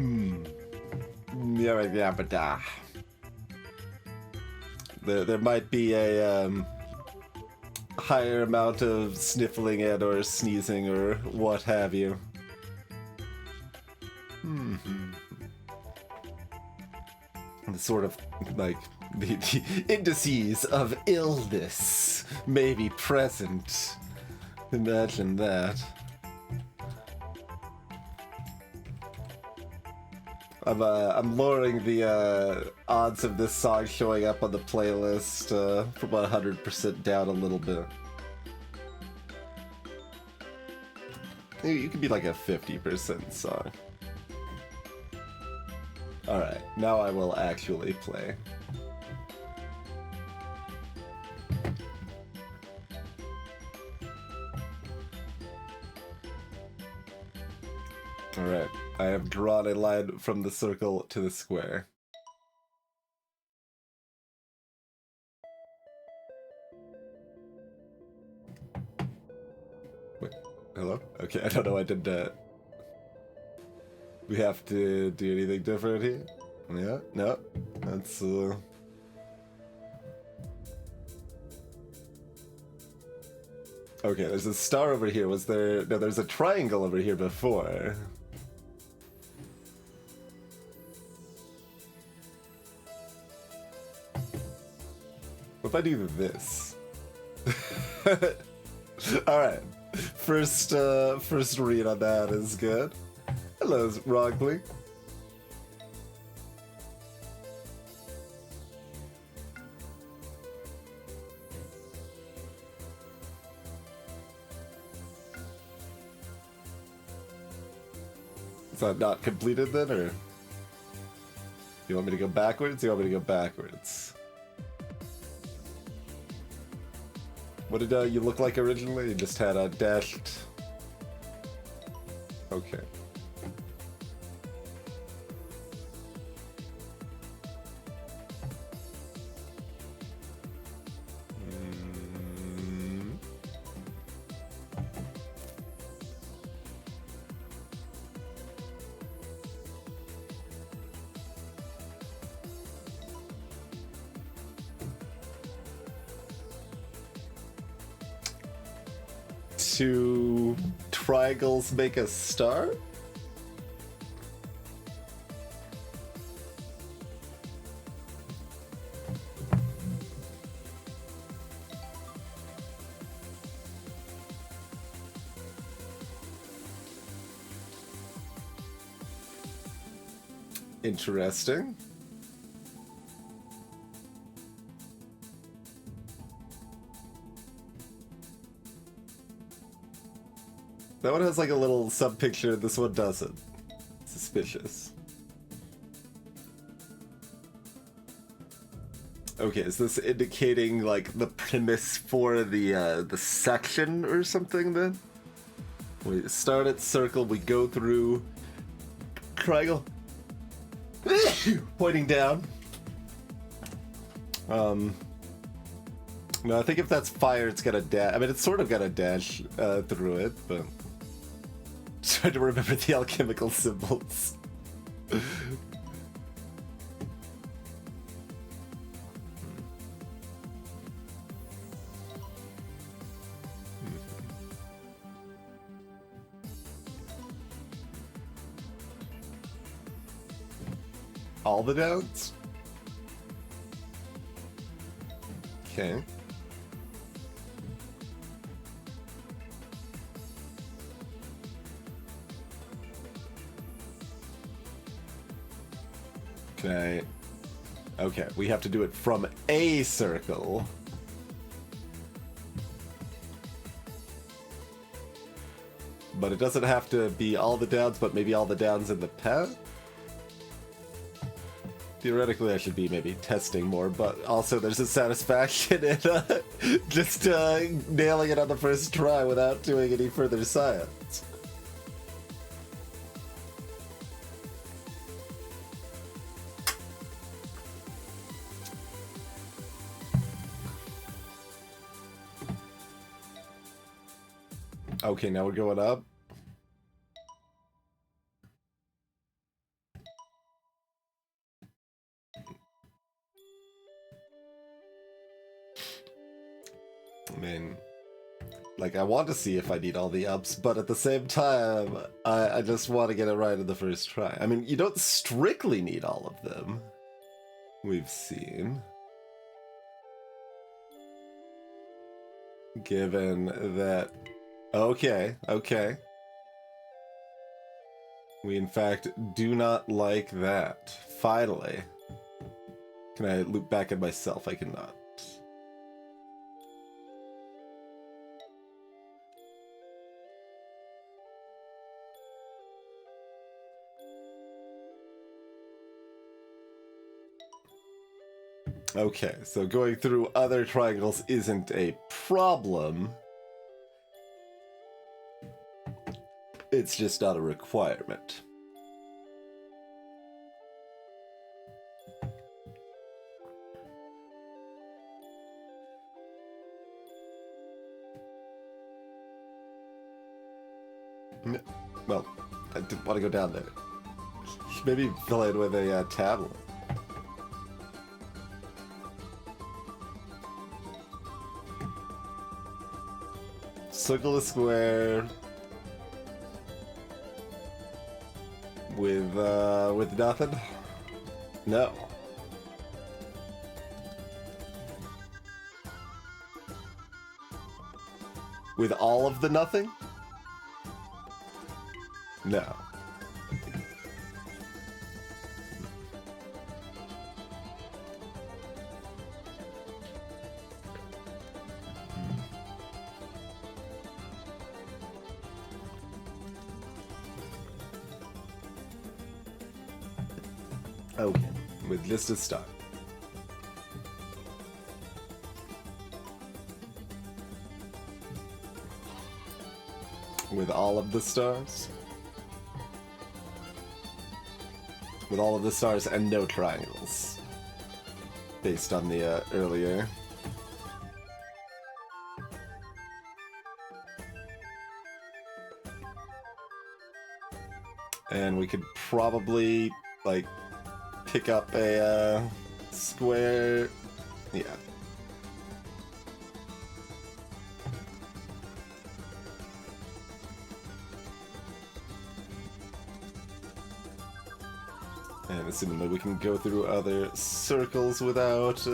Yeah. There might be a higher amount of sniffling and or sneezing or what have you. The sort of like the indices of illness may be present. Imagine that. I'm lowering the odds of this song showing up on the playlist from 100% down a little bit. You could be like a 50% song. Alright, now I will actually play. Alright, I have drawn a line from the circle to the square. Wait, hello? Okay, I don't know, I did that. We have to do anything different here? Yeah, no. That's, Okay, there's a star over here. Was there... No, there's a triangle over here before. What if I do this? Alright. First read on that is good. Hello, Rogley. Is that not completed then, or? You want me to go backwards? You want me to go backwards? What did you look like originally? You just had a dashed... Okay. Two triangles make a star? Interesting. That one has like a little sub-picture, this one doesn't. Suspicious. Okay, is this indicating like the premise for the section or something then? We start at circle, we go through triangle, pointing down. No, I think if that's fire, it's got a dash. I mean, it's sort of got a dash through it, but trying to remember the alchemical symbols. All the downs? Okay. Okay. Okay, we have to do it from a circle. But it doesn't have to be all the downs, but maybe all the downs in the path? Theoretically, I should be maybe testing more, but also there's a satisfaction in just nailing it on the first try without doing any further science. Okay, now we're going up. I mean, like, I want to see if I need all the ups, but at the same time, I just want to get it right in the first try. I mean, you don't strictly need all of them, we've seen. Given that... Okay, okay. We, in fact, do not like that. Finally. Can I loop back at myself? I cannot. Okay, so going through other triangles isn't a problem. It's just not a requirement. Well, I didn't want to go down there. Maybe fill in with a tablet. Circle the square with nothing? No. With all of the nothing? No. Okay, with just a start. With all of the stars? With all of the stars and no triangles. Based on the earlier. And we could probably, like, pick up a square. Yeah. And assuming that we can go through other circles without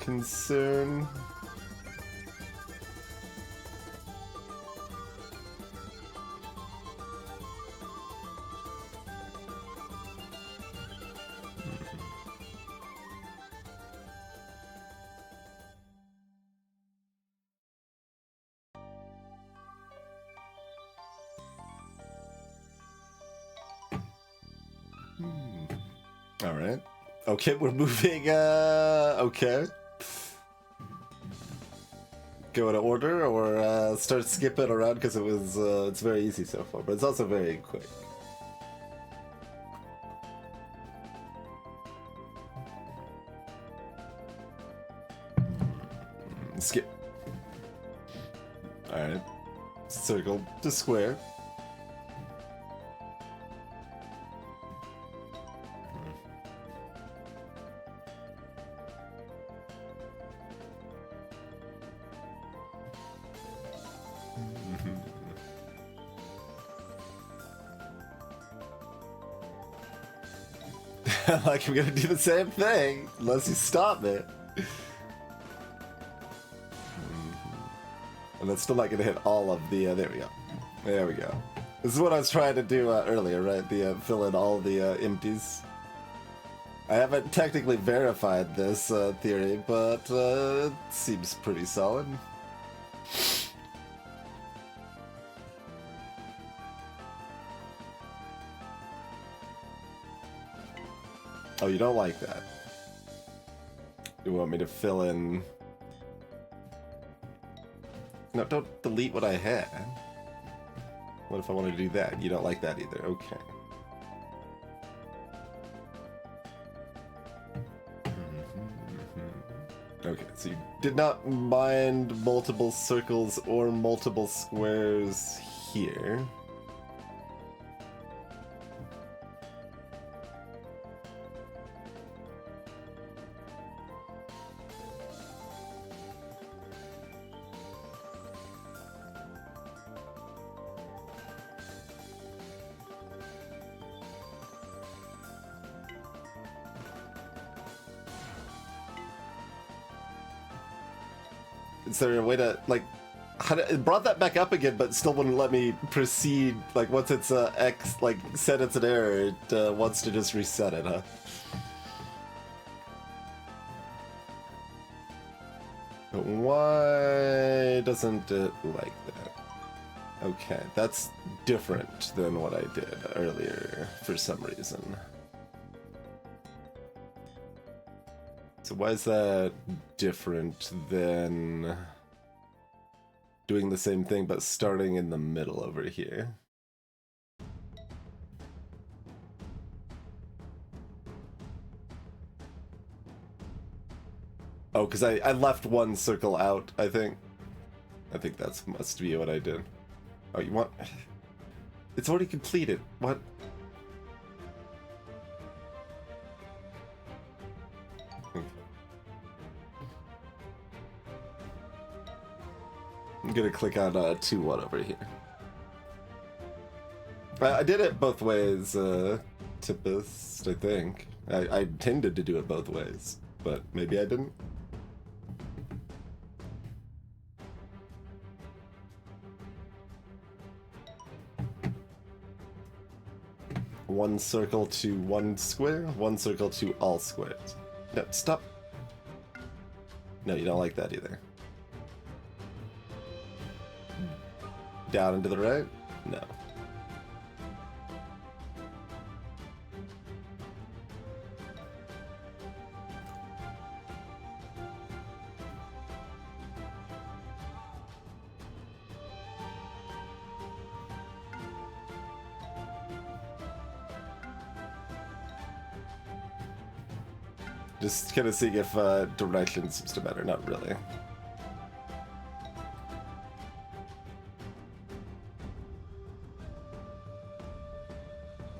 concern. Alright. Okay, we're moving, okay. Go in order or start skipping around because it's very easy so far, but it's also very quick. Skip. Alright. Circle to square. Like, I'm gonna do the same thing, unless you stop me. And that's still not gonna hit all of the, there we go. There we go. This is what I was trying to do earlier, right? The, fill in all the empties. I haven't technically verified this theory, but it seems pretty solid. Oh, you don't like that? You want me to fill in... No, don't delete what I had. What if I wanted to do that? You don't like that either. Okay. Okay, so you did not mind multiple circles or multiple squares here. Is there a way to, like, it brought that back up again, but still wouldn't let me proceed. Like, once it's X, like, said it's an error, it wants to just reset it, huh? But why doesn't it like that? Okay, that's different than what I did earlier for some reason. So why is that different than doing the same thing but starting in the middle over here? Oh, because I left one circle out, I think. I think that's must be what I did. Oh, you want... It's already completed. What? I'm gonna click on 2-1 over here. I did it both ways, Tipist, I think. I intended to do it both ways, but maybe I didn't. One circle to one square, one circle to all squares. No, stop. No, you don't like that either. Down and to the right? No. Just kind of seeing if direction seems to matter. Not really.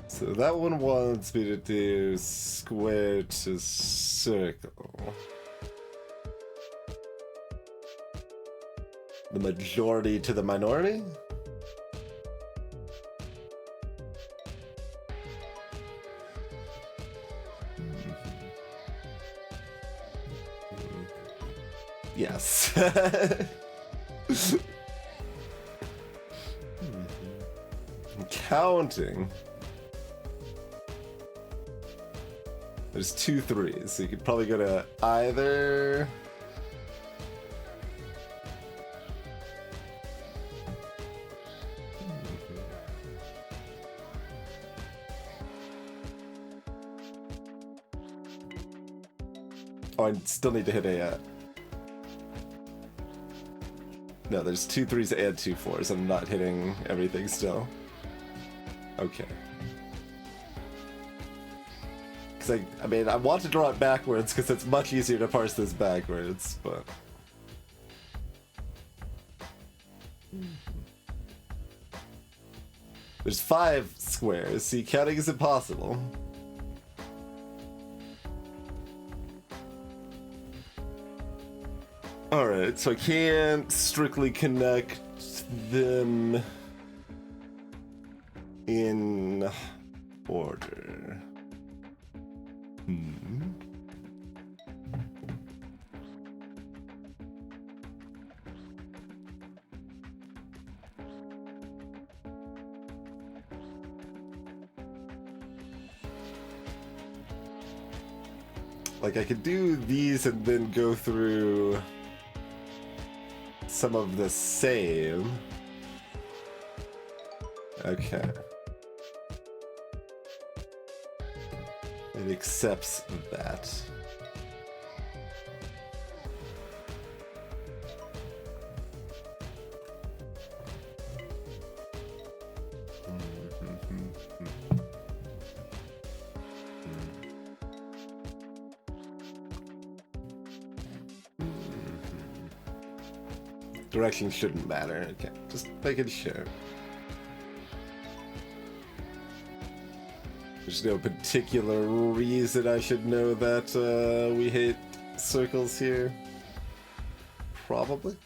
So that one wants me to do square to circle. The majority to the minority? Yes. Counting. There's 2 3s, so you could probably go to either. Oh, I still need to hit a. No, there's 2 3s and 2 4s. I'm not hitting everything still. Okay. Because I mean, I want to draw it backwards because it's much easier to parse this backwards, but. There's 5 squares. See, counting is impossible. Alright, so I can't strictly connect them in order. Like, I could do these and then go through some of the same. Okay. It accepts that. Direction shouldn't matter. Okay, just making sure. There's no particular reason I should know that we hate circles here. Probably.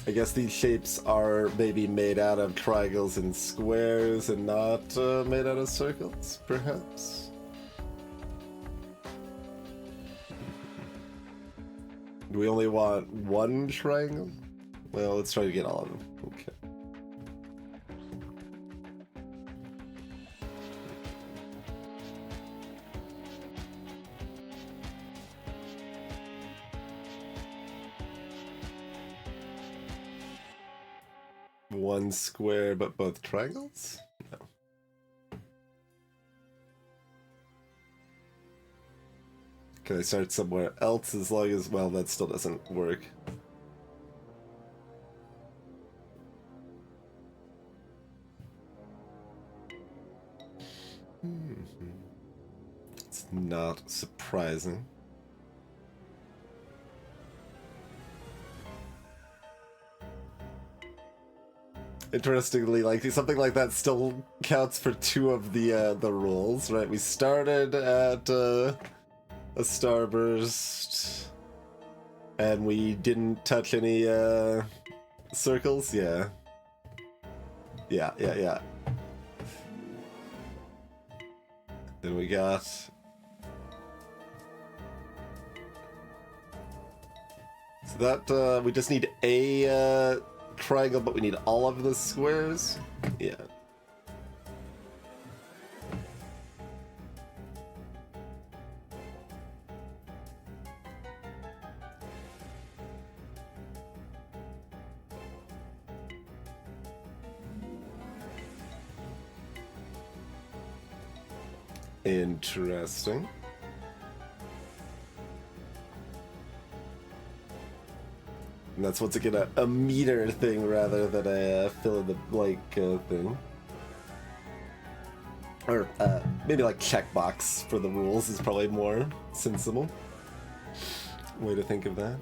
I guess these shapes are maybe made out of triangles and squares and not made out of circles, perhaps. Do we only want one triangle? Well, let's try to get all of them. Okay. One square, but both triangles? No. Can I start somewhere else as long as, well, that still doesn't work. It's not surprising. Interestingly, like something like that still counts for two of the rules, right? We started at a starburst, and we didn't touch any circles. Yeah. Yeah. Then we got so that we just need a triangle, but we need all of the squares. Yeah. Interesting. And that's once again a meter thing rather than a fill in the blank thing. Or maybe like checkbox for the rules is probably more sensible way to think of that.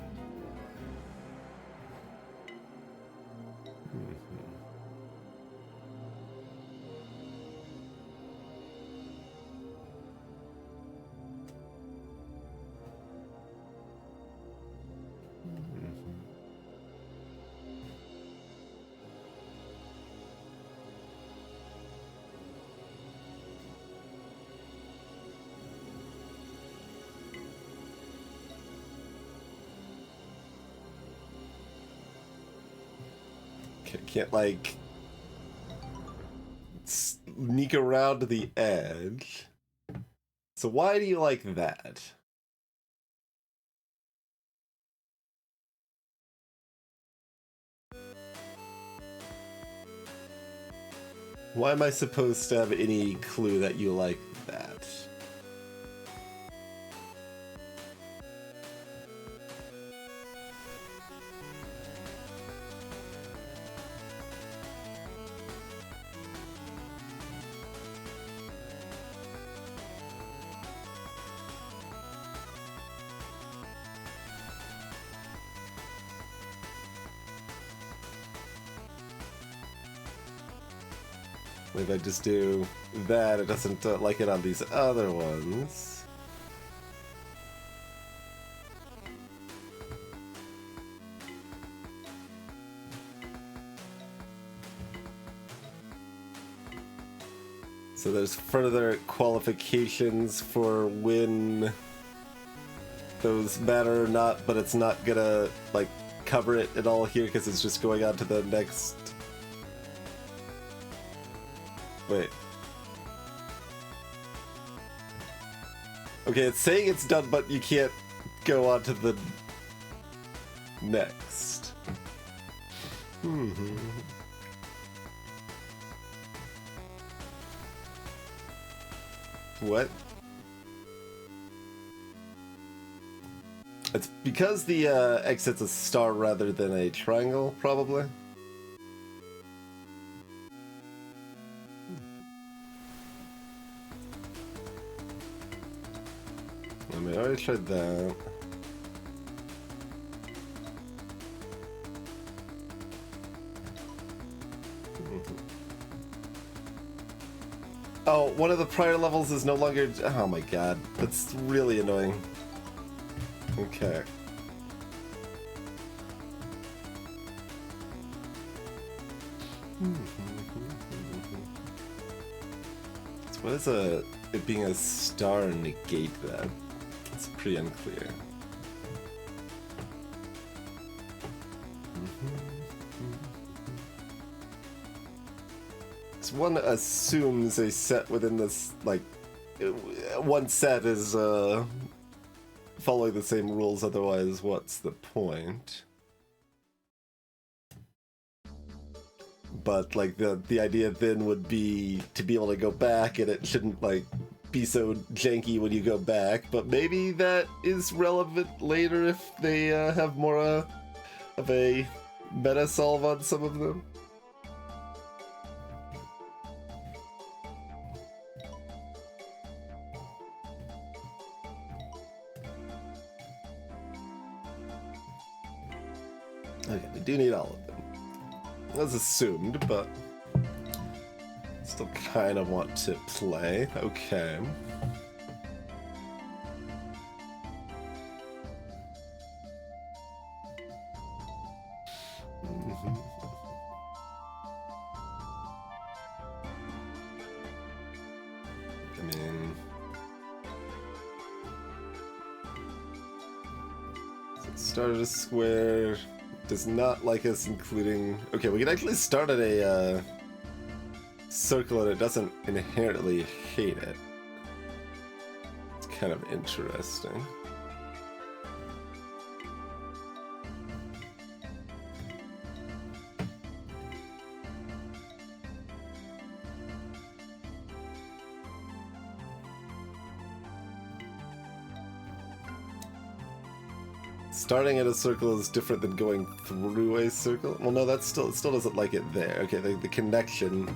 Can't like sneak around to the edge. So why do you like that? Why am I supposed to have any clue that you like that? If I just do that, it doesn't like it on these other ones. So there's further qualifications for when those matter or not, but it's not gonna like cover it at all here because it's just going on to the next. Wait. Okay, it's saying it's done, but you can't go on to the next. What? It's because the exit's a star rather than a triangle, probably. I mean, I already tried that. Oh, one of the prior levels is no longer... Oh my god, that's really annoying. Okay. So what does it being a star negate that? It's pretty unclear. So one assumes a set within this, like, one set is following the same rules, otherwise what's the point? But like the idea then would be to be able to go back, and it shouldn't like be so janky when you go back, but maybe that is relevant later if they have more of a meta solve on some of them. Okay, we do need all of them. As assumed, but still kind of want to play. Okay. I mean, so it started a square. Does not like us including... Okay, we can actually start at a circle and it doesn't inherently hate it. It's kind of interesting. Starting at a circle is different than going through a circle. Well, no, it still doesn't like it there. Okay, the connection.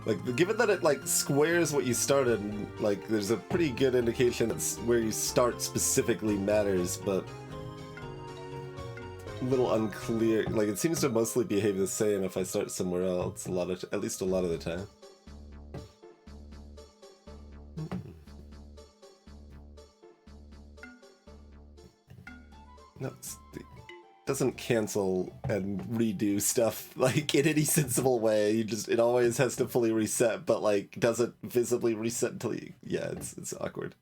Like, given that it like squares what you started, like there's a pretty good indication that where you start specifically matters, but a little unclear. Like, it seems to mostly behave the same if I start somewhere else. At least a lot of the time. No, it doesn't cancel and redo stuff like in any sensible way. It always has to fully reset, but like doesn't visibly reset until you... Yeah, it's awkward.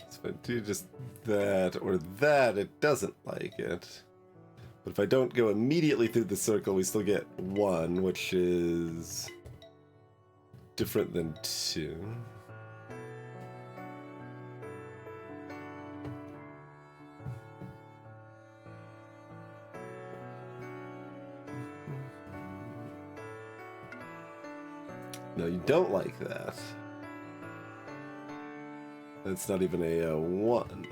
So if I do just that or that, it doesn't like it. But if I don't go immediately through the circle, we still get 1, which is different than 2. No, you don't like that. That's not even a 1.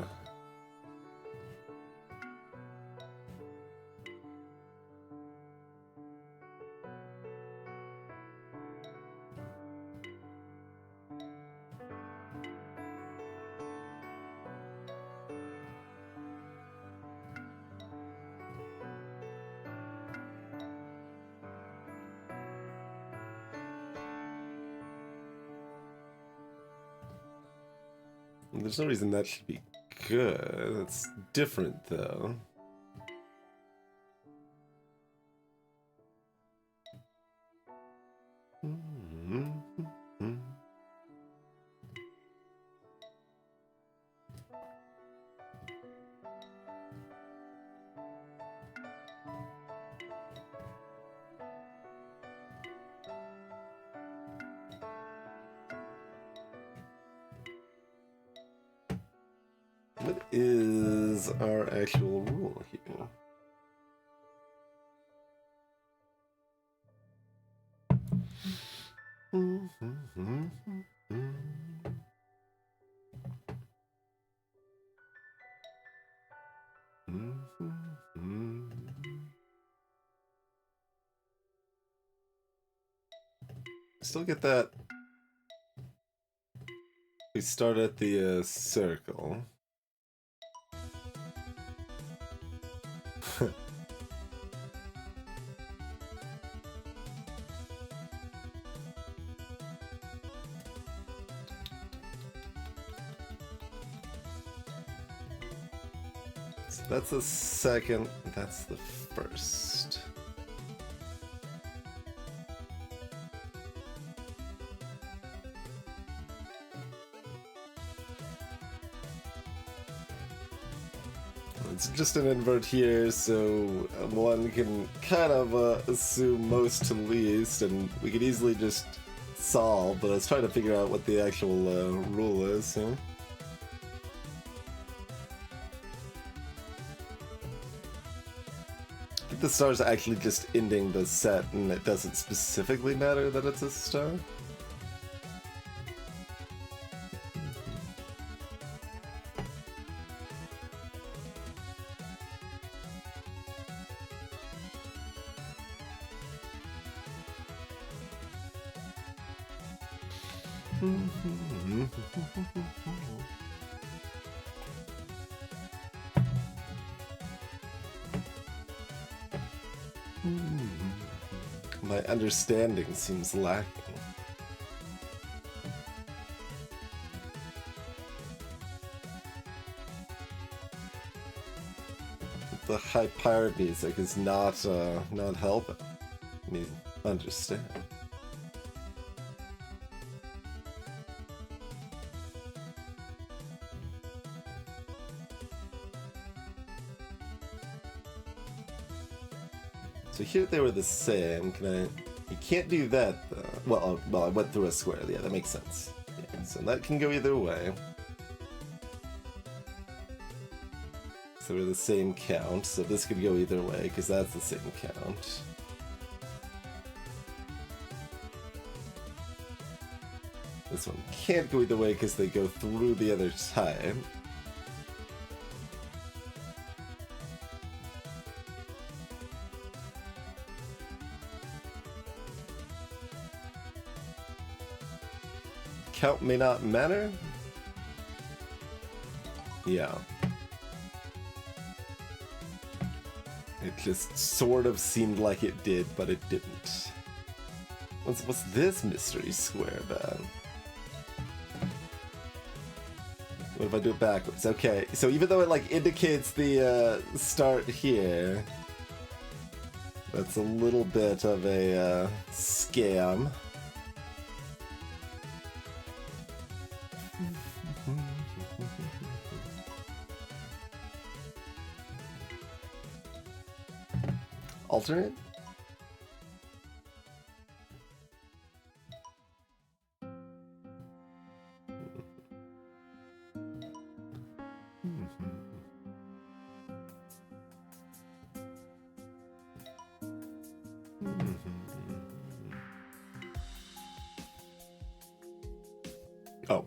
There's no reason that should be good. It's different, though. What is our actual rule here? Still get that. We start at the circle. So that's the second, that's the first. It's just an invert here, so one can kind of assume most to least, and we could easily just solve, but I was trying to figure out what the actual rule is here. I think the star's actually just ending the set, and it doesn't specifically matter that it's a star. My understanding seems lacking. The high pirate music is not helping me understand. So here they were the same. You can't do that though. Well, I went through a square. Yeah, that makes sense. Yeah, so that can go either way. So we're the same count. So this could go either way because that's the same count. This one can't go either way because they go through the other type. Count may not matter? Yeah. It just sort of seemed like it did, but it didn't. What's this mystery square then? What if I do it backwards? Okay, so even though it like indicates the start here, that's a little bit of a scam. Alternate? Oh.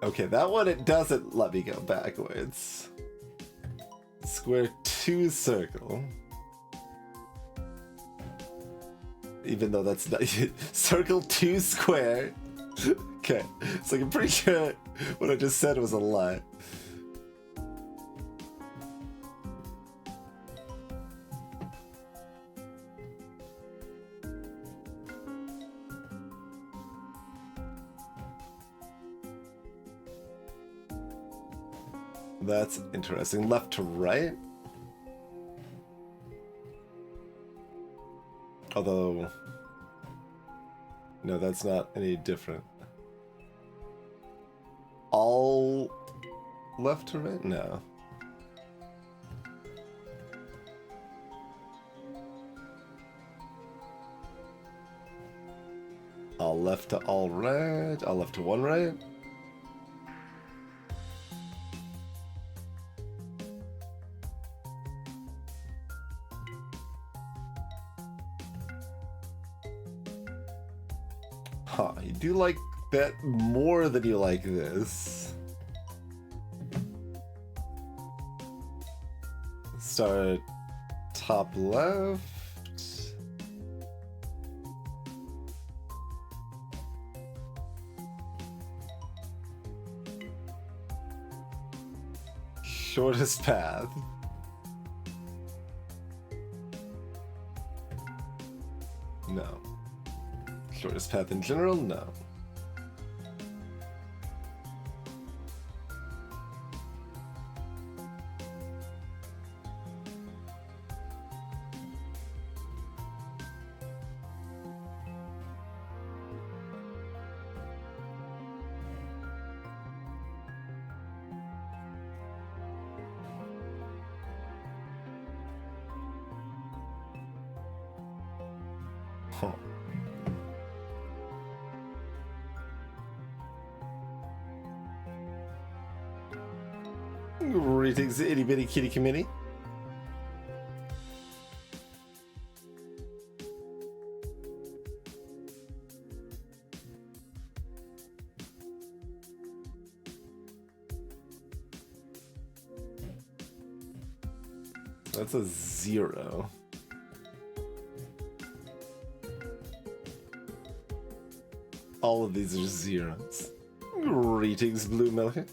Okay, that one, it doesn't let me go backwards. Square 2 circle. Even though that's not... circle 2 square. Okay, so I'm pretty sure what I just said was a lie. That's interesting. Left to right? Although... no, that's not any different. All left to right? No. All left to all right. All left to one right. Huh, you do like that more than you like this. Start top left. Shortest path. No. Shortest path in general? No. Huh. Greetings, itty bitty kitty committee. That's a 0. All of these are 0s. Greetings, Blue Milker.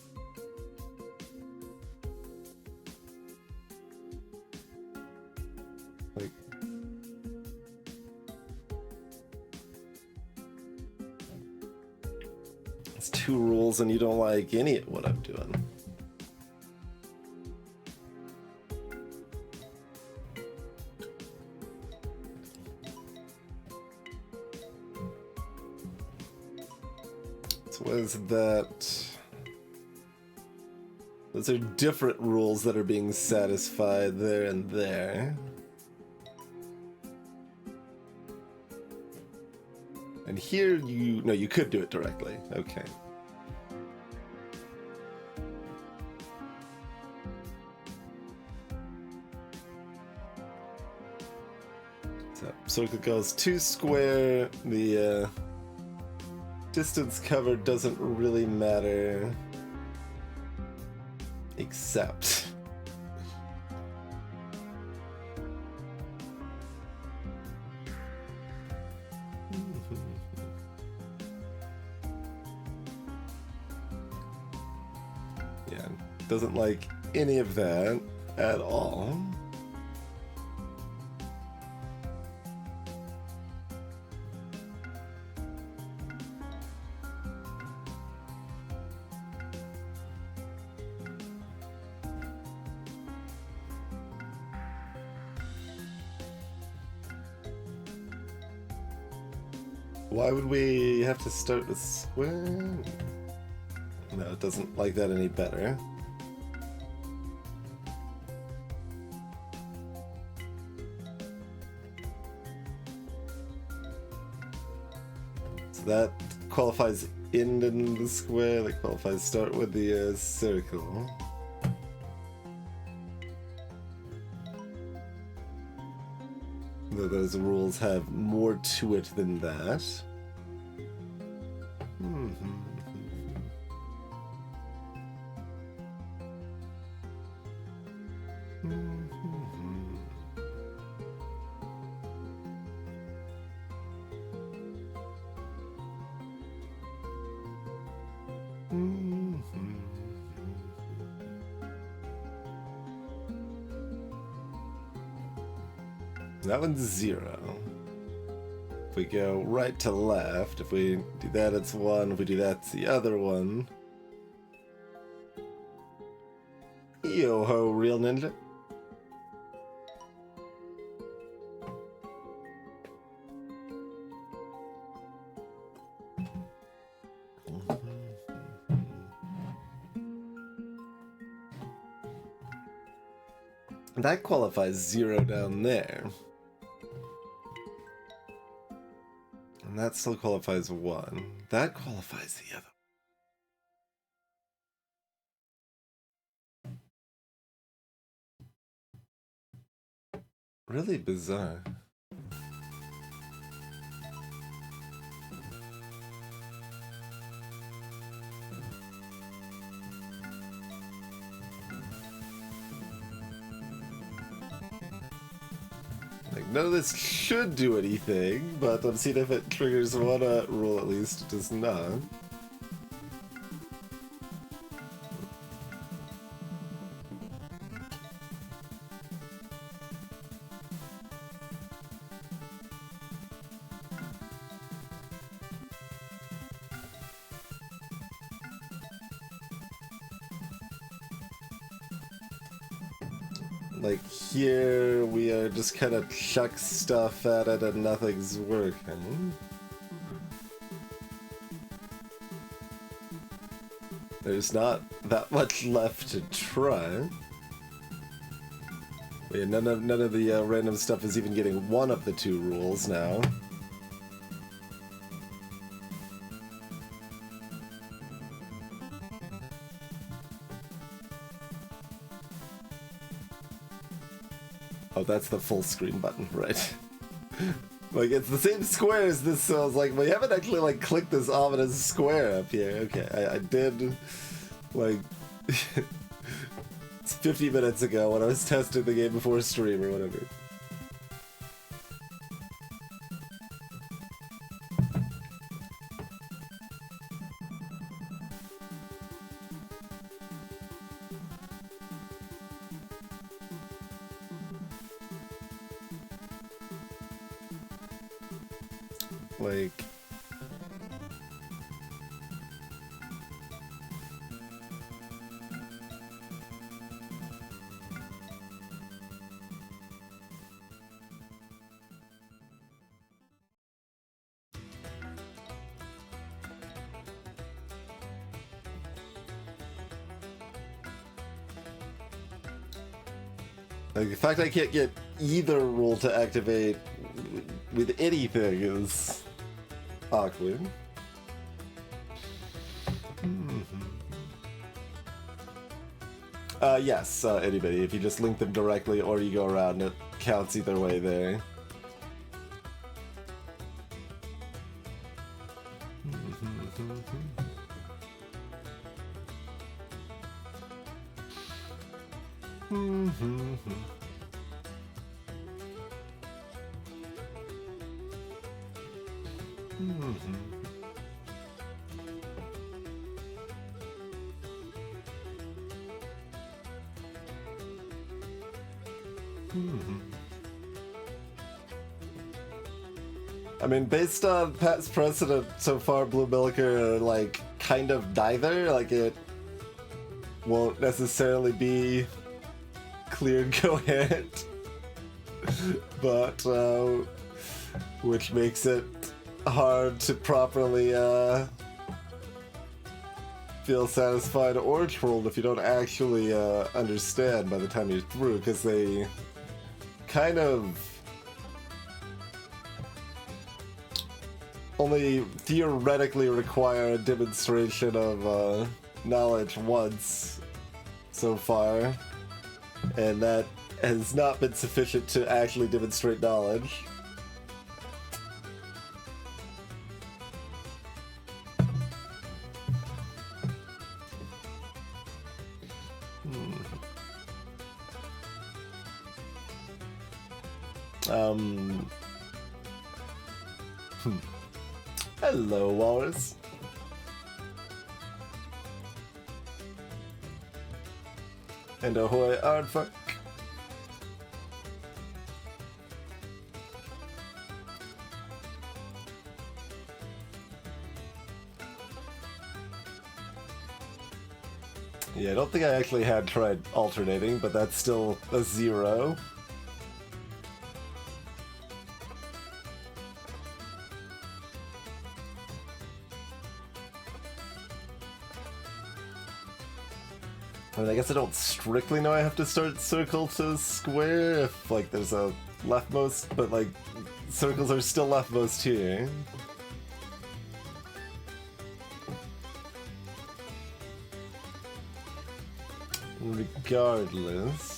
Like, it's 2 rules and you don't like any of what I'm doing. Was that those are different rules that are being satisfied there and there. And here you could do it directly. Okay. So circle goes 2 square, the distance covered doesn't really matter, except yeah, doesn't like any of that at all. Why would we have to start with square? No, it doesn't like that any better. So that qualifies end in the square, that qualifies start with the circle. Though those rules have more to it than that. That one's 0. If we go right to left, if we do that, it's 1. If we do that, it's the other one. Yo-ho, real ninja. That qualifies 0 down there. And that still qualifies 1. That qualifies the other. Really bizarre. None of this should do anything, but I'm seeing if it triggers one rule at least. It does not. Like here, we are just kind of chuck stuff at it and nothing's working. There's not that much left to try. Yeah, none of the random stuff is even getting one of the two rules now. Oh, that's the full screen button, right? Like, it's the same square as this, so I was like, well, you haven't actually, like, clicked this ominous square up here. Okay, I did, like, it's 50 minutes ago when I was testing the game before stream or whatever. Like... Like, the fact I can't get either rule to activate with anything is awkward. Yes, anybody. If you just link them directly or you go around, it counts either way there. I mean, based on past precedent so far, Blue Milker, like, kind of neither. Like, it won't necessarily be clear and coherent. But, which makes it hard to properly, feel satisfied or trolled if you don't actually, understand by the time you're through, because they kind of only theoretically require a demonstration of knowledge once so far, and that has not been sufficient to actually demonstrate knowledge. Hello, Walrus. And ahoy, Aardfuck. Yeah, I don't think I actually had tried alternating, but that's still a 0. I mean, I guess I don't strictly know I have to start circle to square if, like, there's a leftmost, but, like, circles are still leftmost here. Regardless...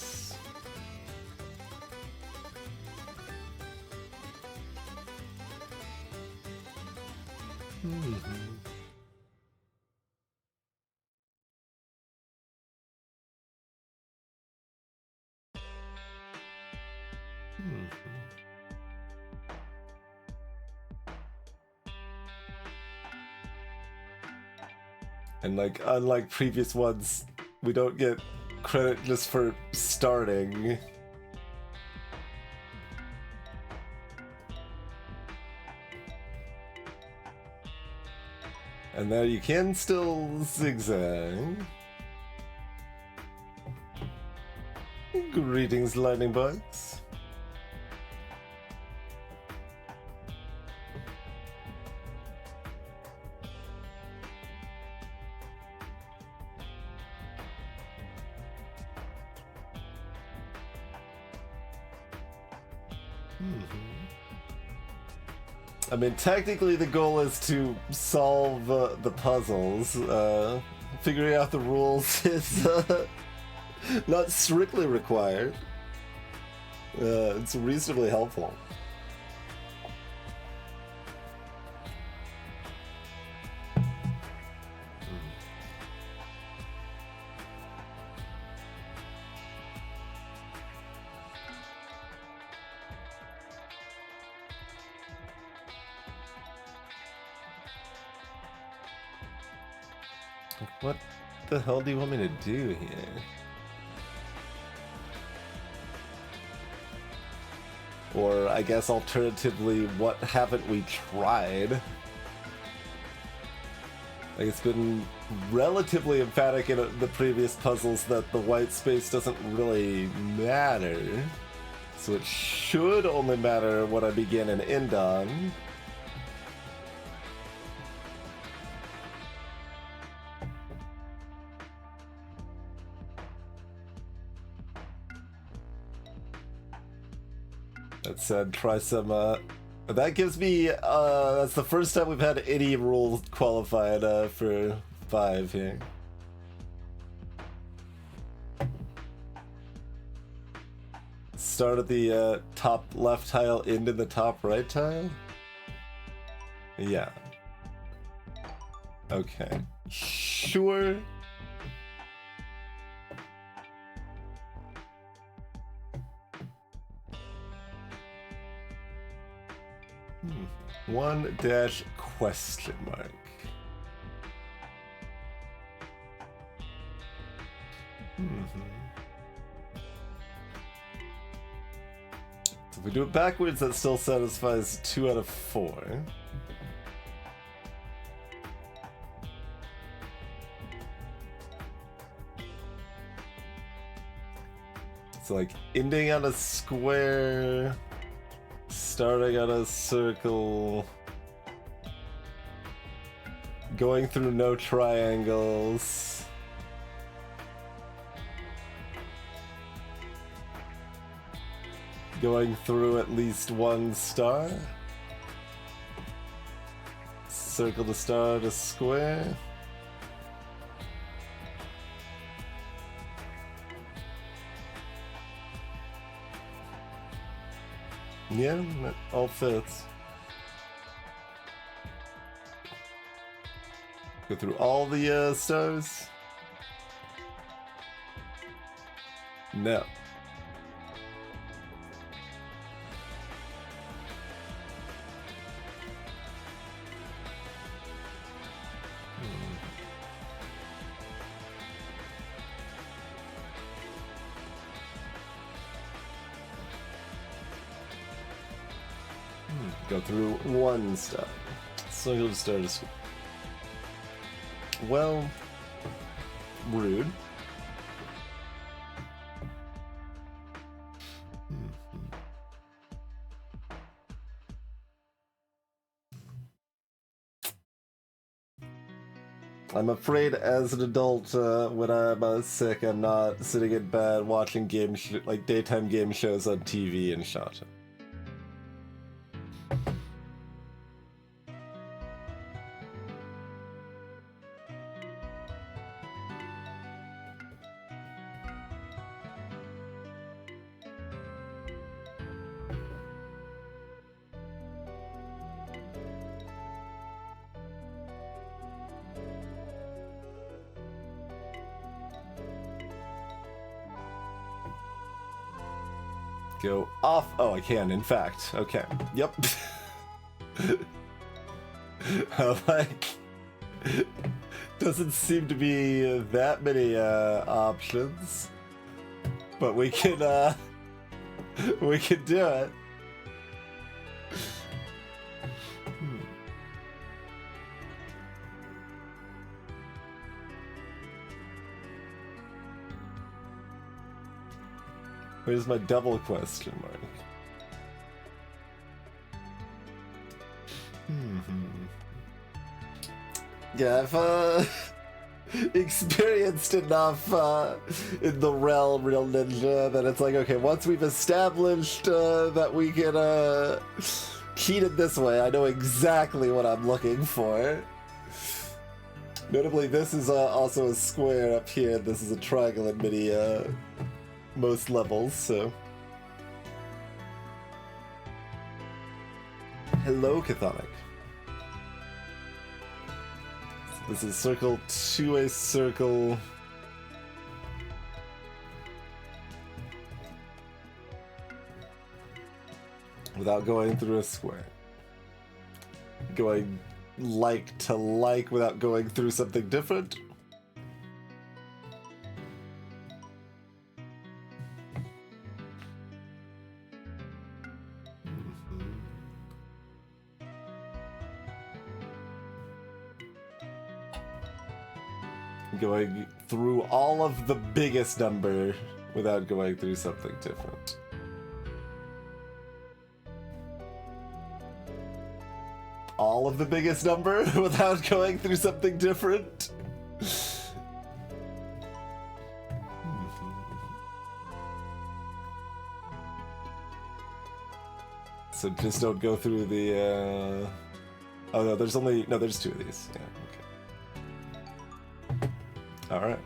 And like, unlike previous ones, we don't get credit just for starting. And there you can still zigzag. Greetings, lightning bugs. I mean, technically the goal is to solve the puzzles. Figuring out the rules is not strictly required. It's reasonably helpful. What the hell do you want me to do here? Or I guess alternatively, what haven't we tried? Like, it's been relatively emphatic in the previous puzzles that the white space doesn't really matter. So it should only matter what I begin and end on. That said, try some, that gives me, that's the first time we've had any rules qualified, for 5 here. Start at the, top left tile, end in the top right tile? Yeah. Okay. Sure. One dash question mark. So if we do it backwards, that still satisfies 2 out of 4. So like ending on a square, starting on a circle, going through no triangles, going through at least one star, circle to star to square. Yeah, that all fits. Go through all the stars? No. Go through one star. So you'll just start as well. Rude. I'm afraid as an adult, when I'm sick, I'm not sitting in bed watching like daytime game shows on TV in Shota. Go off. Oh, I can, in fact. Okay. Yep. I like Doesn't seem to be that many options, but we can do it. Where's my double question mark? Yeah, I've experienced enough in the realm, Real Ninja, that it's like, okay, once we've established that we can cheat it this way, I know exactly what I'm looking for. Notably, this is also a square up here. This is a triangle in many most levels, so. Hello, Chthonic. This is circle to a circle. Without going through a square. Going like to like without going through something different. Going through all of the biggest number without going through something different. All of the biggest number without going through something different. So just don't go through the oh no, there's two of these. Yeah, okay. Alright.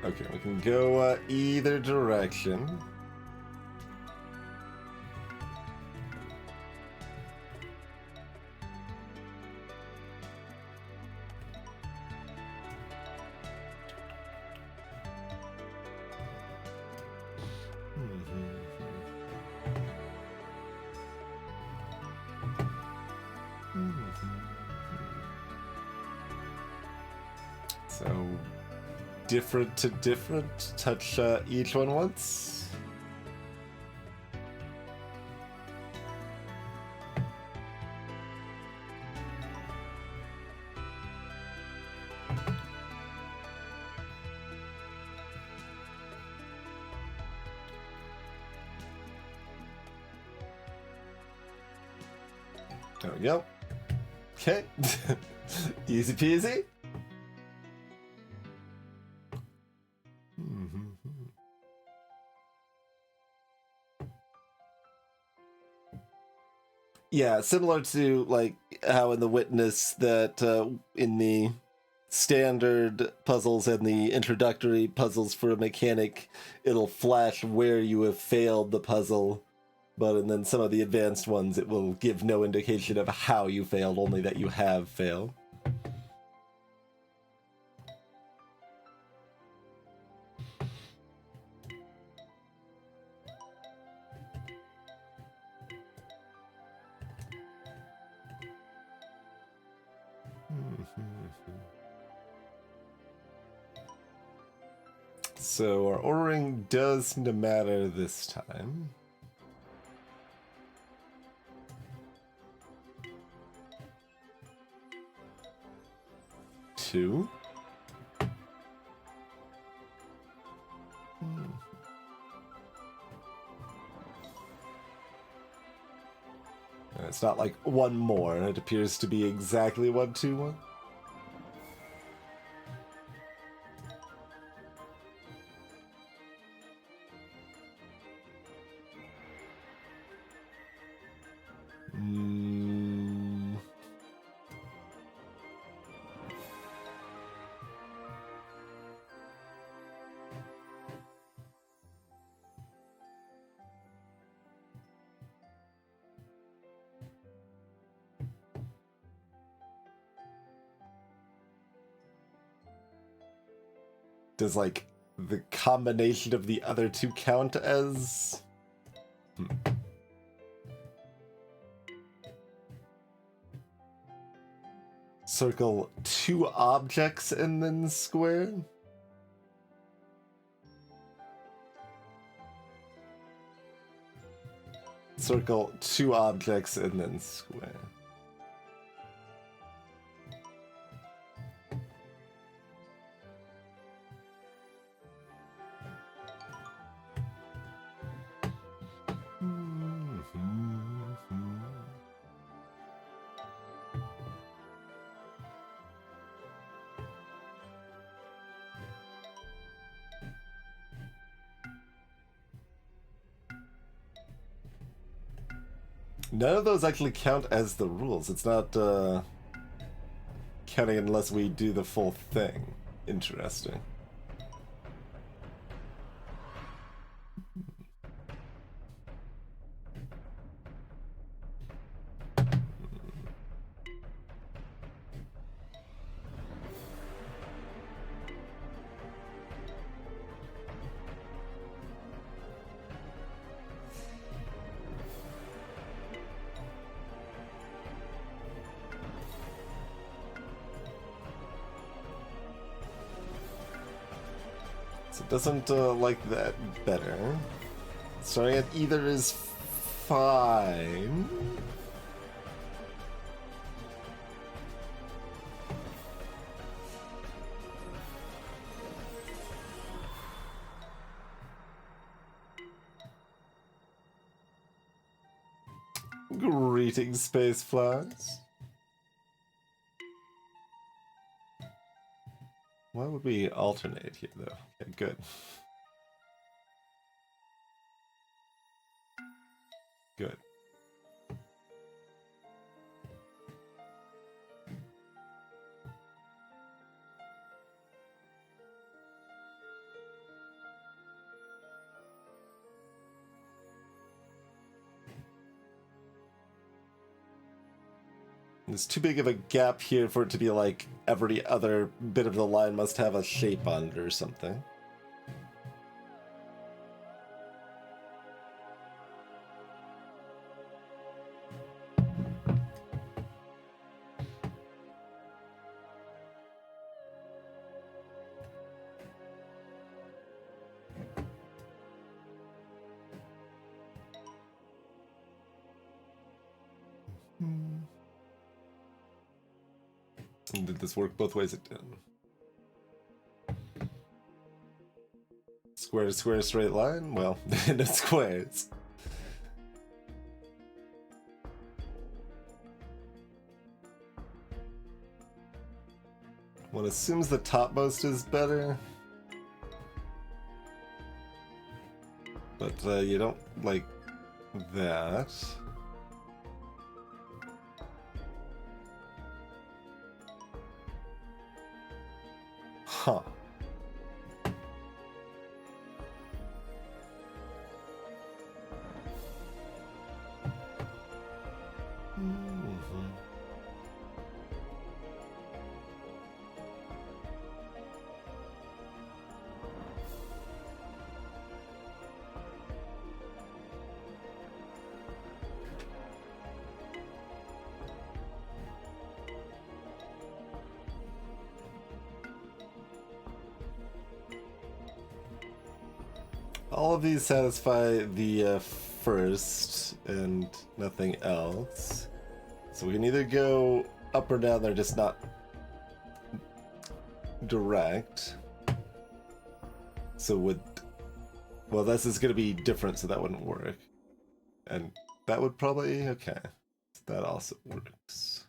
Okay, we can go either direction. So, different to different. Touch each one once. There we go. Okay. Easy peasy. Yeah, similar to like how in the Witness that in the standard puzzles and the introductory puzzles for a mechanic, it'll flash where you have failed the puzzle, but and then some of the advanced ones, it will give no indication of how you failed, only that you have failed. So our ordering does matter this time. Two. And it's not like one more. It appears to be exactly 1, 2, 1. does like the combination of the other two count as? Circle 2 objects and then square? Circle 2 objects and then square. None of those actually count as the rules. It's not counting unless we do the full thing. Interesting. So it doesn't like that better. Starting at either is fine. Greetings, space flies. Why would we alternate here, though? Okay, good. Good. There's too big of a gap here for it to be like every other bit of the line must have a shape on it or something. Did this work both ways? It did. Square to square straight line? Well, no squares. One assumes the topmost is better. But you don't like that. Huh. All of these satisfy the first and nothing else. So we can either go up or down, they're just not direct. So well, this is going to be different, so that wouldn't work. And that would probably, okay. That also works.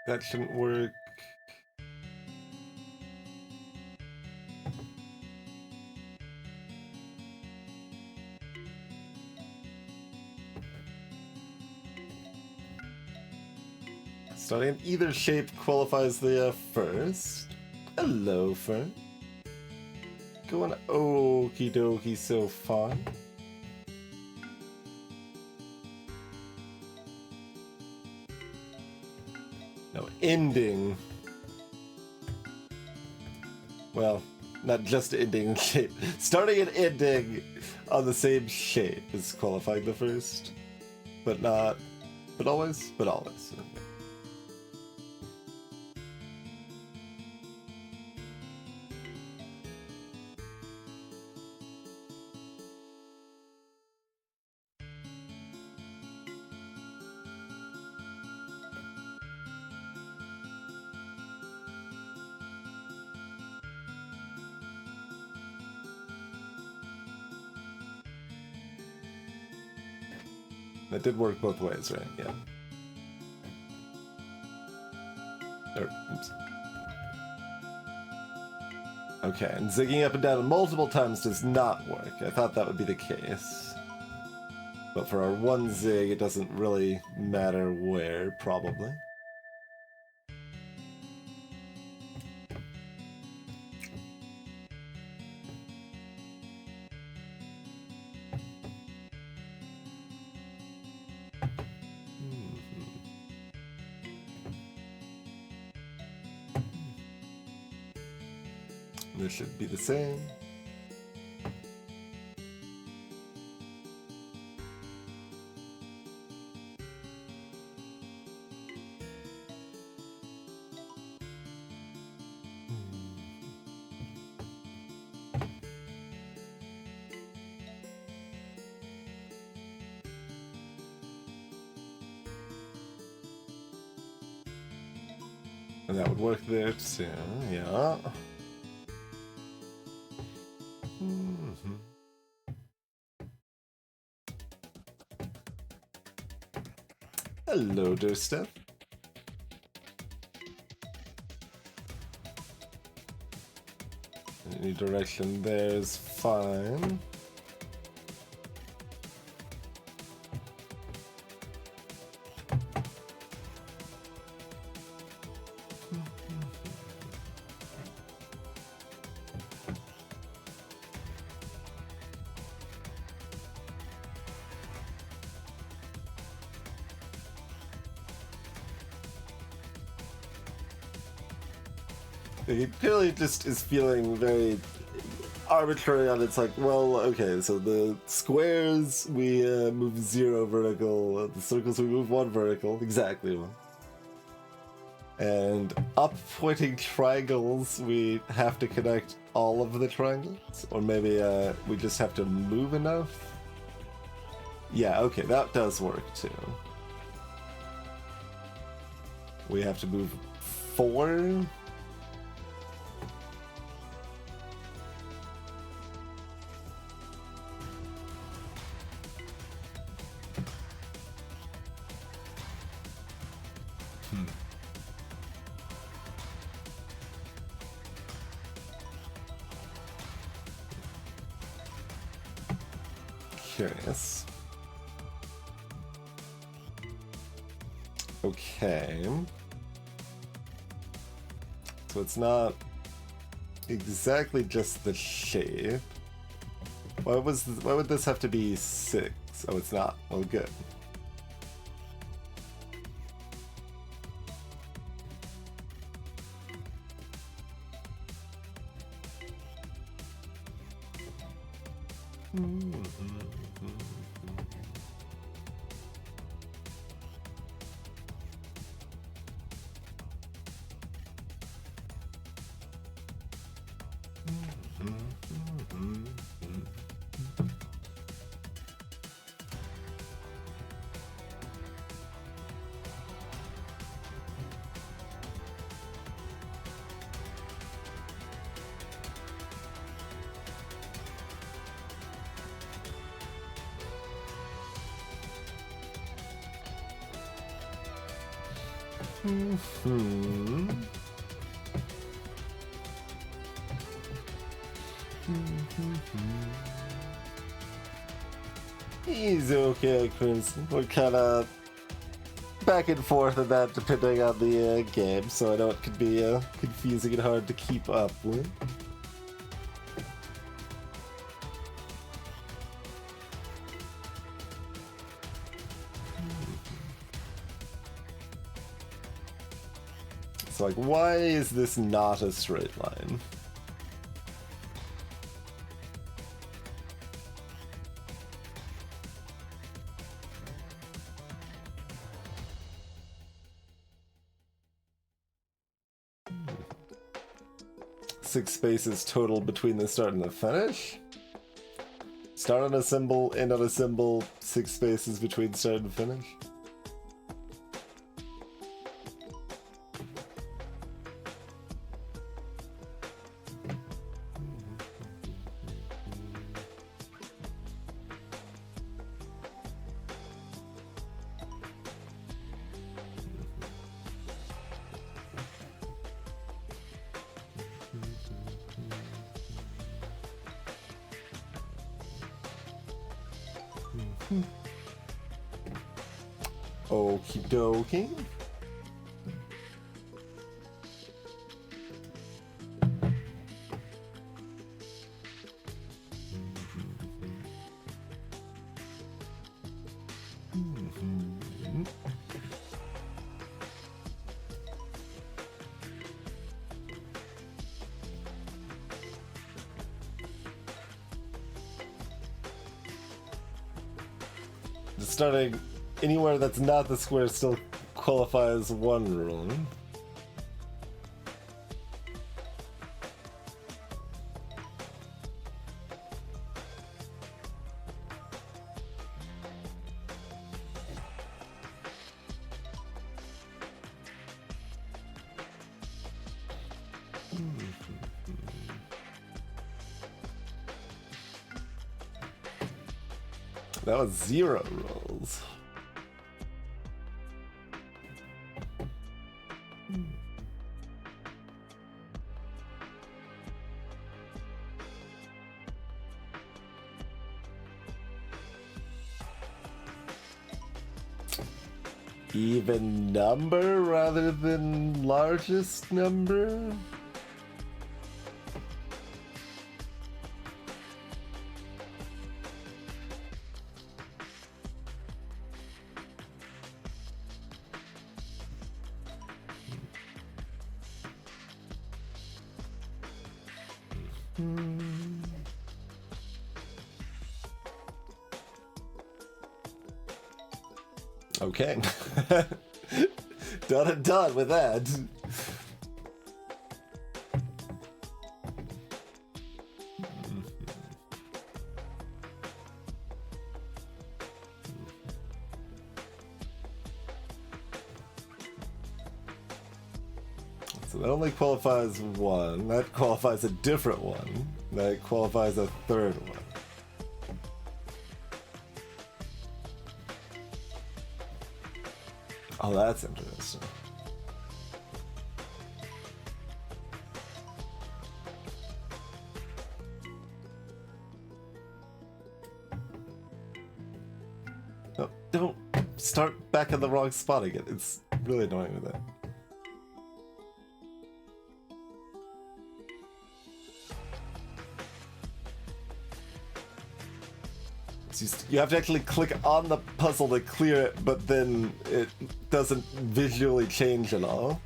That shouldn't work. Starting in either shape qualifies the first. Hello, Fern. Going okie dokie so far. No, ending. Well, not just ending shape. Starting and ending on the same shape is qualifying the first. But not. But always? But always. That did work both ways, right? Yeah. Oops. Okay, and zigging up and down multiple times does not work. I thought that would be the case. But for our one zig, it doesn't really matter where, probably. This should be the same. And that would work there too, yeah. Hello, Durstep. Any direction there is fine. He clearly just is feeling very arbitrary on it's like, well, okay, so the squares we move 0 vertical, the circles we move 1 vertical, exactly 1. And up-pointing triangles, we have to connect all of the triangles? Or maybe we just have to move enough? Yeah, okay, that does work too. We have to move 4? Curious. Okay. So it's not exactly just the shape. Why would this have to be 6? Oh, it's not. Oh, good. He's okay, Crimson. We're kind of back and forth on that depending on the game, so I know it can be confusing and hard to keep up with. It's like, why is this not a straight line? Six spaces total between the start and the finish. Start on a symbol, end on a symbol, 6 spaces between start and finish. Okie dokie. Starting anywhere that's not the square still qualifies one rune. That was 0 rolls. Even number rather than largest number? Okay. Done and done with that. So that only qualifies one. That qualifies a different one. That qualifies a third one. Oh, that's interesting. No, don't start back in the wrong spot again. It's really annoying with that. You have to actually click on the puzzle to clear it, but then it doesn't visually change at all.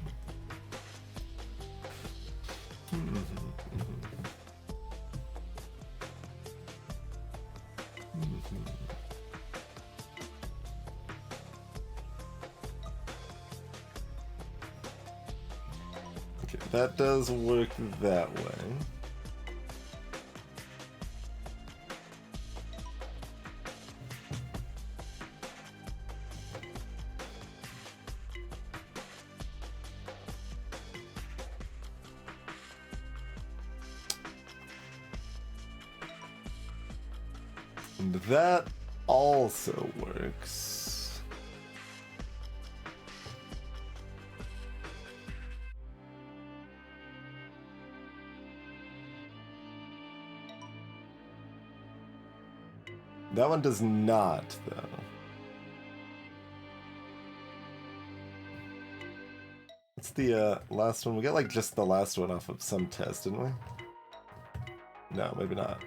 Okay, that does work that way. And that also works. That one does not, though. What's the last one? We got like just the last one off of some test, didn't we? No, maybe not.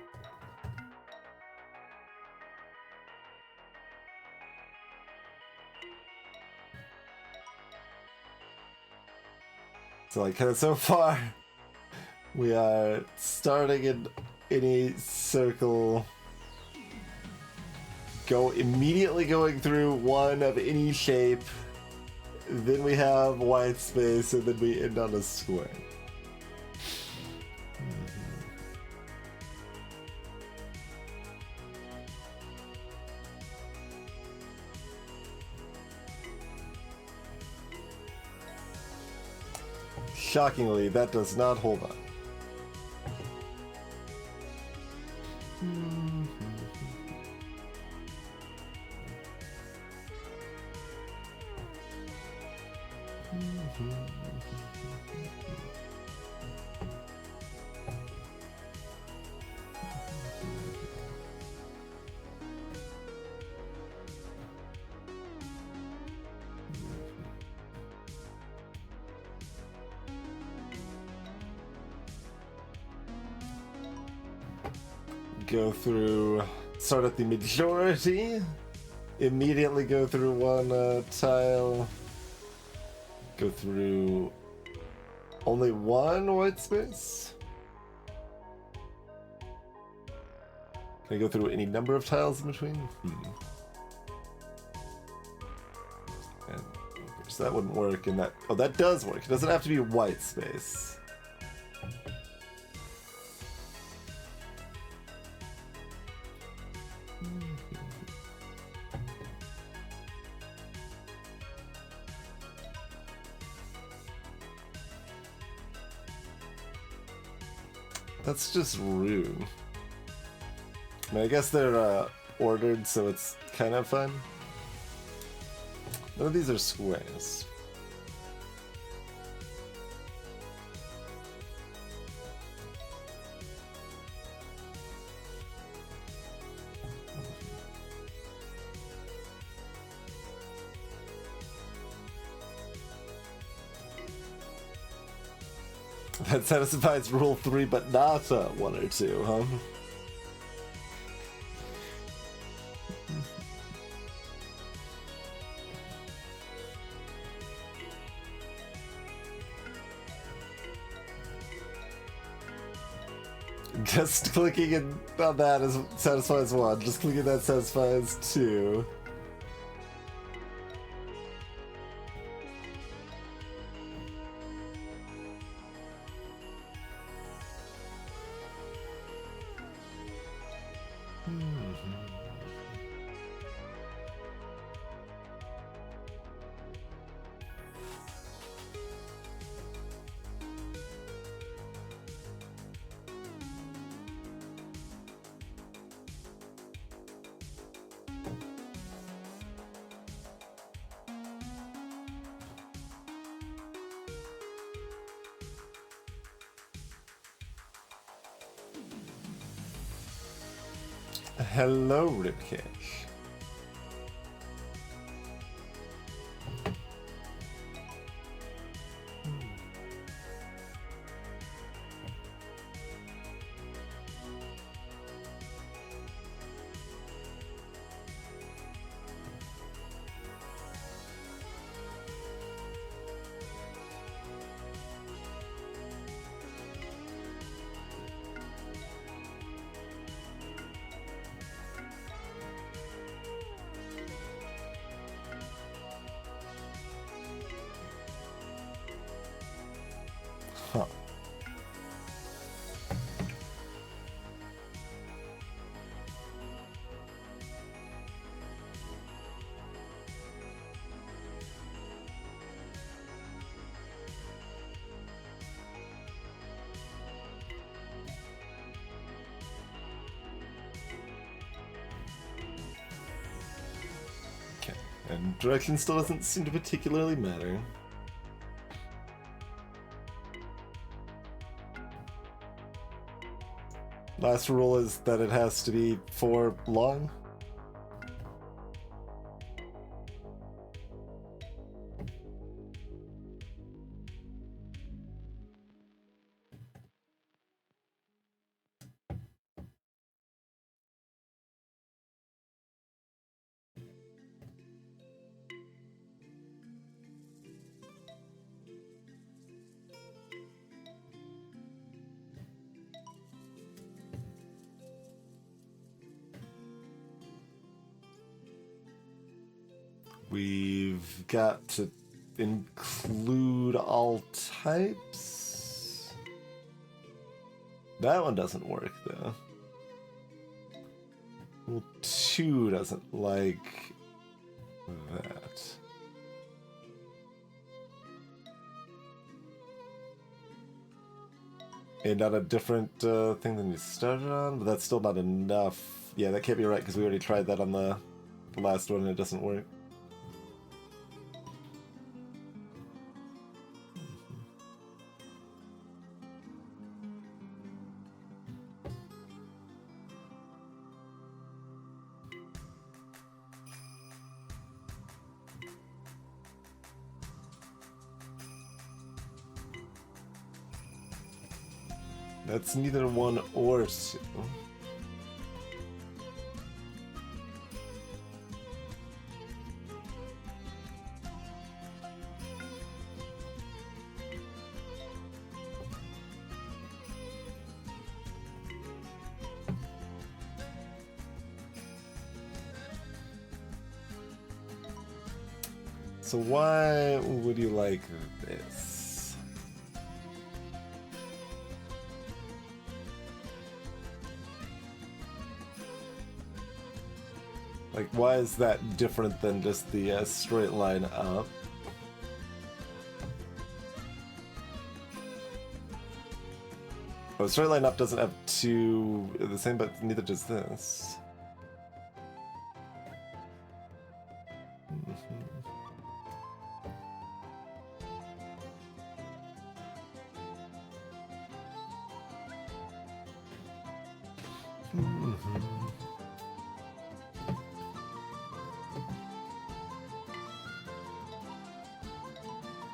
So like so far, we are starting in any circle, immediately going through one of any shape, then we have white space, and then we end on a square. Shockingly, that does not hold up. Go through, start at the majority, immediately go through one tile, go through only one white space. Can I go through any number of tiles in between? And, so that wouldn't work in that. Oh, that does work. It doesn't have to be white space. That's just rude. I mean, I guess they're ordered, so it's kind of fun. None of these are squares. That satisfies rule 3, but not 1 or 2, huh? Just clicking on that satisfies 1. Just clicking that satisfies 2. Hello, Ribcage. Huh. Okay, and direction still doesn't seem to particularly matter. Last rule is that it has to be 4 long. We've got to include all types. That one doesn't work though. Rule 2 doesn't like that. And on a different thing than you started on, but that's still not enough. Yeah, that can't be right because we already tried that on the last one and it doesn't work. That's neither 1 or 2. So why would you like this? Like, why is that different than just the straight line up? Oh, straight line up doesn't have 2 the same, but neither does this.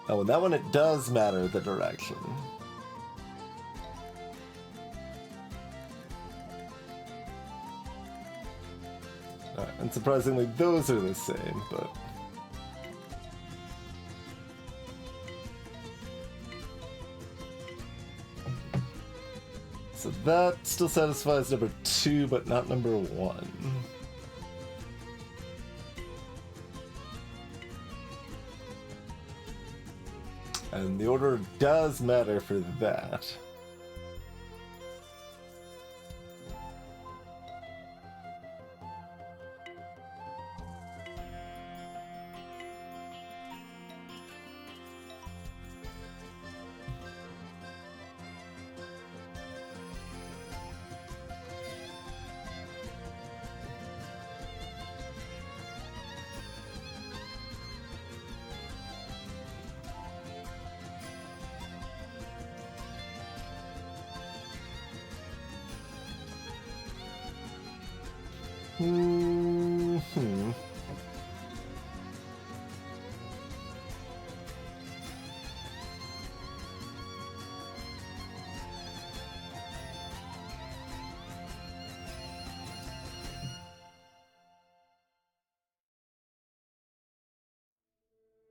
Oh, and that one, it does matter the direction. Alright, and surprisingly, those are the same, but... So that still satisfies number 2, but not number 1. And the order does matter for that.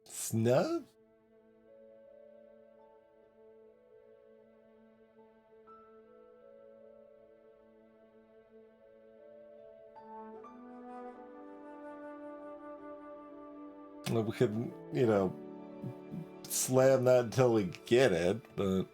Snub? Well, we could, you know, slam that until we get it, but...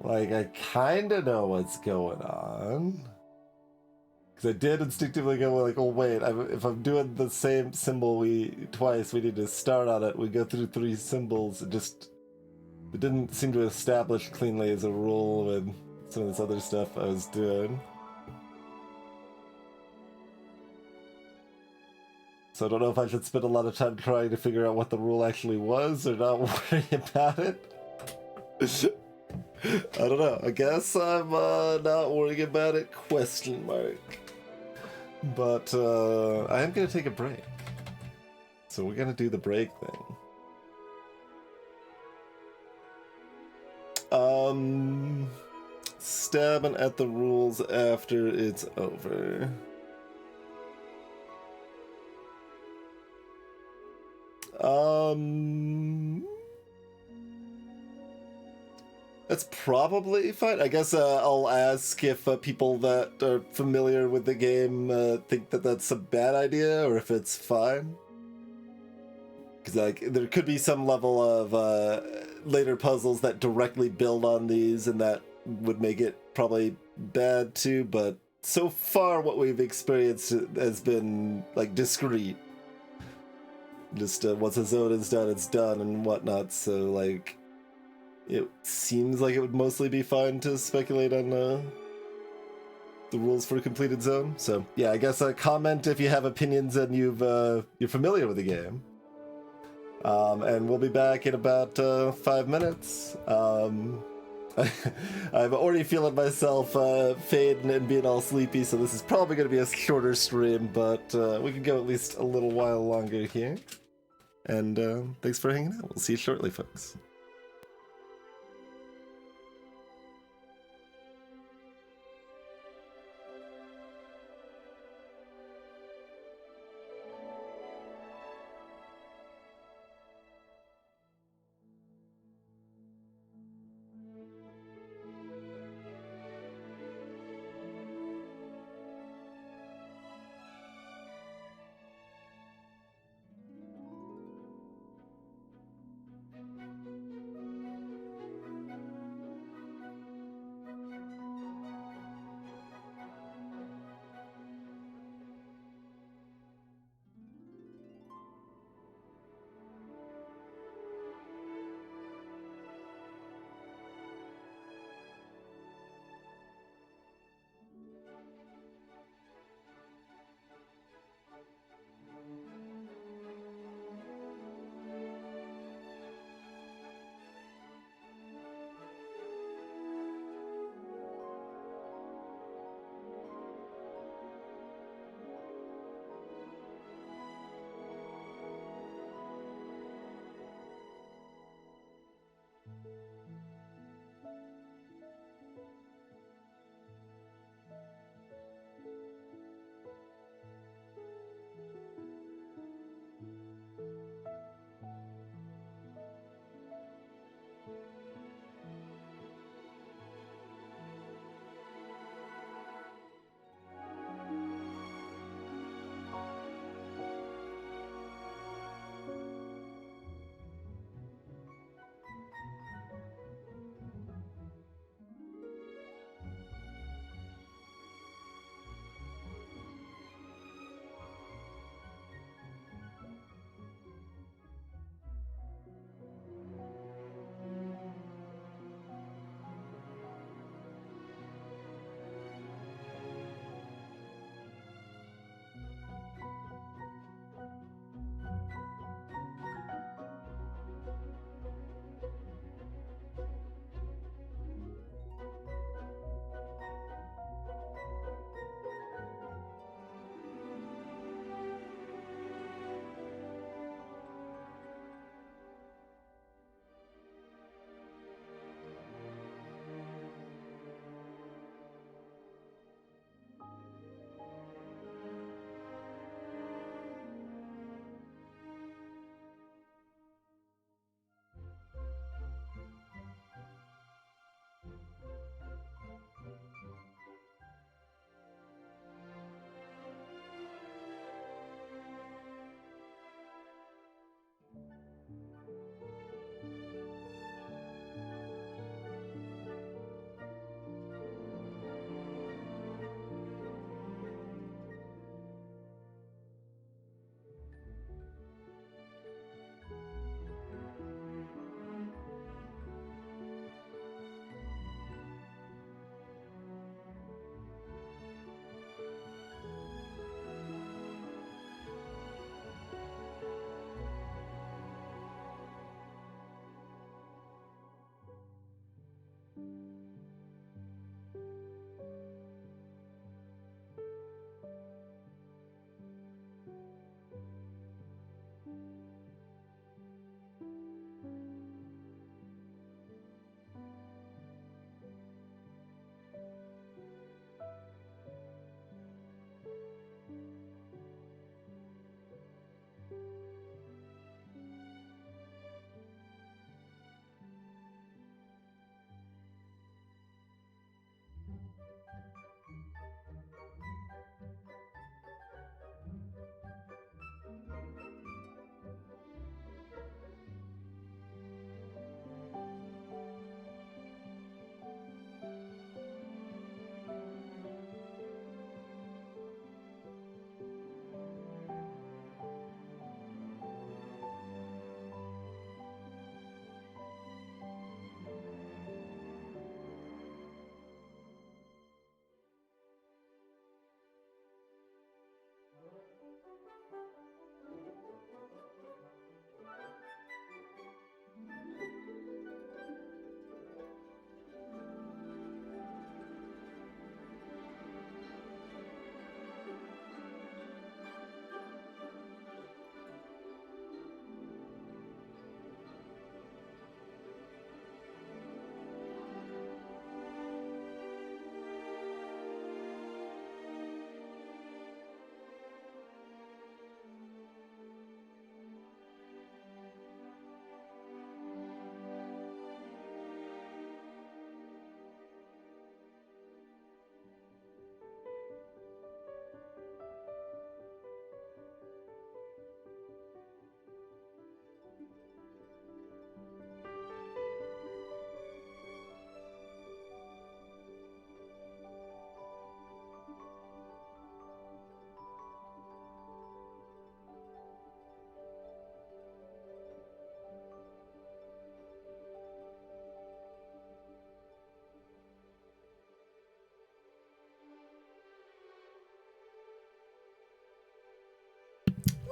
Like, I kinda know what's going on. Because I did instinctively go like, oh wait, if I'm doing the same symbol twice, we need to start on it. We go through 3 symbols. It didn't seem to establish cleanly as a rule with some of this other stuff I was doing. So I don't know if I should spend a lot of time trying to figure out what the rule actually was or not worry about it. I don't know. I guess I'm not worrying about it, question mark. But I am going to take a break. So we're going to do the break thing. stabbing at the rules after it's over. That's probably fine. I guess I'll ask if people that are familiar with the game think that that's a bad idea or if it's fine. Because like there could be some level of later puzzles that directly build on these, and that would make it probably bad too. But so far, what we've experienced has been like discreet. Just once a zone is done, it's done and whatnot. So like, it seems like it would mostly be fine to speculate on the rules for a completed zone. So yeah, I guess comment if you have opinions and you're familiar with the game. And we'll be back in about 5 minutes. I'm already feeling myself fading and being all sleepy, so this is probably going to be a shorter stream, but we can go at least a little while longer here. And thanks for hanging out. We'll see you shortly, folks.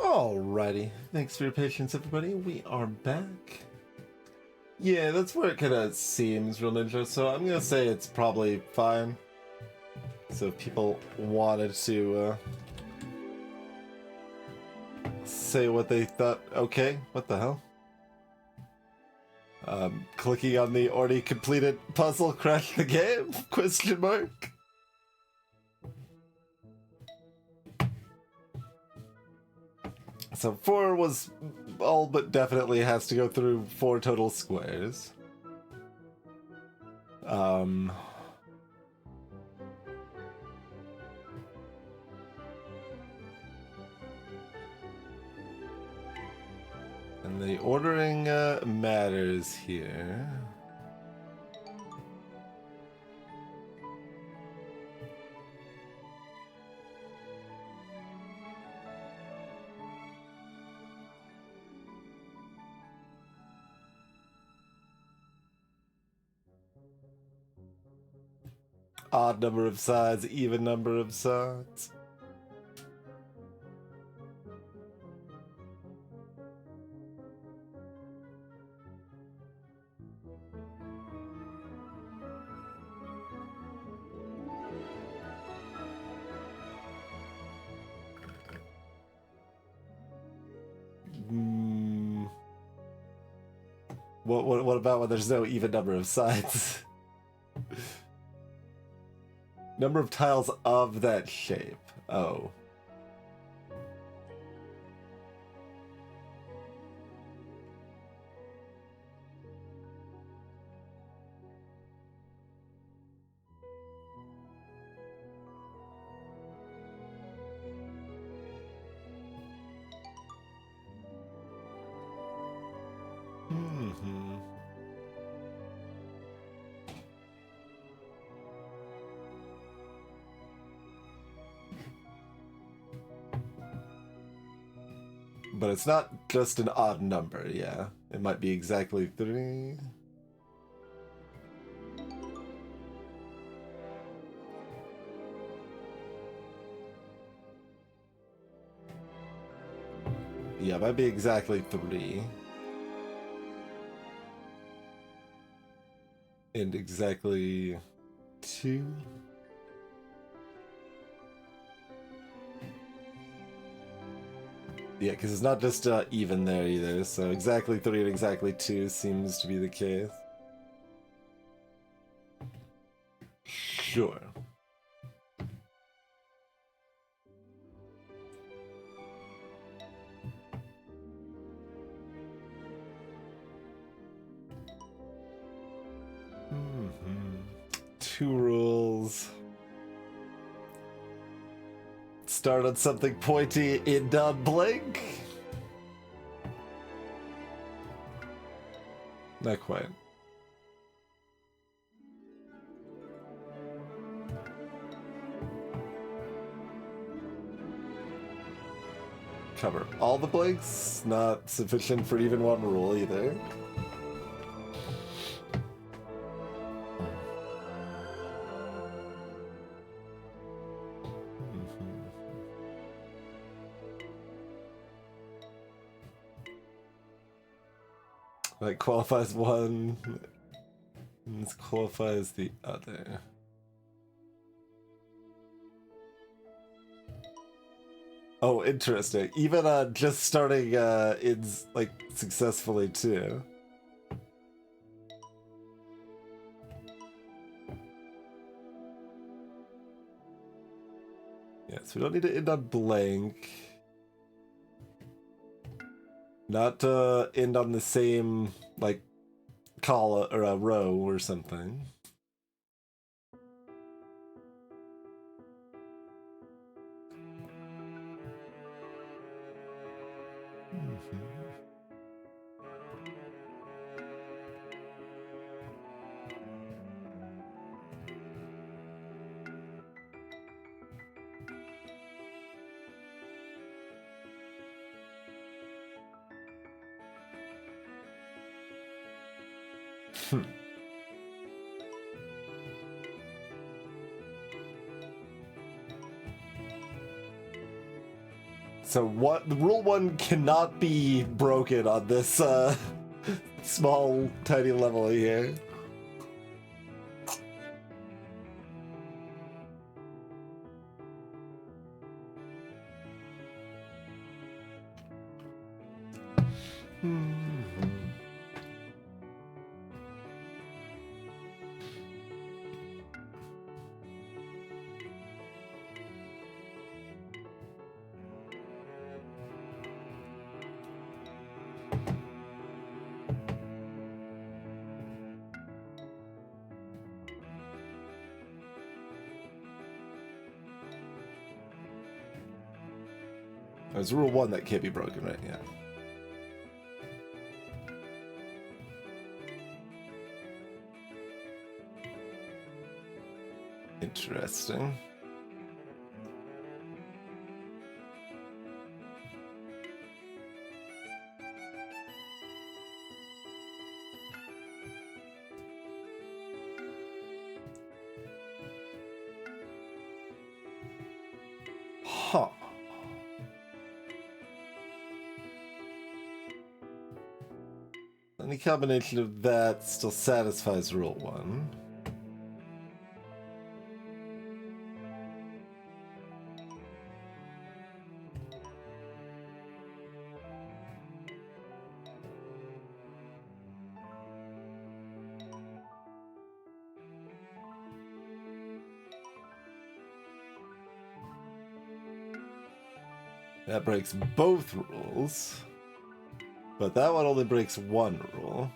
Alrighty, thanks for your patience, everybody. We are back. Yeah, that's where it kind of seems, Real Ninja, so I'm gonna say it's probably fine. So if people wanted to say what they thought, okay, what the hell? Clicking on the already completed puzzle crashed the game? Question mark? So 4 was all but definitely has to go through 4 total squares. And the ordering matters here. Odd number of sides, even number of sides. What about when there's no even number of sides? Number of tiles of that shape. Oh. But it's not just an odd number, yeah. It might be exactly 3. Yeah, it might be exactly 3. And exactly 2. Yeah, because it's not just even there either, so exactly 3 and exactly 2 seems to be the case. Sure. Two rules. Start on something pointy, end on blank? Not quite. Cover all the blanks, not sufficient for even one rule either. Like qualifies one, and this qualifies the other. Oh, interesting. Even just starting is like successfully too. Yeah, so we don't need to end on blank. Not end on the same like column or a row or something. So what? Rule 1 cannot be broken on this small, tiny level here. There's rule 1 that can't be broken, right? Yeah. Interesting. Huh. Any combination of that still satisfies rule 1. That breaks both rules, but that one only breaks one rule.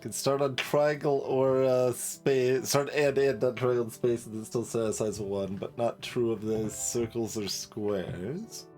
Can start on triangle or space. Start and on triangle and space, and then still satisfies 1, but not true of the circles or squares.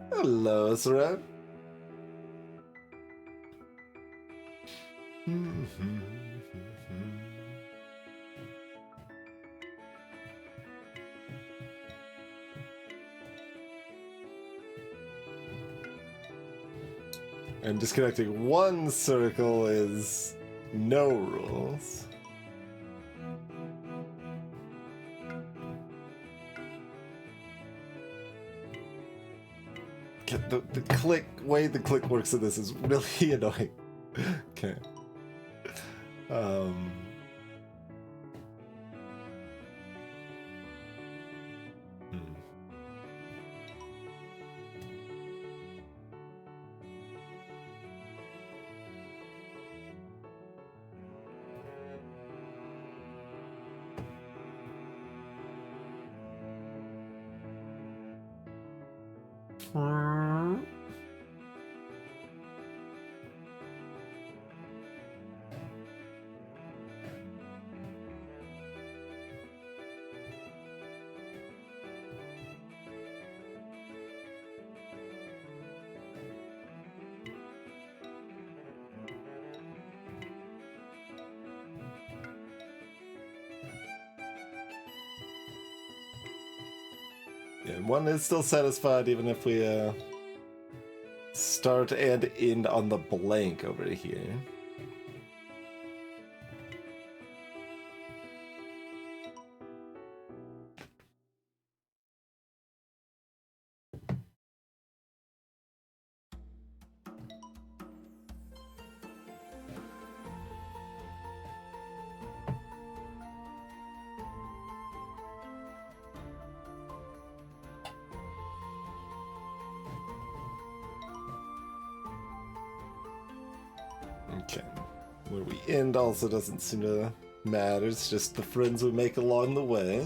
Hello, Saran. And disconnecting one circle is no rules. The click way the click works in this is really annoying. Okay. Hmm. Yeah, one is still satisfied even if we start and end on the blank over here. Okay. Where we end also doesn't seem to matter. It's just the friends we make along the way.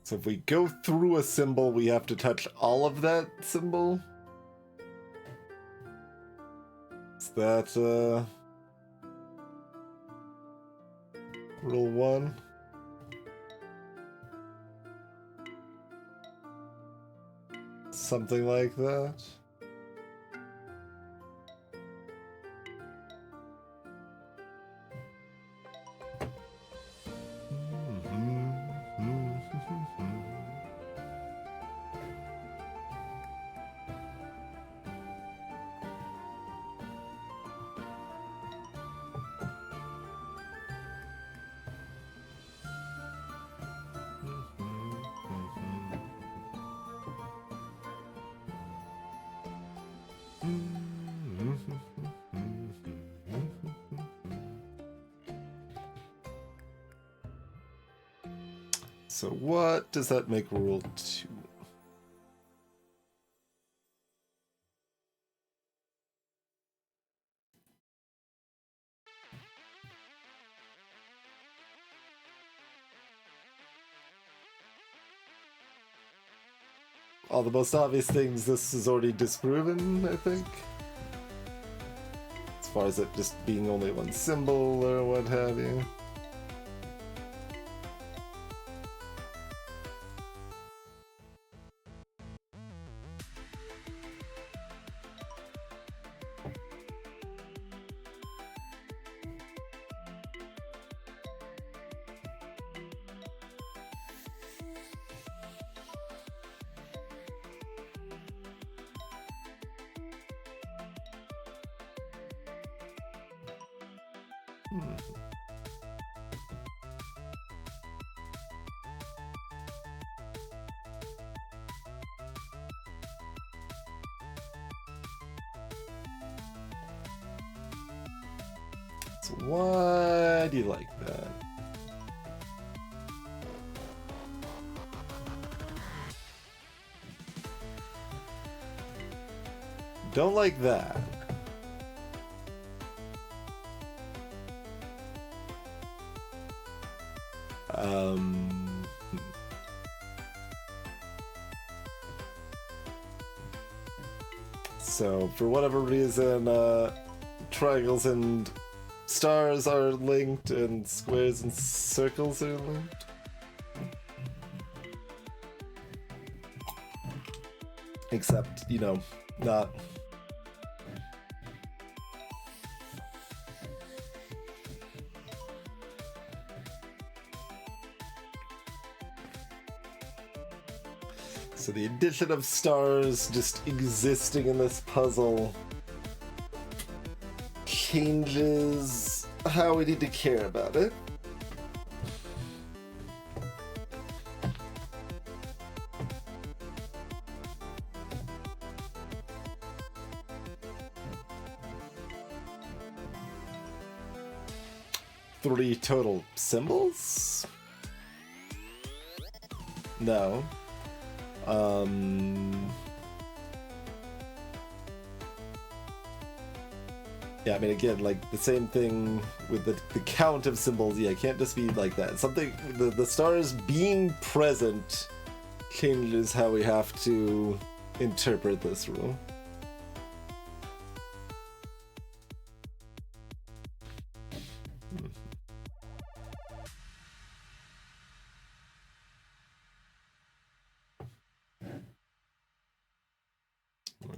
So if we go through a symbol, we have to touch all of that symbol? Is that, rule 1? Something like that? So what does that make rule 2? All the most obvious things this is already disproven, I think. As far as it just being only one symbol or what have you. So why do you like that? Don't like that. So for whatever reason, triangles and stars are linked and squares and circles are linked. Except, you know, not. So the addition of stars just existing in this puzzle changes how we need to care about it. Three total symbols? No. Yeah, I mean, again, like the same thing with the count of symbols. Yeah, it can't just be like that. Something, the stars being present changes how we have to interpret this rule.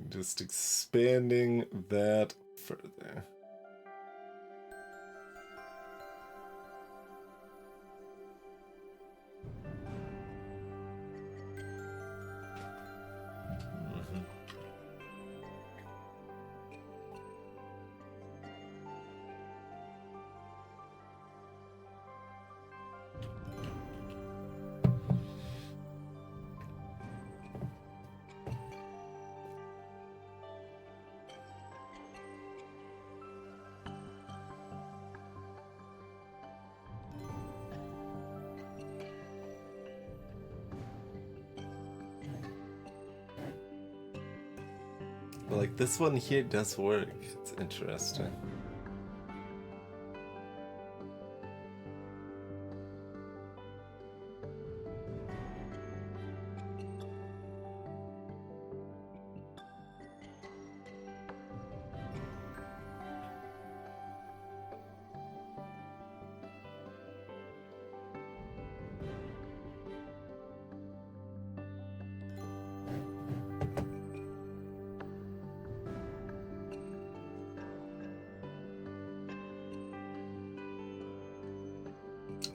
Just expanding that further. Like, this one here does work. It's interesting.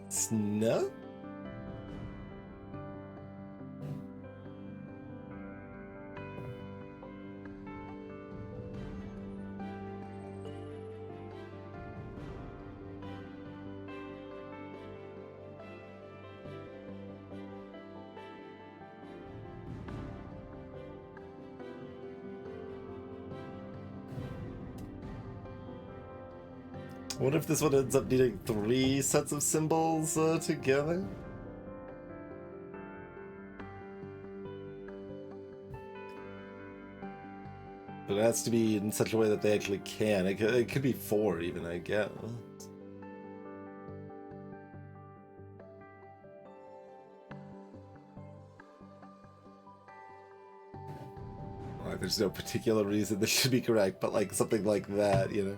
Snow? What if this one ends up needing 3 sets of symbols together? But it has to be in such a way that they actually can. It could be 4 even, I guess. Like, there's no particular reason this should be correct, but like something like that, you know?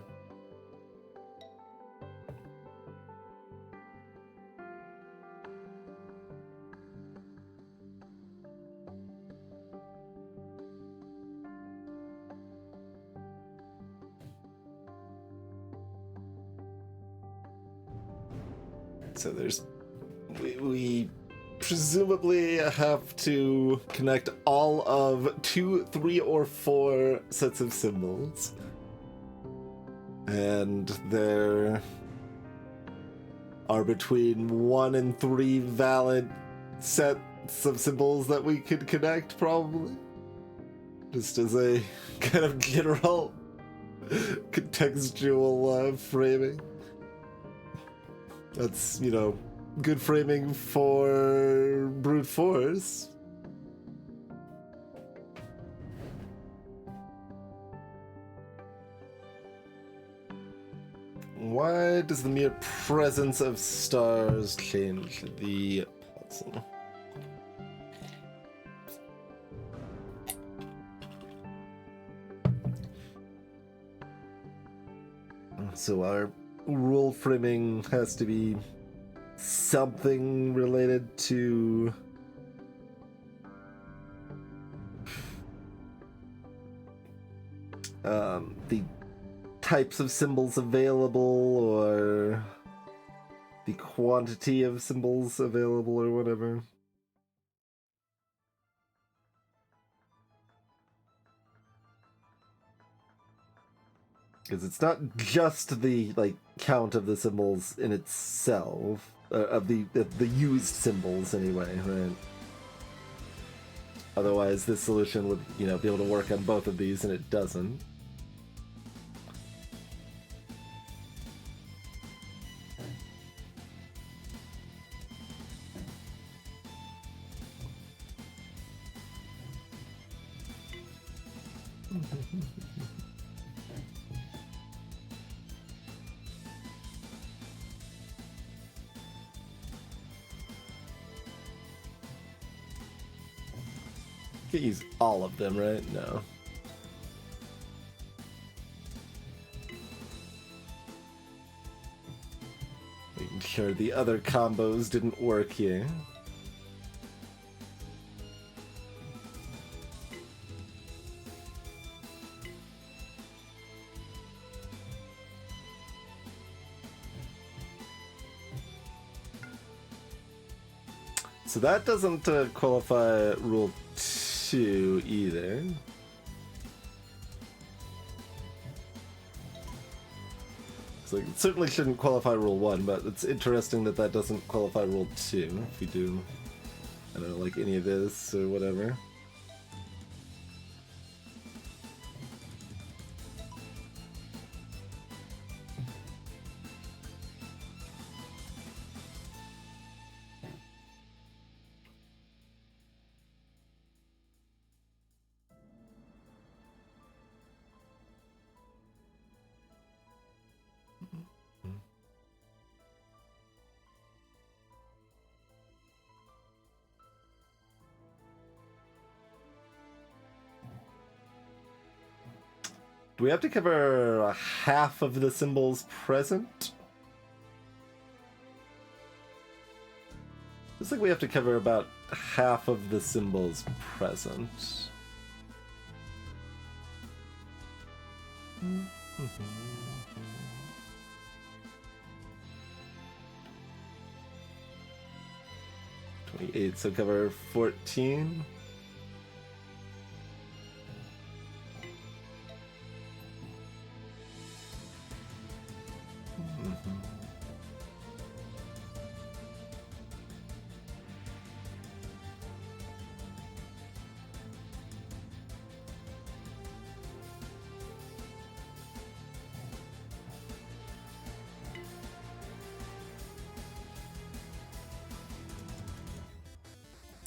So we presumably have to connect all of 2, 3, or 4 sets of symbols. And there are between 1 and 3 valid sets of symbols that we could connect, probably. Just as a kind of general contextual framing. That's, you know, good framing for brute force. Why does the mere presence of stars change the puzzle? So our rule framing has to be something related to the types of symbols available, or the quantity of symbols available, or whatever. Because it's not just the count of the symbols in itself, of the used symbols anyway, right? Otherwise, this solution would, be able to work on both of these, and it doesn't. Can't use all of them, right? No. Making sure the other combos didn't work here. So that doesn't qualify rule 2 either. So it certainly shouldn't qualify rule 1, but it's interesting that that doesn't qualify rule 2 if we do, I don't know, like any of this or whatever. Do we have to cover half of the symbols present? Looks like we have to cover about half of the symbols present. 28, so cover 14.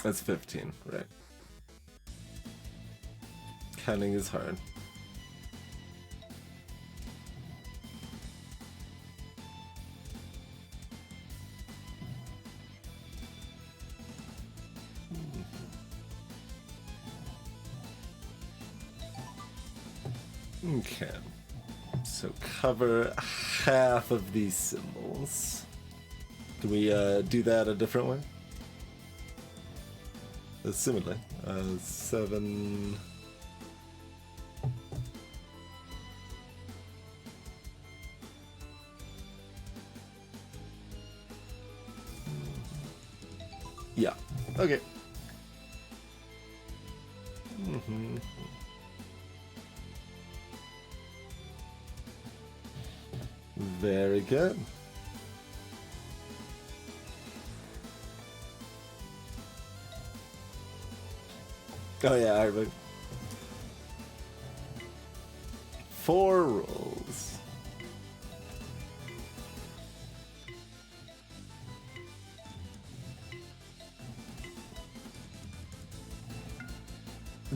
That's 15, right? Counting is hard. Okay. So cover half of these symbols. Can we do that a different way? Assumedly. 7... Yeah. Okay. Very good. Oh yeah, I remember. 4 rolls.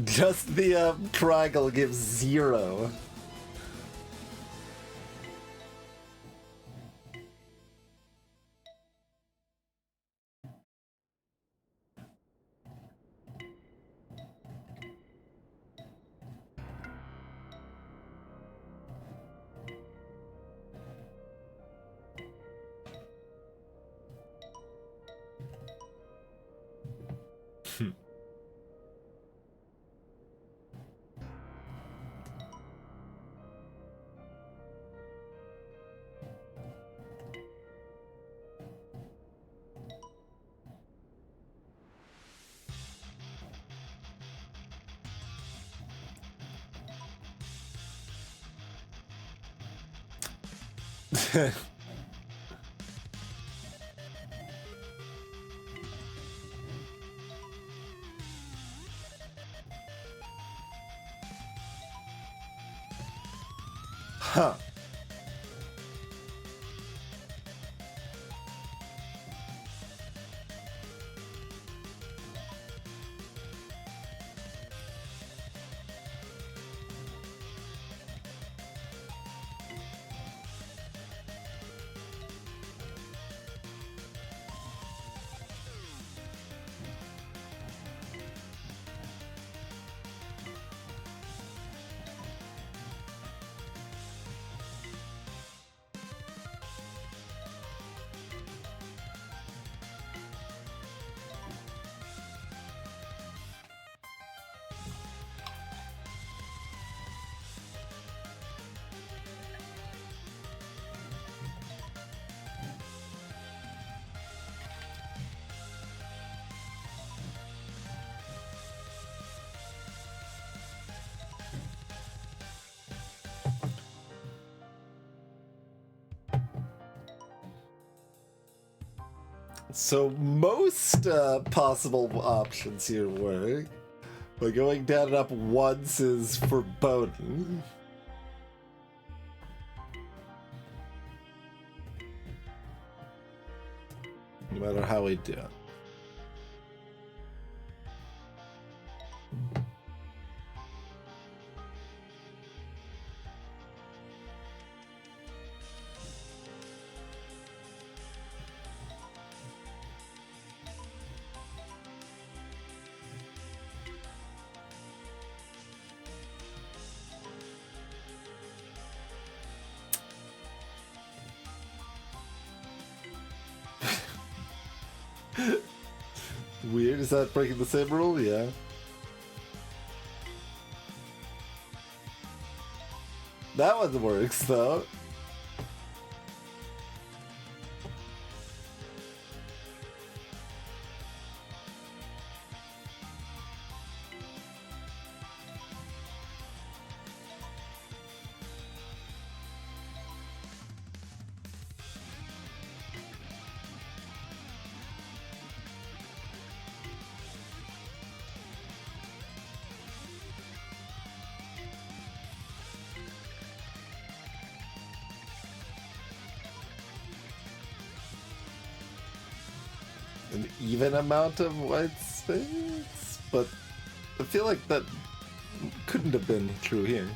Just the Kragel gives 0. Huh. So most possible options here work, but going down and up once is foreboding. No matter how we do it. Weird, is that breaking the same rule? Yeah. That one works, though. An even amount of white space? But I feel like that couldn't have been true here.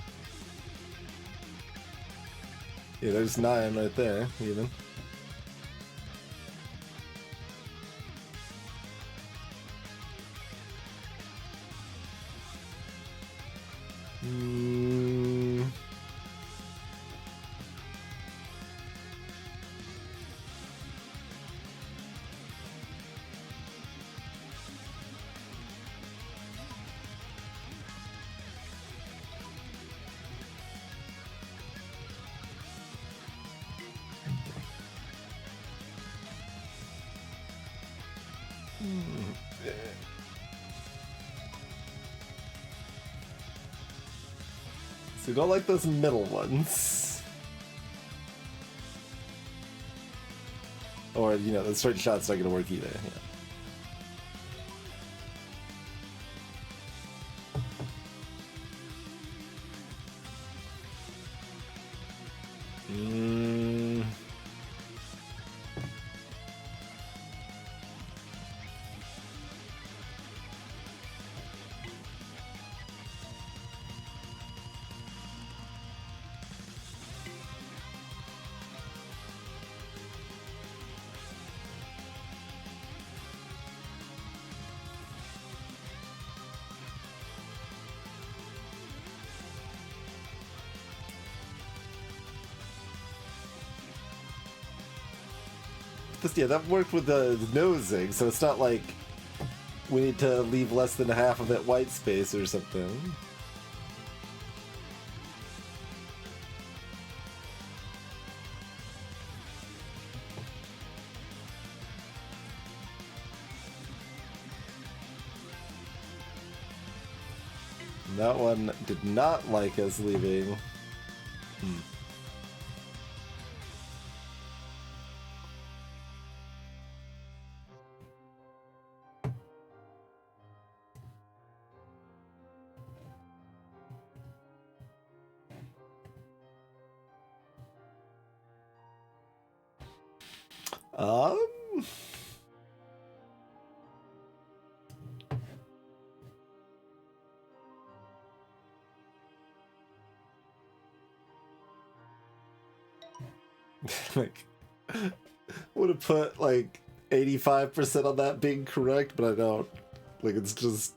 Yeah, there's 9 right there, even. So you don't like those middle ones. Or, you know, the straight shot's not gonna work either. Yeah. Yeah, that worked with the nosing, so it's not like we need to leave less than half of it white space or something. That one did not like us leaving. Like, would have put like 85% on that being correct, but I don't. Like, it's just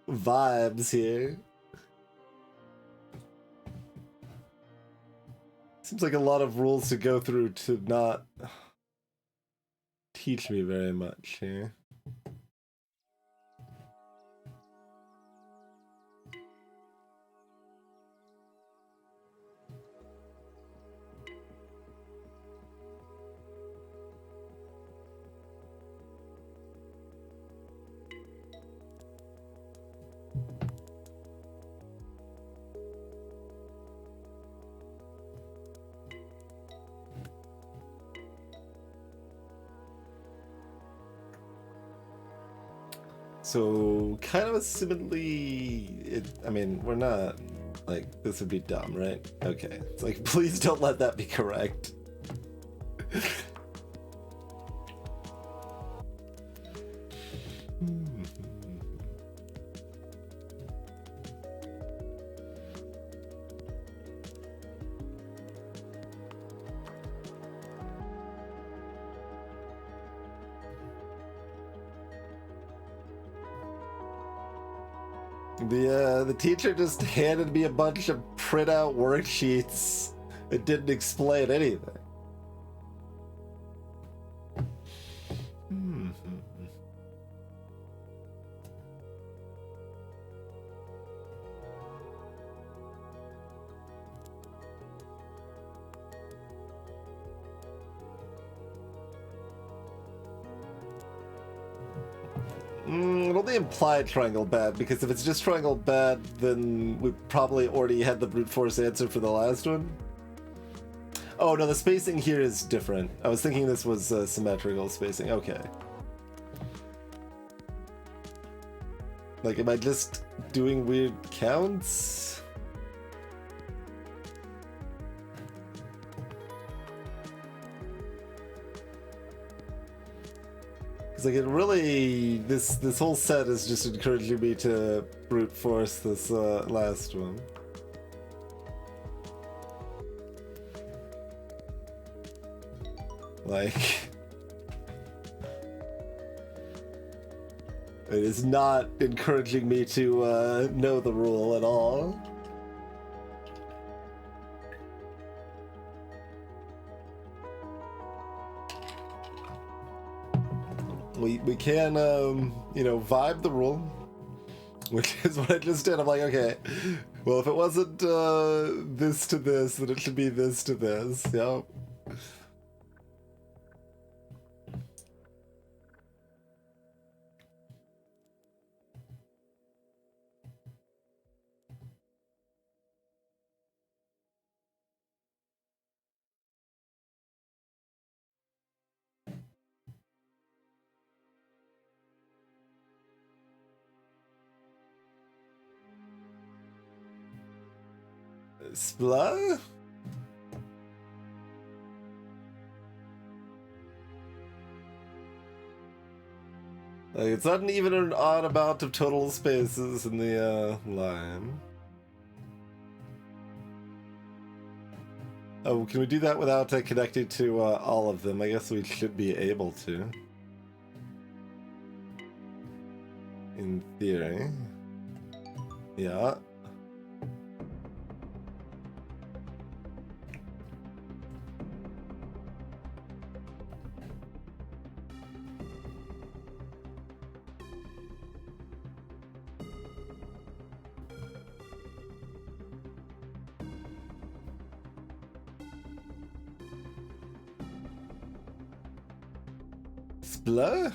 vibes here. Seems like a lot of rules to go through to not teach me very much here. So, kind of assumedly, I mean, we're not, like, this would be dumb, right? Okay. It's like, please don't let that be correct. The teacher just handed me a bunch of printout worksheets. It didn't explain anything. It only implied triangle bad, because if it's just triangle bad, then we probably already had the brute force answer for the last one. Oh no, the spacing here is different. I was thinking this was symmetrical spacing. Okay. Like, am I just doing weird counts? Because like, it really, this whole set is just encouraging me to brute force this last one. Like, it is not encouraging me to know the rule at all. We can, you know, vibe the rule, which is what I just did. I'm like, okay, well, if it wasn't this to this, then it should be this to this. Yep. Spla? Like, it's not even an odd amount of total spaces in the line. Oh, can we do that without connecting to all of them? I guess we should be able to. In theory. Yeah. Spla?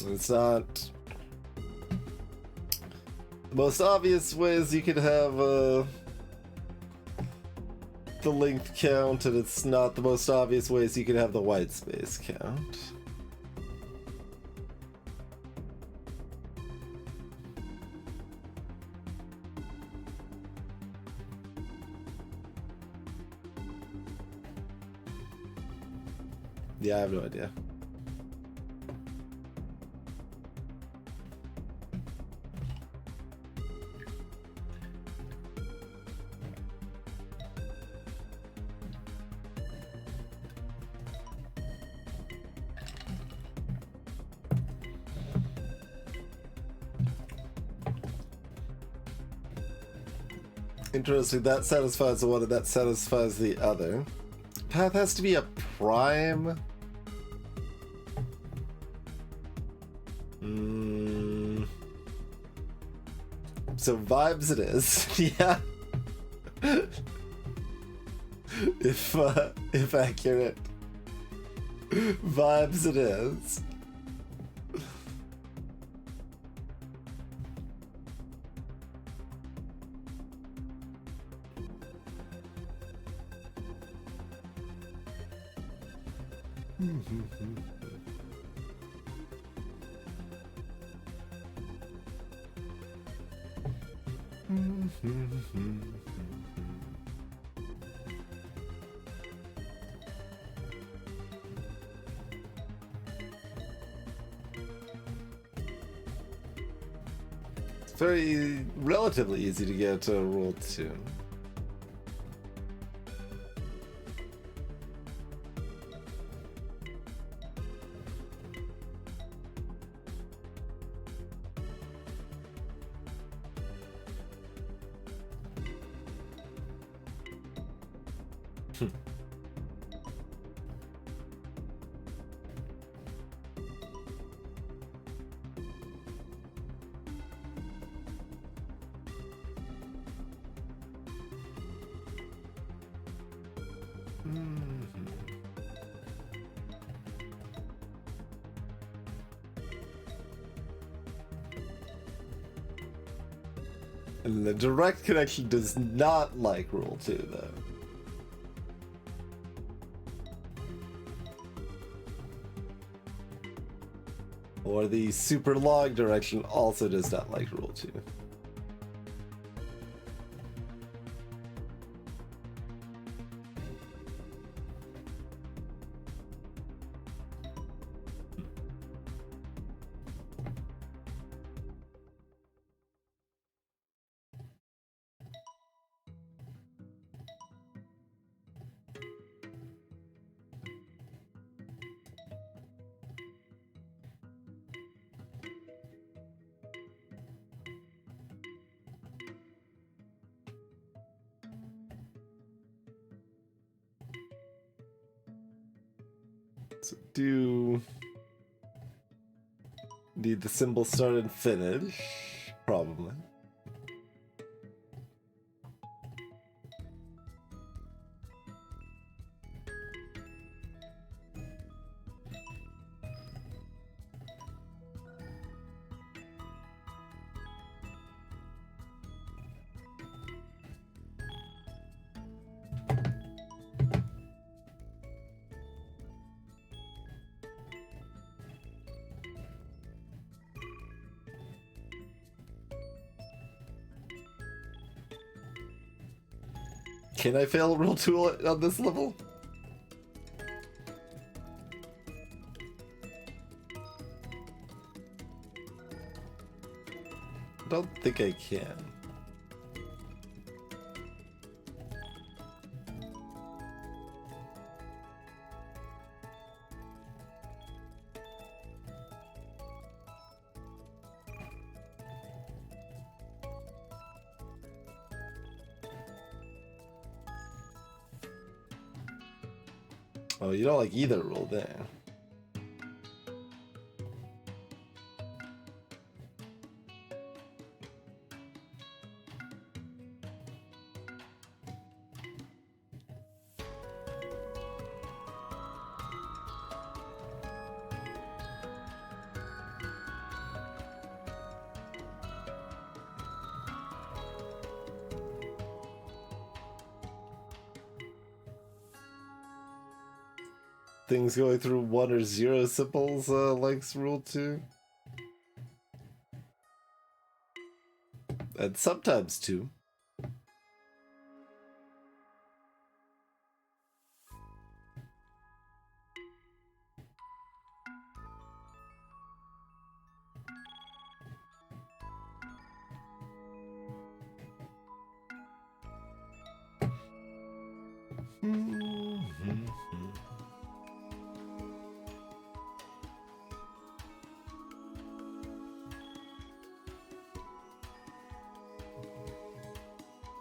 It's not the most obvious ways you could have the length count, and it's not the most obvious ways you could have the white space count. Yeah, I have no idea. Interesting, that satisfies the one and that satisfies the other. Path has to be a prime. So vibes it is. Yeah. If accurate. Vibes it is. It's very relatively easy to get rule 2. And the direct connection does not like Rule 2, though. Or the super long direction also does not like Rule 2. So do need the symbol start and finish, probably. Can I fail Rule 2 on this level? I don't think I can. Oh, you don't like either rule there. Things going through 1 or 0 symbols likes Rule 2. And sometimes 2.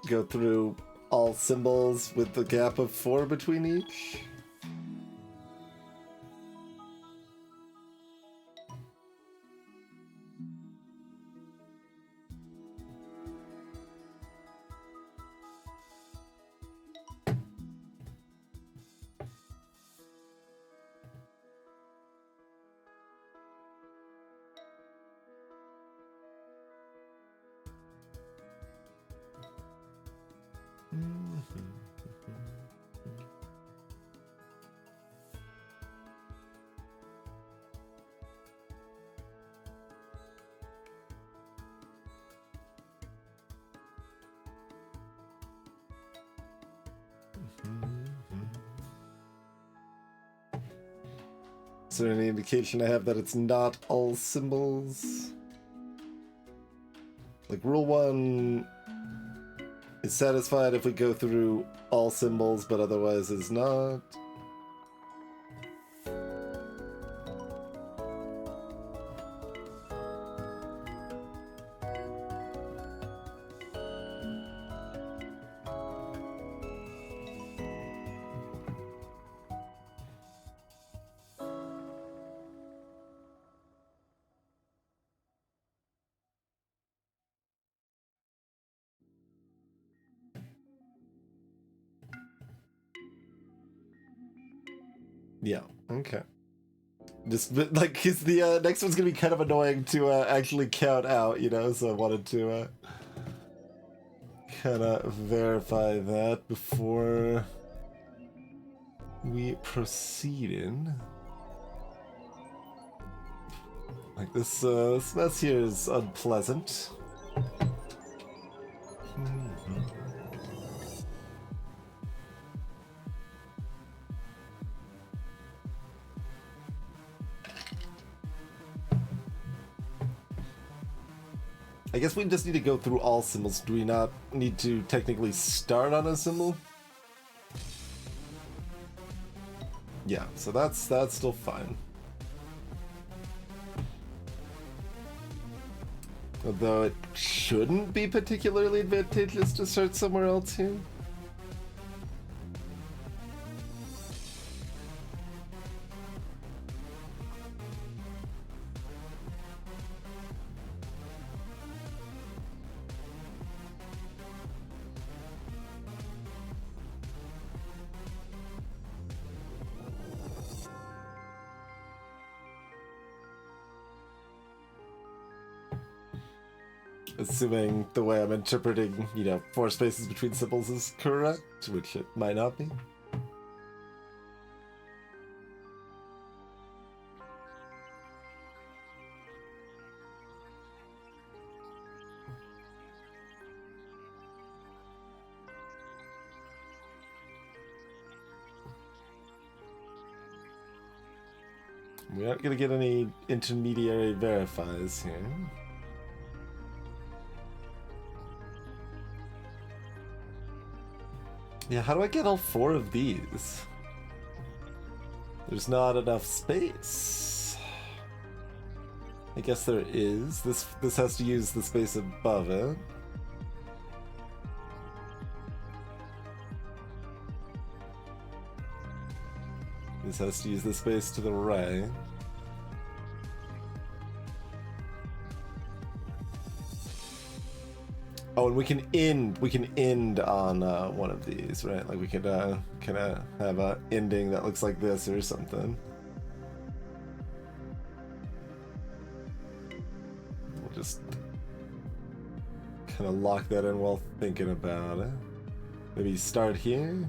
Go through all symbols with the gap of 4 between each. Is there any indication I have that it's not all symbols? Like Rule 1 is satisfied if we go through all symbols, but otherwise is not. Yeah, okay. Just like, cause the next one's gonna be kind of annoying to actually count out, you know, so I wanted to kind of verify that before we proceeded. Like this mess here is unpleasant. I guess we just need to go through all symbols. Do we not need to technically start on a symbol? Yeah, so that's still fine. Although it shouldn't be particularly advantageous to start somewhere else here. Assuming the way I'm interpreting, you know, 4 spaces between symbols is correct, which it might not be. We aren't gonna get any intermediary verifies here. Yeah, how do I get all 4 of these? There's not enough space. I guess there is. This has to use the space above it. This has to use the space to the right. Oh, and we can end on one of these, right? Like we could kind of have a ending that looks like this or something. We'll just kind of lock that in while thinking about it. Maybe start here.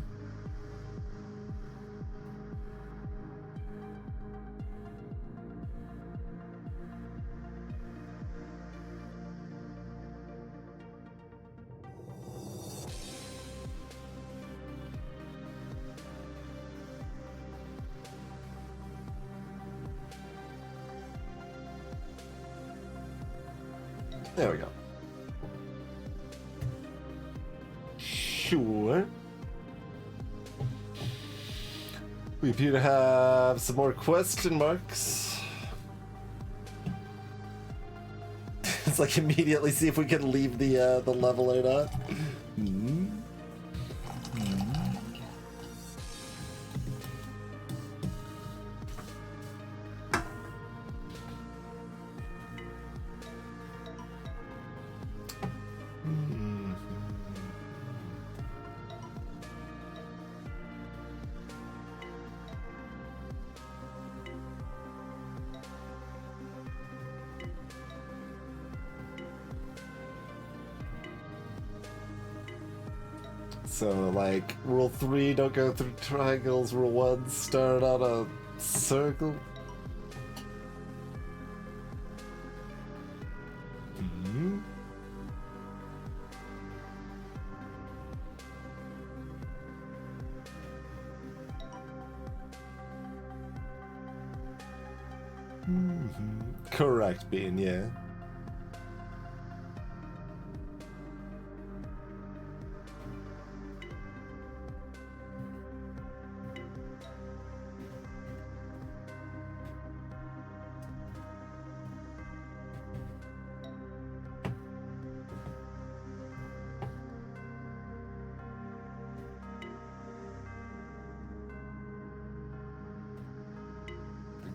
There we go. Sure. We appear to have some more question marks. It's like immediately see if we can leave the level or not. So, like, rule 3, don't go through triangles. Rule 1, start on a circle. Correct, Bean, yeah.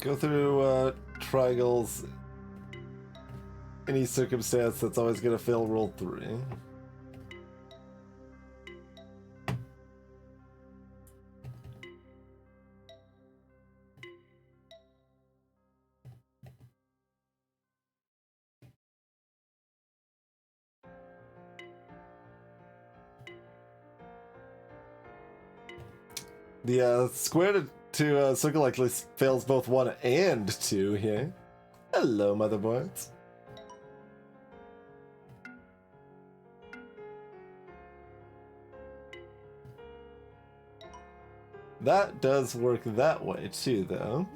Go through triangles. Any circumstance that's always going to fail rule 3. The square to circle actually fails both 1 and 2 here. Hello, motherboards. That does work that way too, though.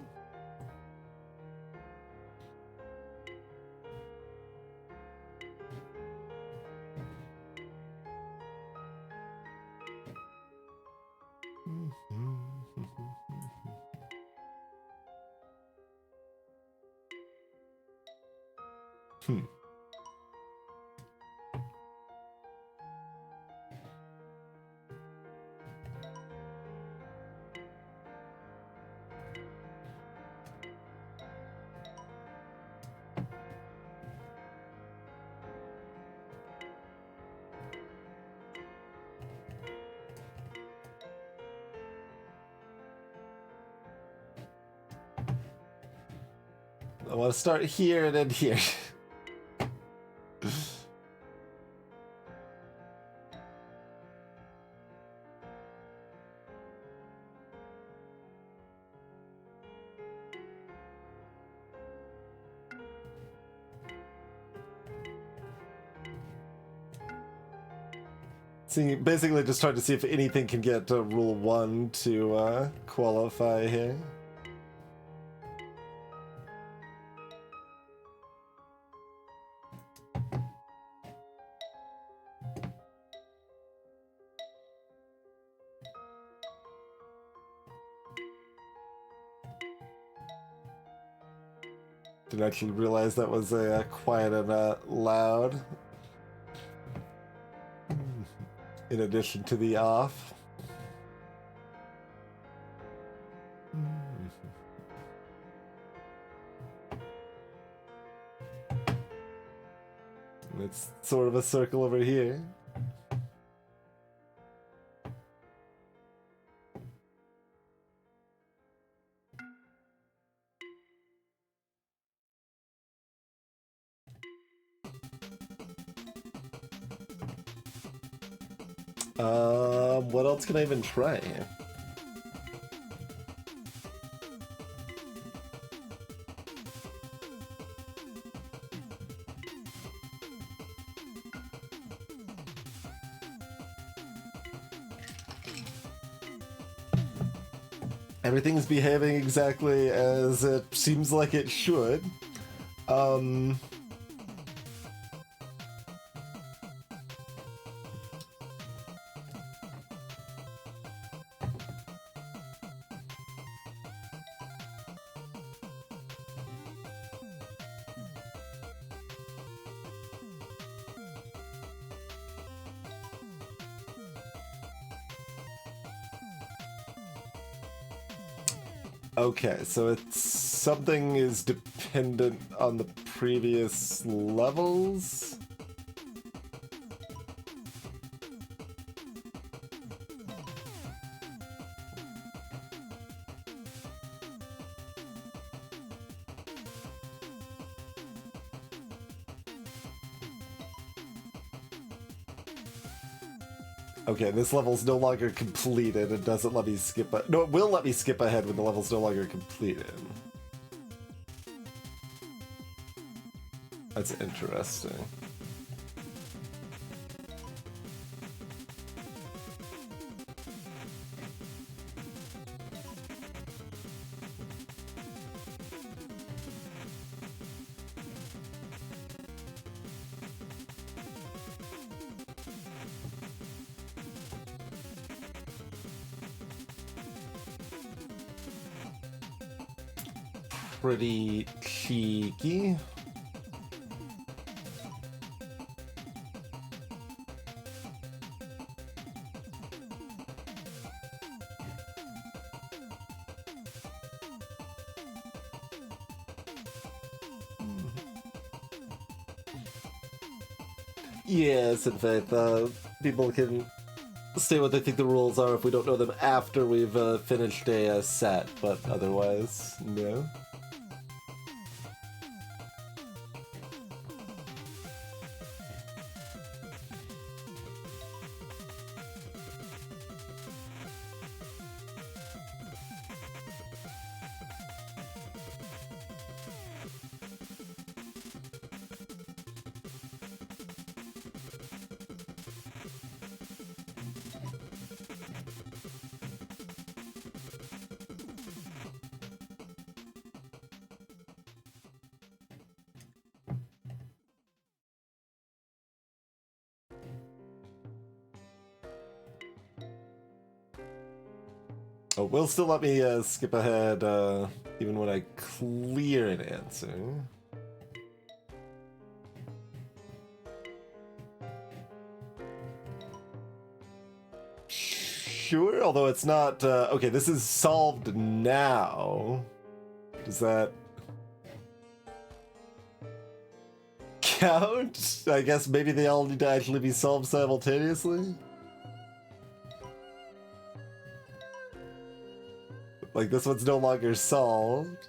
I want to start here and end here. See, basically just trying to see if anything can get rule 1 to qualify here. Didn't actually realize that was a quiet and loud. In addition to the off. It's sort of a circle over here. What else can I even try? Everything's behaving exactly as it seems like it should. Okay, so it's something is dependent on the previous levels. Okay, this level's no longer completed. It doesn't let me skip no, it will let me skip ahead when the level's no longer completed. That's interesting. Pretty cheeky. Yes, in fact, people can say what they think the rules are if we don't know them after we've finished a set, but otherwise, no. Oh, will still let me skip ahead even when I clear an answer. Sure, although it's not... okay, this is solved now. Does that count? I guess maybe they all need to actually be solved simultaneously? Like, this one's no longer solved.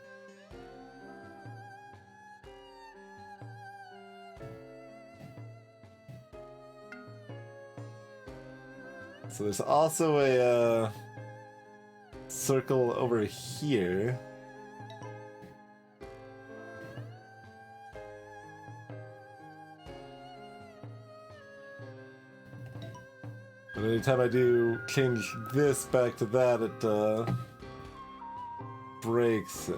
So there's also a circle over here. But anytime I do change this back to that, it breaks it.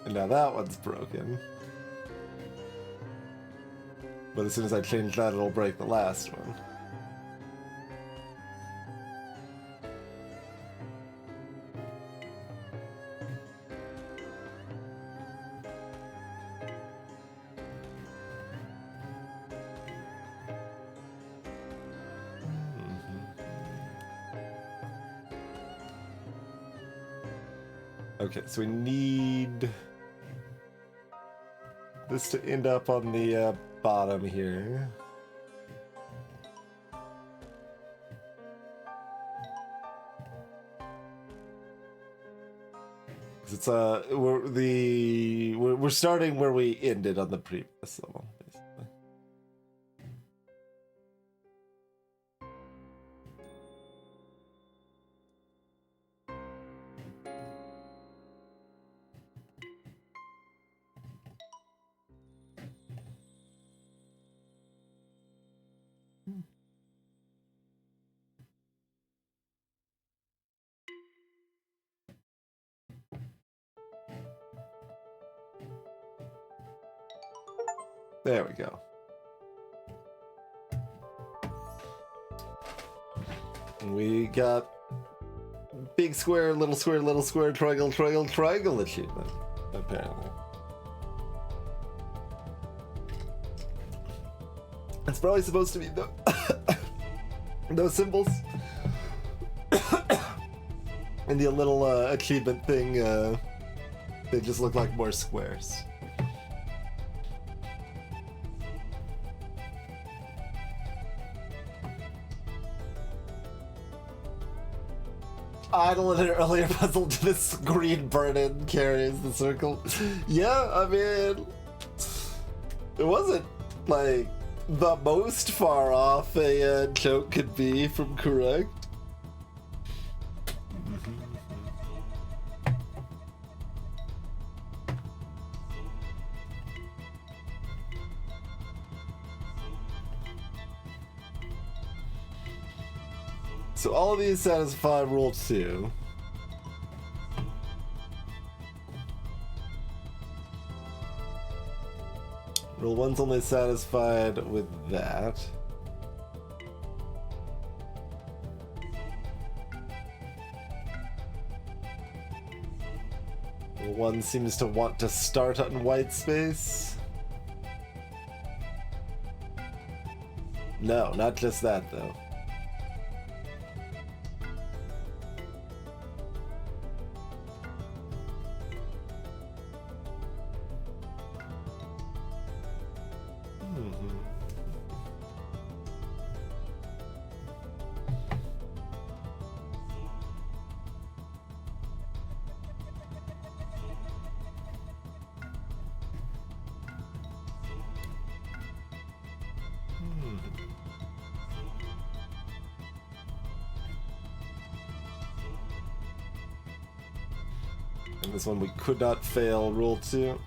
And now that one's broken. But as soon as I change that, it'll break the last one. Okay, so we need this to end up on the bottom here. It's we're starting where we ended on the previous level, basically. There we go. And we got big square, little square, triangle, triangle, triangle achievement, apparently. It's probably supposed to be those symbols. And the little achievement thing, they just look like more squares. Idle in an earlier puzzle to this green burn-in carries the circle. Yeah, I mean, it wasn't like the most far off a joke could be from correct. So all of these satisfy rule 2. Rule 1's only satisfied with that. Rule 1 seems to want to start on white space. No, not just that though. This one we could not fail rule 2.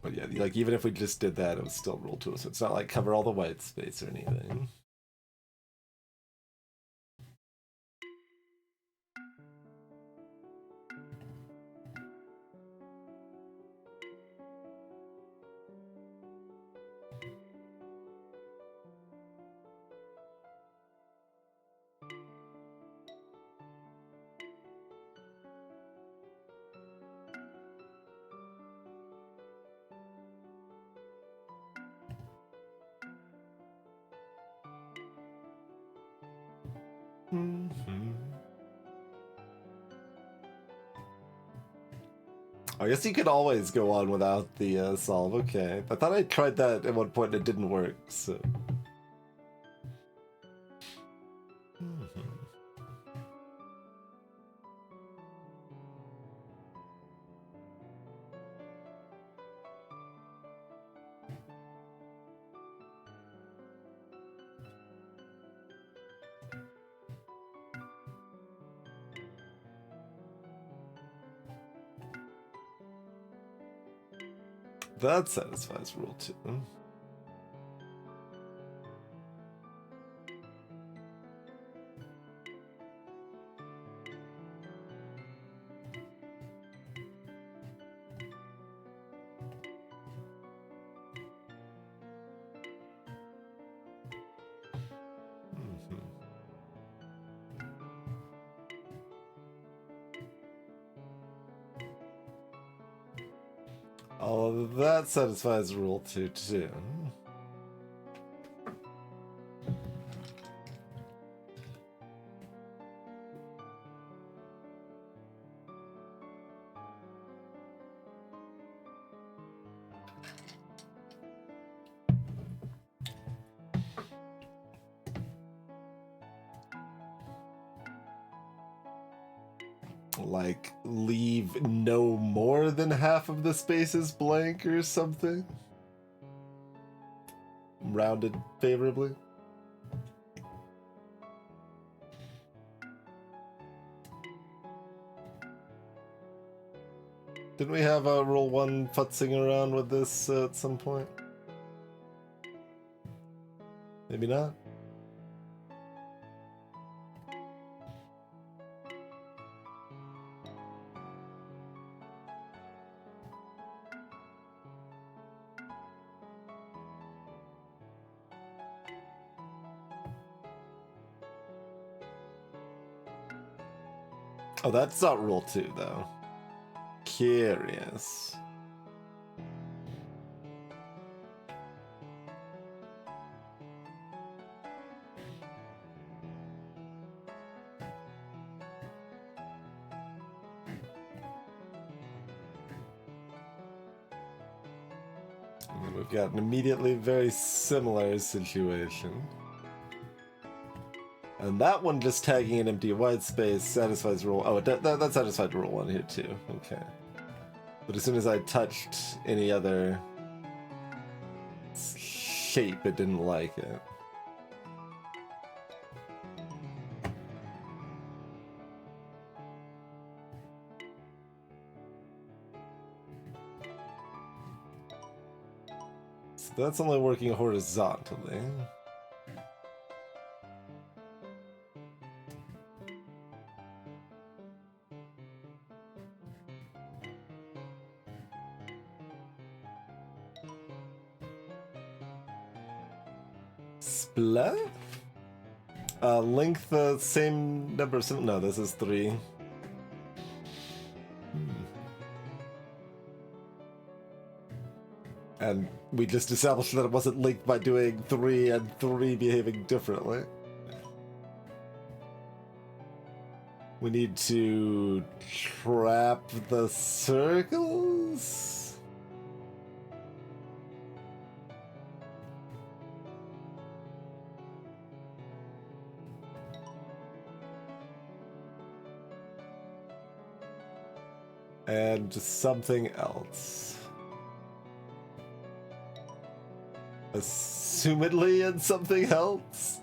But yeah, like even if we just did that, it was still rule 2, so it's not like cover all the white space or anything. I guess you could always go on without the solve. Okay, I thought I tried that at one point and it didn't work. So. That satisfies rule 2. All of that satisfies rule 2 too. Like, leave no more than half of the spaces blank or something? Rounded favorably? Didn't we have a rule 1 futzing around with this at some point? Maybe not? Oh, that's not rule 2, though. Curious. We've got an immediately very similar situation. And that one just tagging an empty white space satisfies rule... Oh, that satisfied rule 1 here too. Okay. But as soon as I touched any other shape, it didn't like it. So that's only working horizontally. Split? Length, same number of... No, this is 3. And we just established that it wasn't linked by doing 3 and 3 behaving differently. We need to trap the circles? And something else. Assumedly and something else?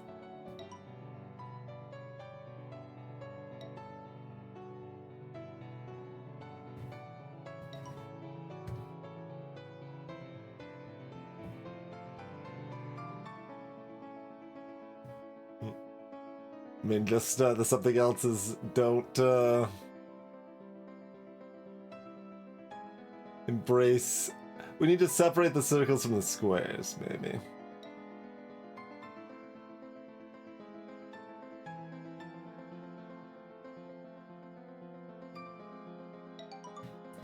I mean, just the something else is don't embrace. We need to separate the circles from the squares, maybe.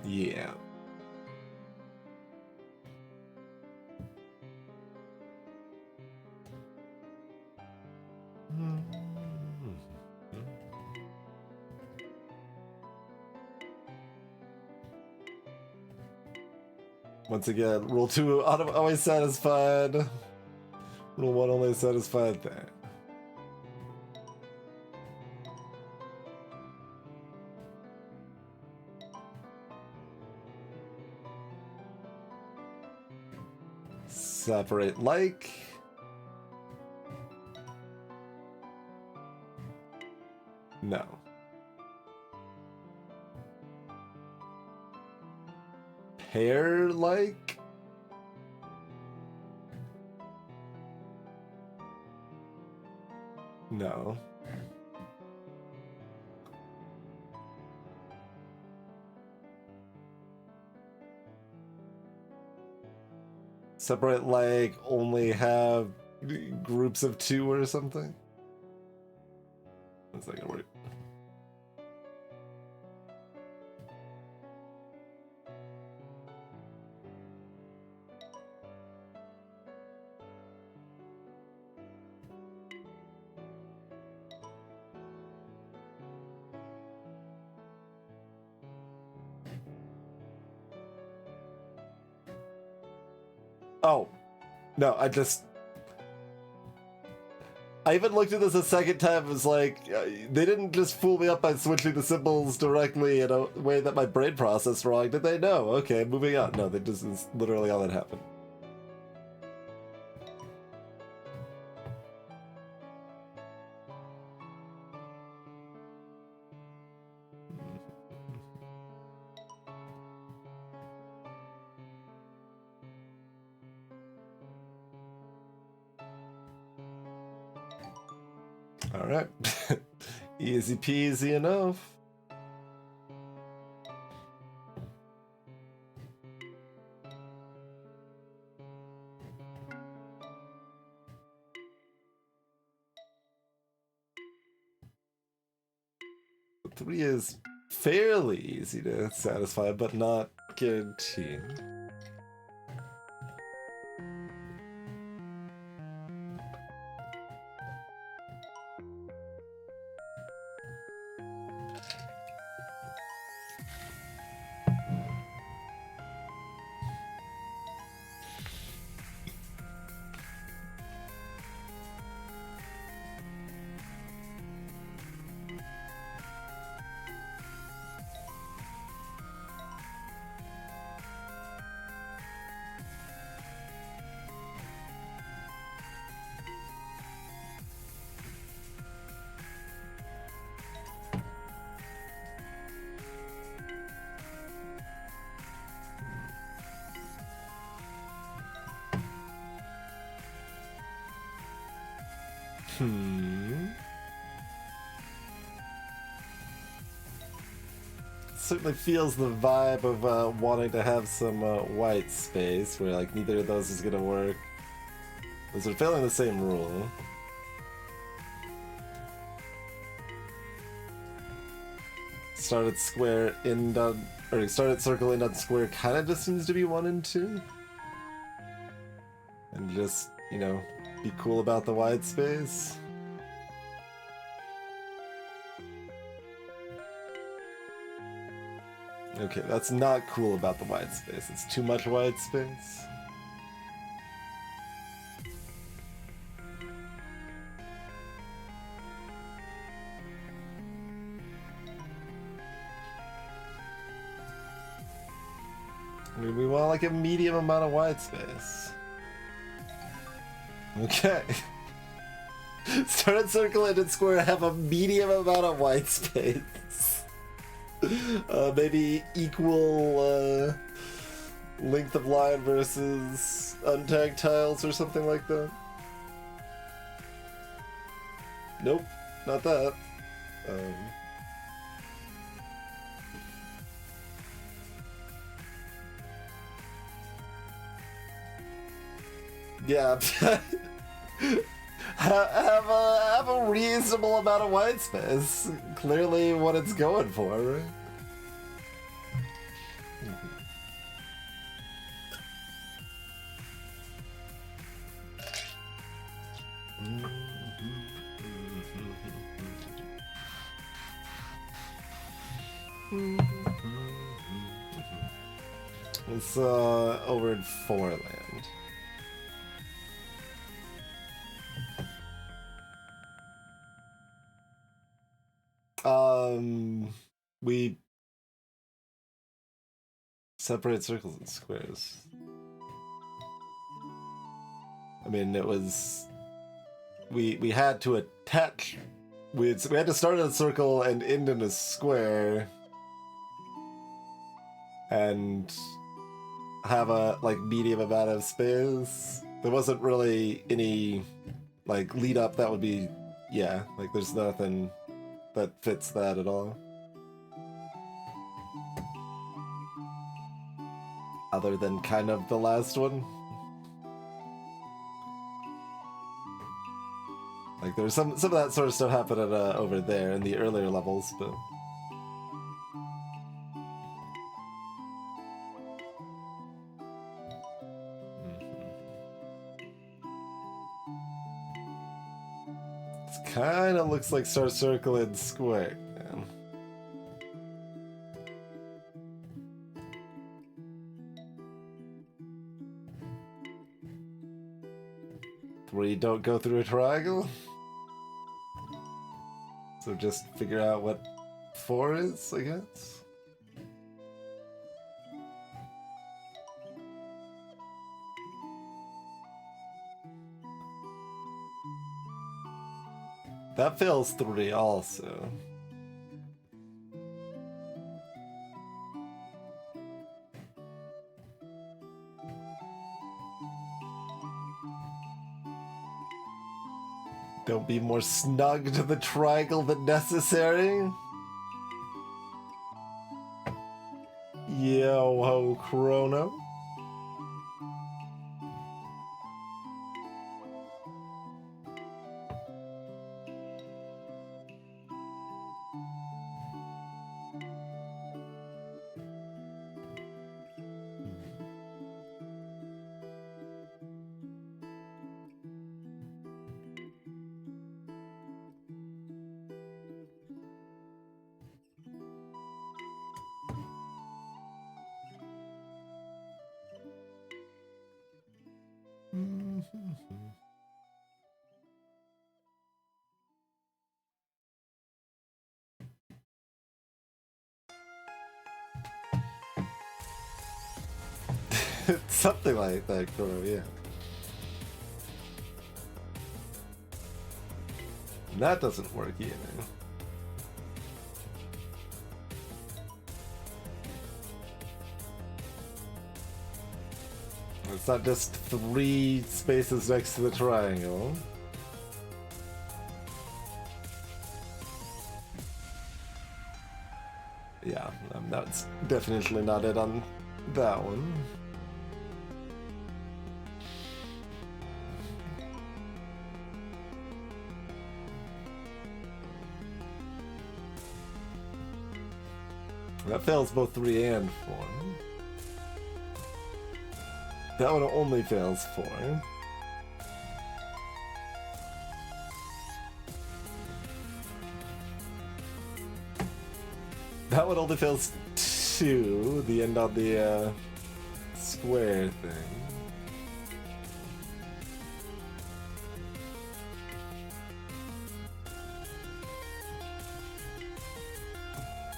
Yeah. Once again, rule 2 always satisfied. Rule 1 only satisfied there. Separate like. No. Pair like? No. Separate like only have groups of 2 or something? That's not gonna work. Oh, no, I even looked at this a second time. It was like, they didn't just fool me up by switching the symbols directly in a way that my brain processed wrong, did they? No, okay, moving on. No, that just is literally all that happened. Alright. Easy peasy enough. Three is fairly easy to satisfy, but not guaranteed. Certainly feels the vibe of wanting to have some white space, where like neither of those is gonna work. Those are failing the same rule. Started square, end on, or started circle, end on square kind of just seems to be 1 and 2. And just, you know, be cool about the white space. Okay, that's not cool about the white space. It's too much white space. We want like a medium amount of white space. Okay. Started circle and square have a medium amount of white space. Maybe equal length of line versus untagged tiles or something like that. Nope, not that. Yeah. have a reasonable amount of white space. Clearly what it's going for, right? It's over in Foreland. We separate circles and squares. I mean, it was we had to attach. We had to start in a circle and end in a square, and have a like medium amount of space. There wasn't really any like lead up that would be like there's nothing that fits that at all. Other than kind of the last one. Like there's some of that sort of stuff happening over there in the earlier levels, but it kind of looks like Star Circle and Square. Man. Where you don't go through a triangle. So just figure out what 4 is, I guess. That fails 3 also. Don't be more snug to the triangle than necessary. Yo ho, Chrono. Something like that, Chrono, yeah. That doesn't work either. It's not just 3 spaces next to the triangle. Yeah, that's definitely not it on that one. That fails both 3 and 4. That one only fails 4. That one only fails 2, the end on the square thing.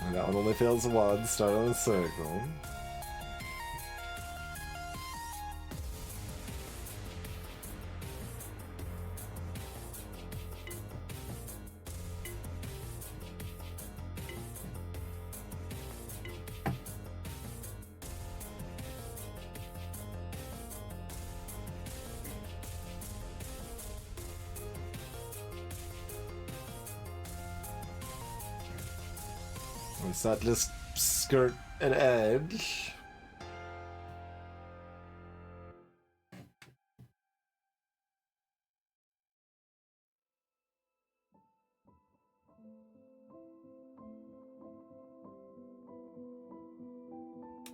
And that one only fails 1, start on a circle. Let's not just skirt an edge.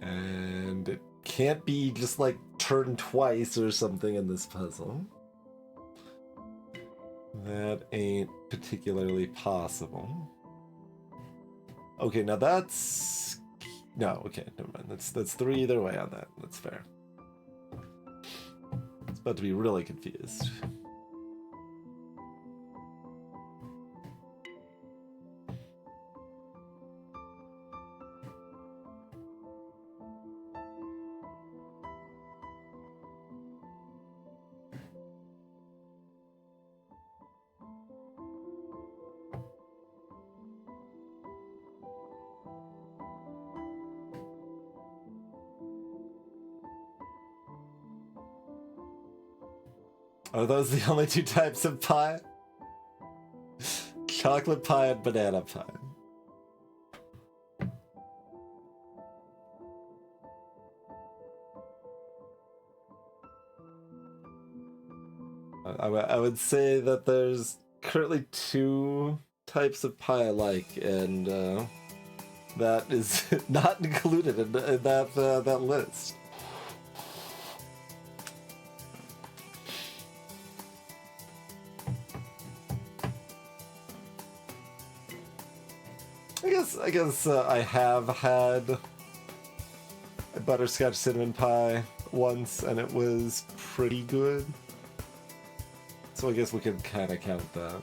And it can't be just like turn twice or something in this puzzle. That ain't particularly possible. Okay, now that's... No, okay, never mind. That's 3 either way on that. That's fair. It's about to be really confused. Are those the only 2 types of pie? Chocolate pie and banana pie. I would say that there's currently 2 types of pie I like, and that is not included in that list. I guess I have had a butterscotch cinnamon pie once, and it was pretty good. So I guess we can kind of count that.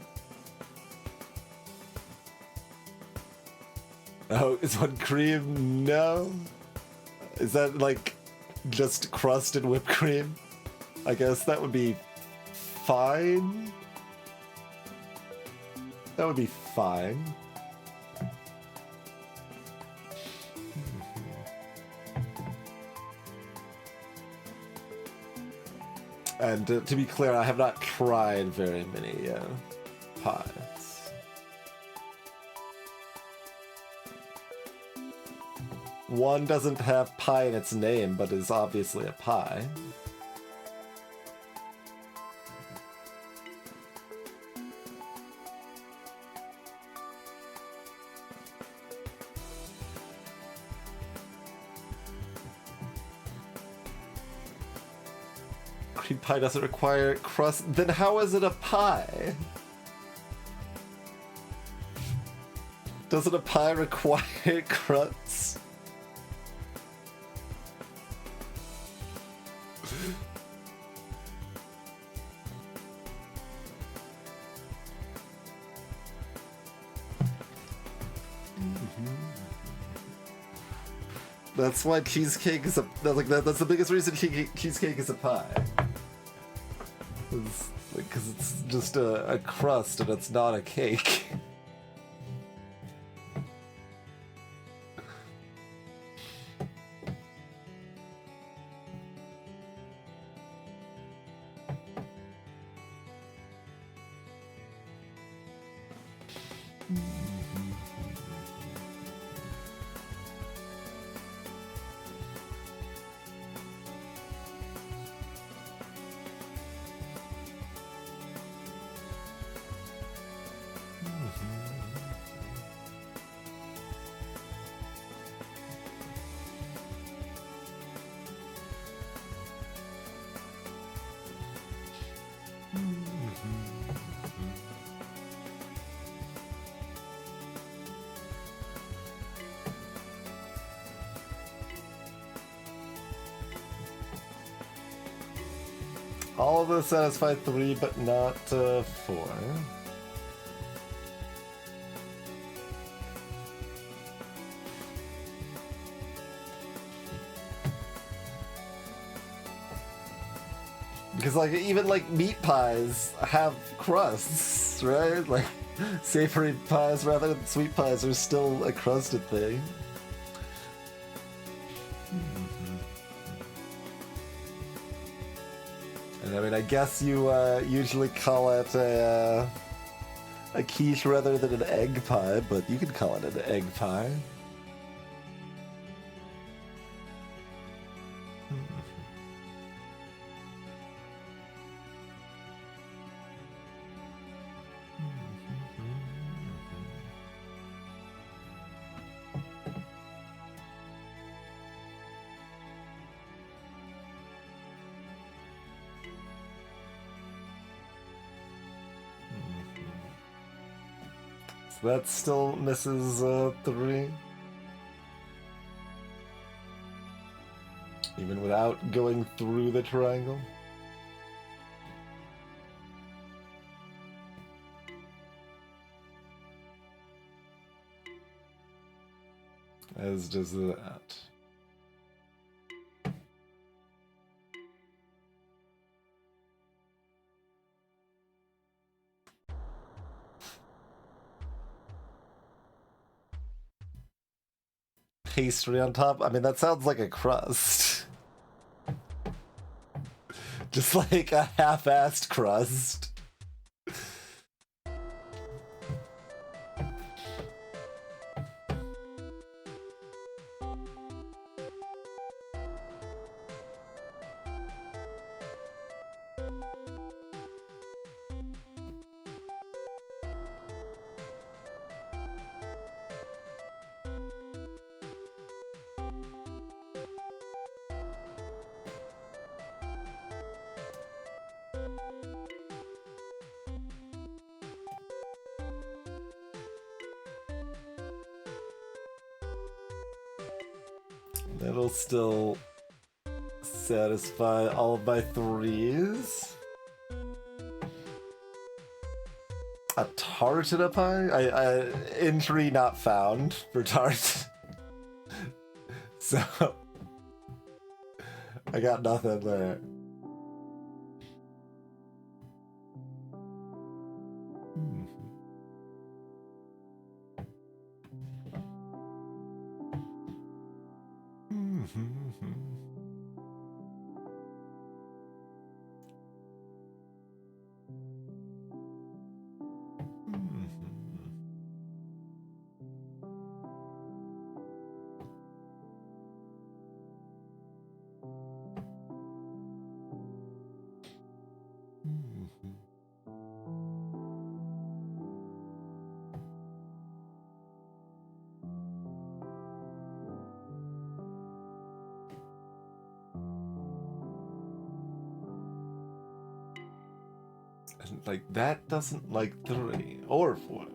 Oh, is one cream? No. Is that like just crust and whipped cream? I guess that would be fine. That would be fine. And to be clear, I have not tried very many pies. One doesn't have pie in its name, but is obviously a pie. Cream pie doesn't require crust. Then how is it a pie? Doesn't a pie require crusts? That's why cheesecake is that's the biggest reason cheesecake is a pie. Because it's just a crust and it's not a cake. All of those satisfy 3, but not 4. Because like even like meat pies have crusts, right? Like savory pies rather than sweet pies are still a crusted thing. And I mean, I guess you usually call it a quiche rather than an egg pie, but you could call it an egg pie. That still misses 3. Even without going through the triangle. As does that. Pastry on top? I mean, that sounds like a crust. Just like a half-assed crust. That'll still satisfy all of my 3s. A tart in a pie? Entry not found for tart. So I got nothing there. Like, that doesn't like 3 or 4.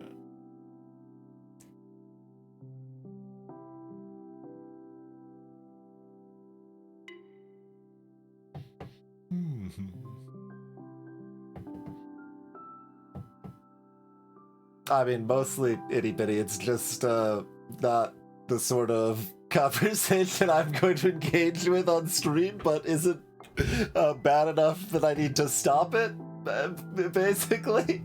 I mean, mostly itty bitty. It's just not the sort of conversation I'm going to engage with on stream, but isn't bad enough that I need to stop it, basically.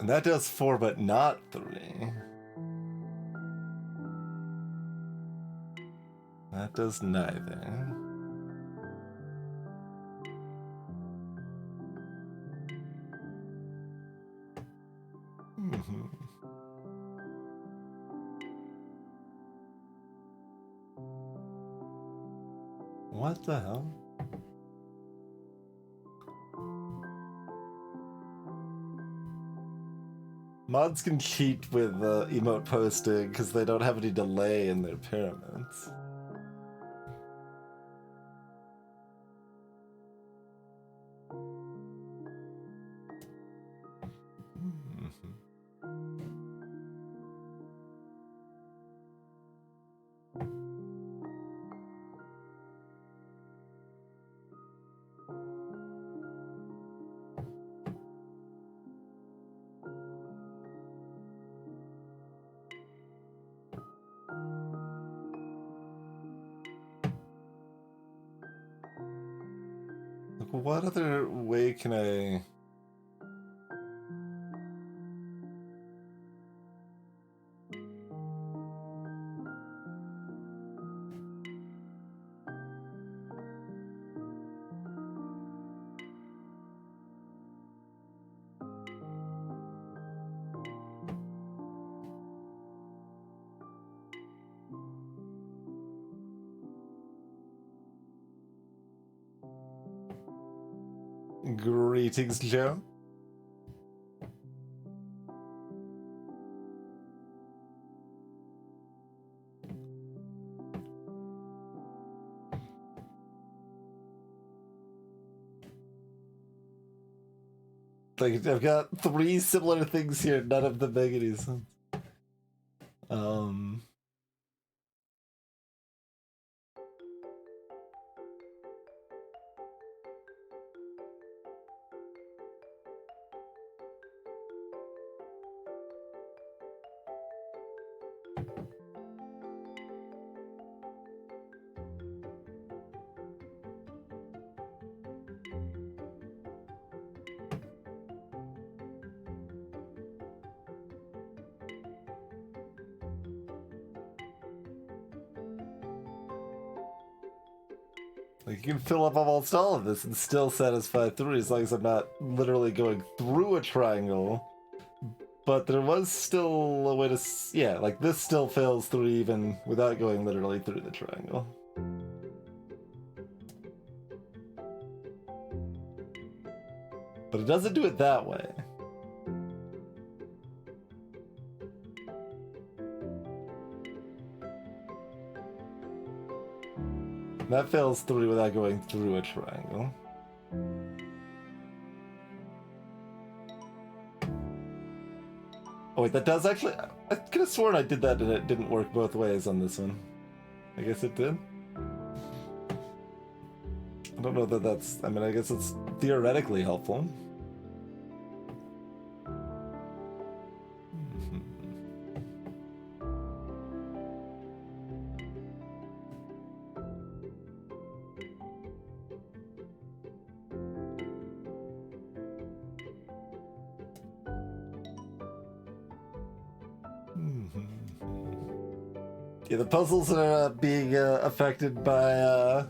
And that does 4, but not 3. That does neither. What the hell? Mods can cheat with emote posting because they don't have any delay in their pyramids. What other way can I... Greetings, Joe. Like, I've got 3 similar things here, none of them make any sense. Like, you can fill up almost all of this and still satisfy 3 as long as I'm not literally going through a triangle. But there was still a way to... yeah, like this still fails 3 even without going literally through the triangle. But it doesn't do it that way. That fails 3 without going through a triangle. Oh wait, that does actually... I could have sworn I did that and it didn't work both ways on this one. I guess it did. I don't know that that's... I mean, I guess it's theoretically helpful. Yeah, the puzzles are being affected by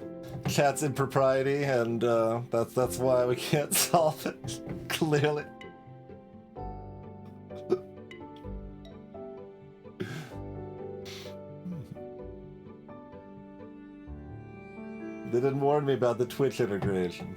chat's impropriety, and that's why we can't solve it. Clearly. They didn't warn me about the Twitch integration.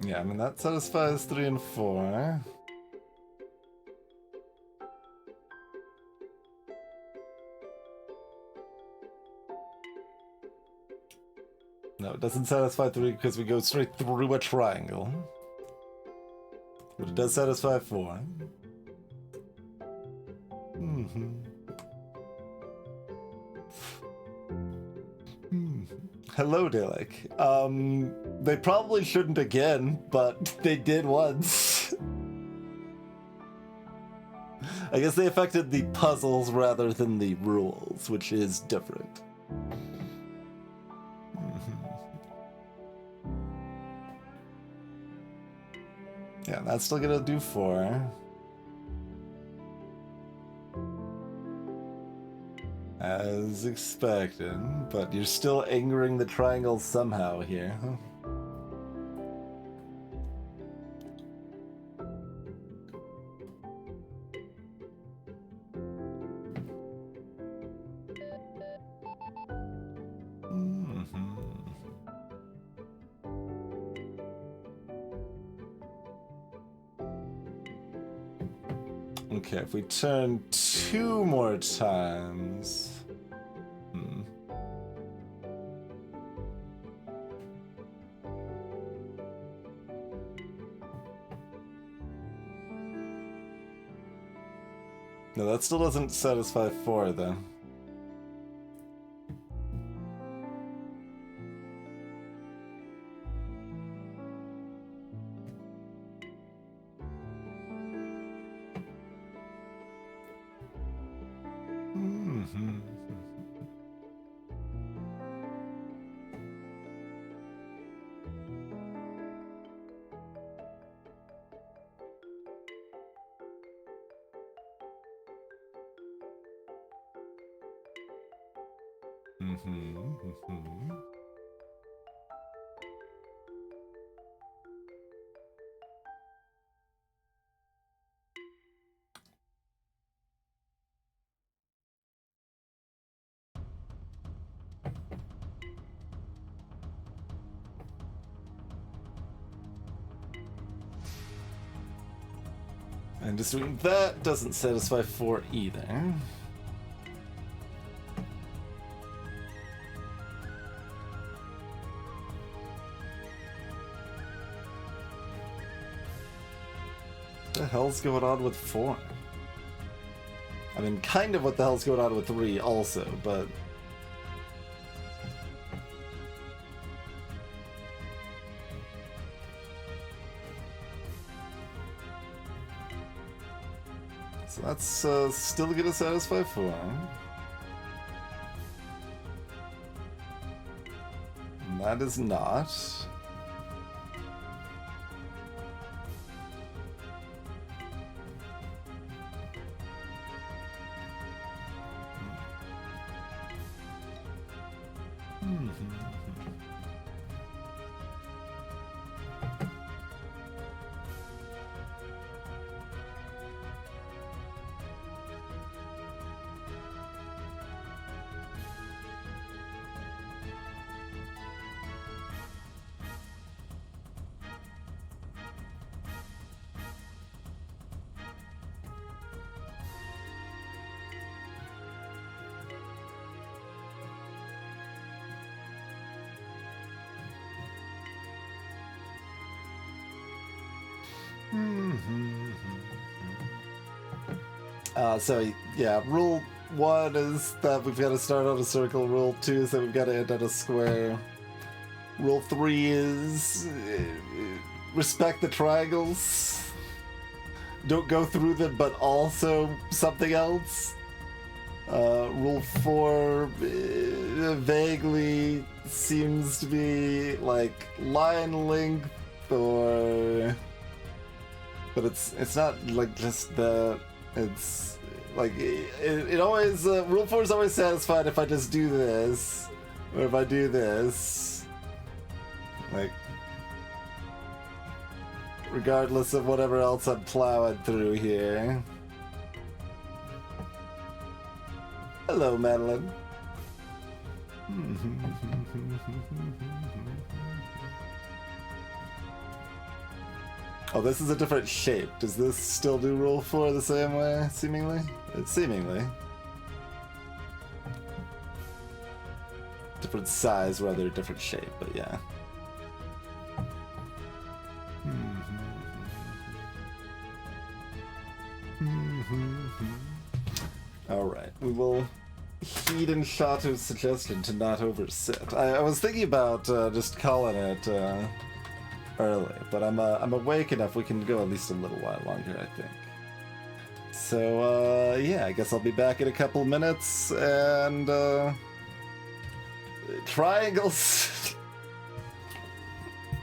Yeah, I mean, that satisfies 3 and 4. No, it doesn't satisfy 3 because we go straight through a triangle. But it does satisfy 4. Hello, Dalek. They probably shouldn't again, but they did once. I guess they affected the puzzles rather than the rules, which is different. Yeah, that's still gonna do 4. As expected, but you're still angering the triangle somehow here. Okay, if we turn 2 more times... No, that still doesn't satisfy 4, though. And just doing that doesn't satisfy 4 either. What the hell's going on with 4? I mean, kind of what the hell's going on with 3 also, but... So that's still gonna satisfy 4. And that is not. So yeah, rule 1 is that we've got to start on a circle. Rule 2 is that we've got to end on a square. Rule 3 is respect the triangles. Don't go through them, but also something else. Rule 4 vaguely seems to be like line length, or but it's not like just the. It's like it always rule 4 is always satisfied if I just do this, or if I do this, like regardless of whatever else I'm plowing through here. Hello, Madeline. Oh, this is a different shape. Does this still do rule 4 the same way, seemingly? Seemingly. Different size, rather different shape, but yeah. Alright, we will heed in Shato's suggestion to not oversit. I was thinking about just calling it early, but I'm awake enough we can go at least a little while longer, I think. So, yeah, I guess I'll be back in a couple minutes, and, triangles.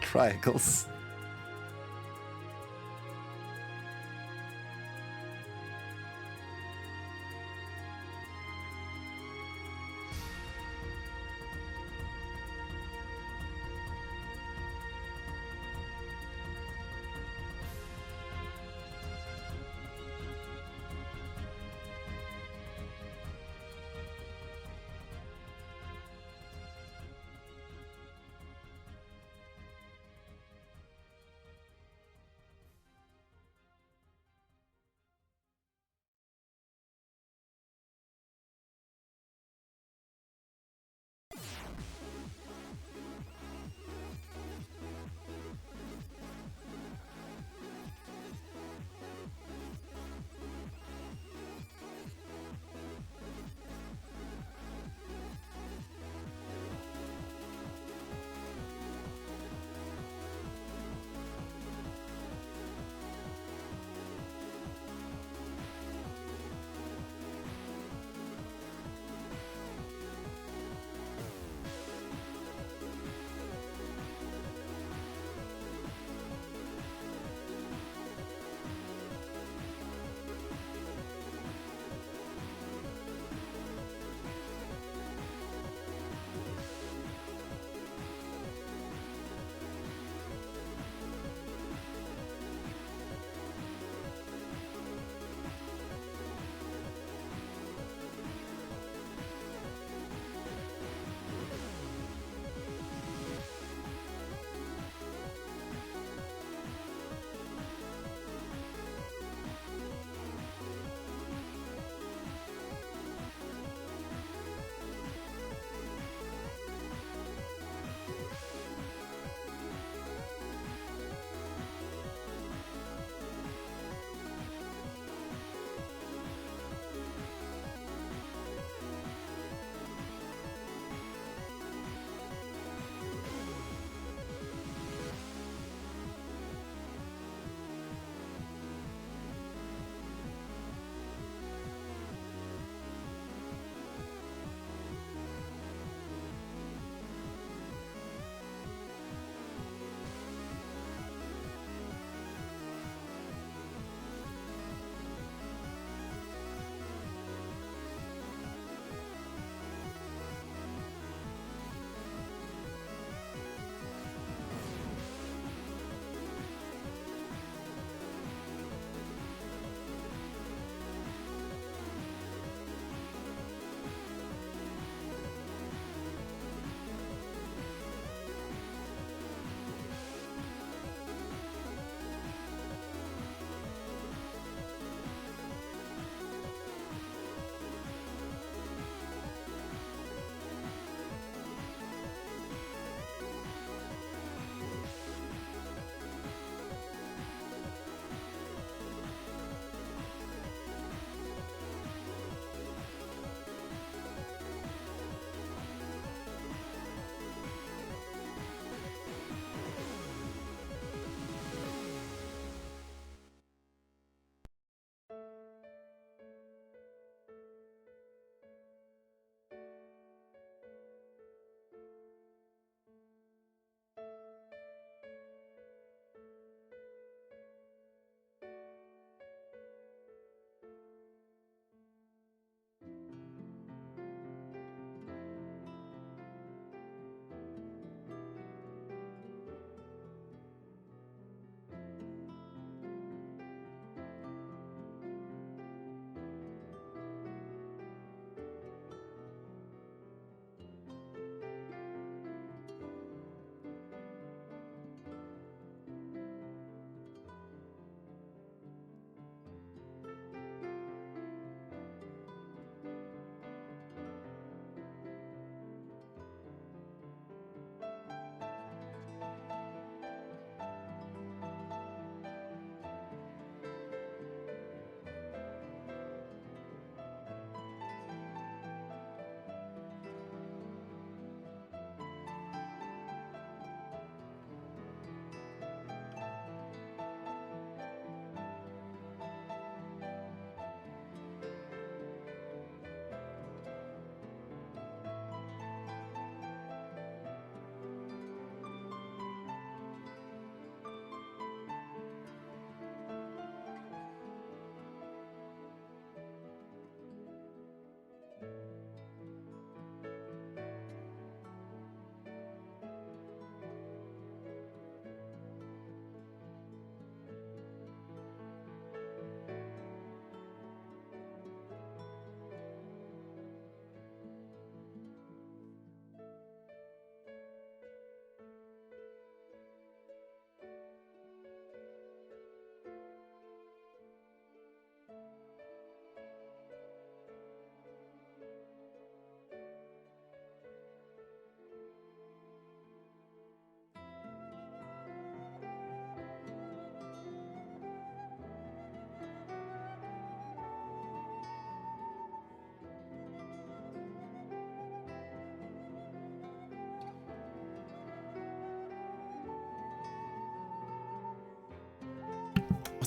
Triangles.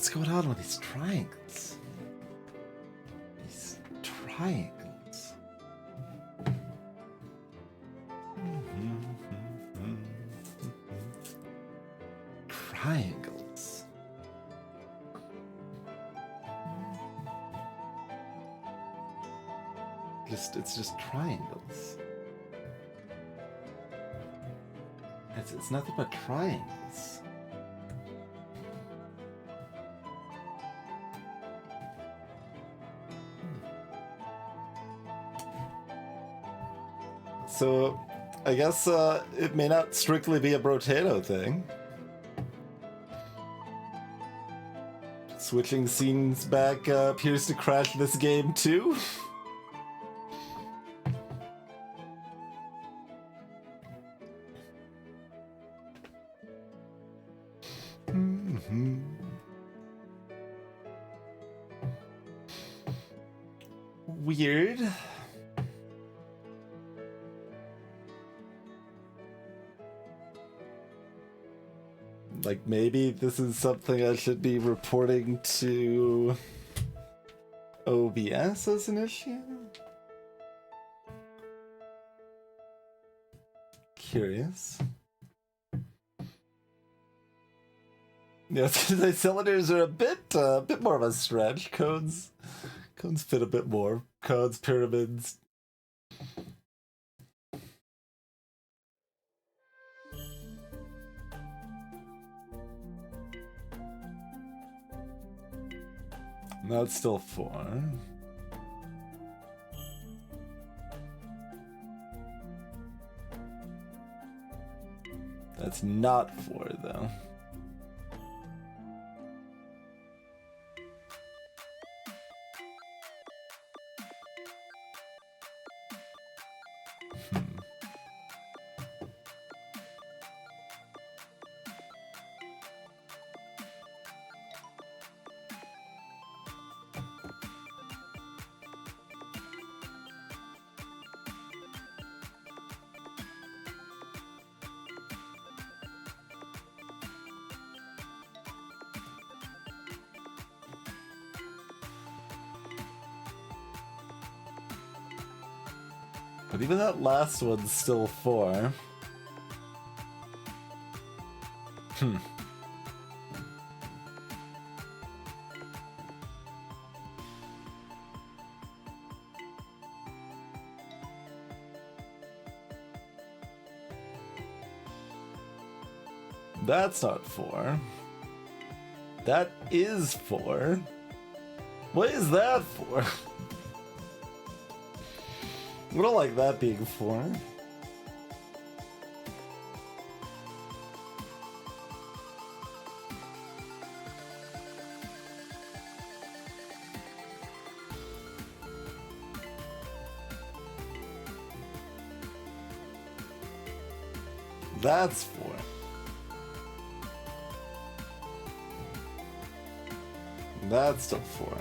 What's going on with these triangles? These triangles. Triangles. It's just triangles. It's nothing but triangles. So, I guess it may not strictly be a Brotato thing. Switching scenes back appears to crash this game too. Weird. Like, maybe this is something I should be reporting to OBS as an issue? Curious. Yeah, the cylinders are a bit more of a stretch. Cones fit a bit more. Cones, pyramids. No, it's still 4. That's not 4, though. But even that last one's still 4. That's not 4. That is 4. What is that for? I don't like that being 4. That's 4. That's still 4.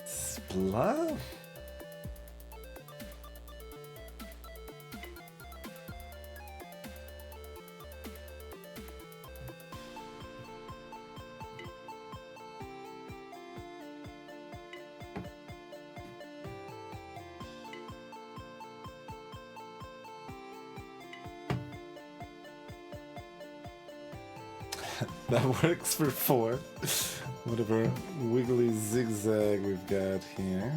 Splat? That works for 4. Whatever wiggly zigzag we've got here.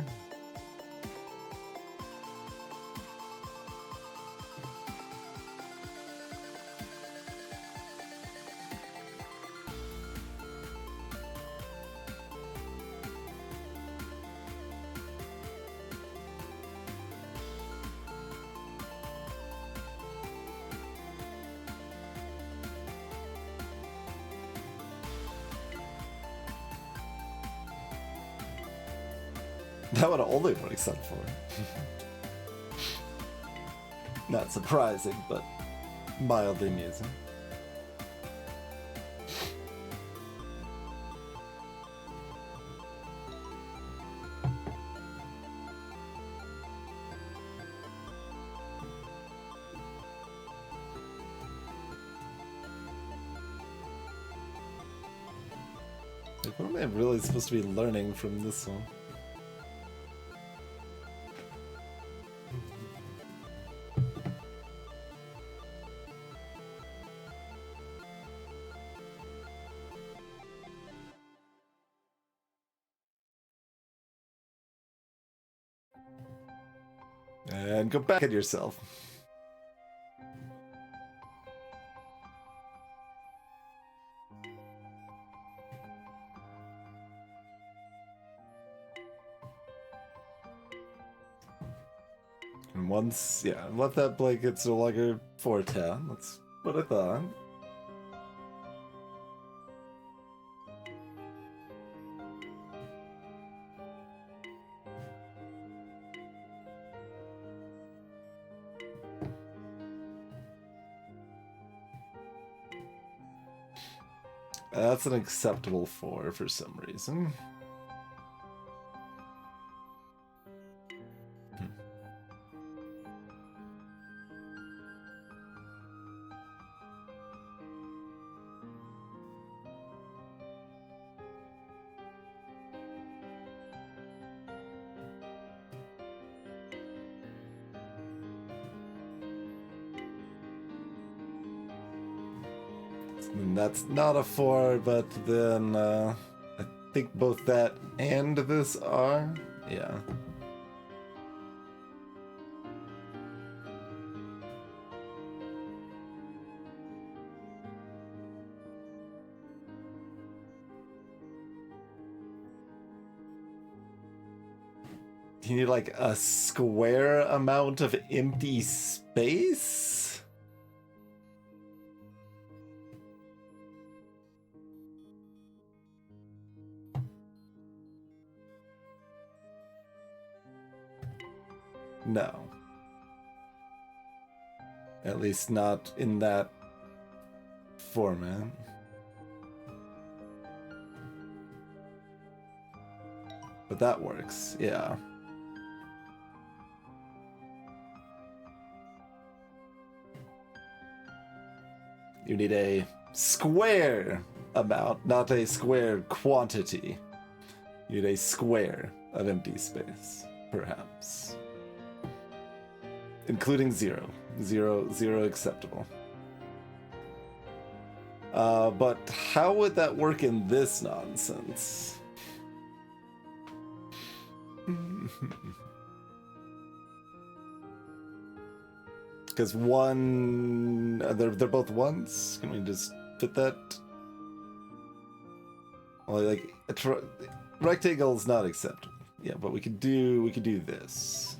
That would only work Sun 4. Not surprising, but mildly amusing. Like, what am I really supposed to be learning from this one? And go back at yourself. And once, yeah, let that blanket's no longer 410. That's what I thought. That's an acceptable 4 for some reason. And that's not a 4, but then I think both that and this are. Yeah. You need like a square amount of empty space? No. At least not in that format. But that works, yeah. You need a square amount, not a square quantity. You need a square of empty space, perhaps. Including 0. 0 acceptable. But how would that work in this nonsense? Because one, they're both ones. Can we just fit that? Well, like rectangle is not acceptable. Yeah, but we could do this.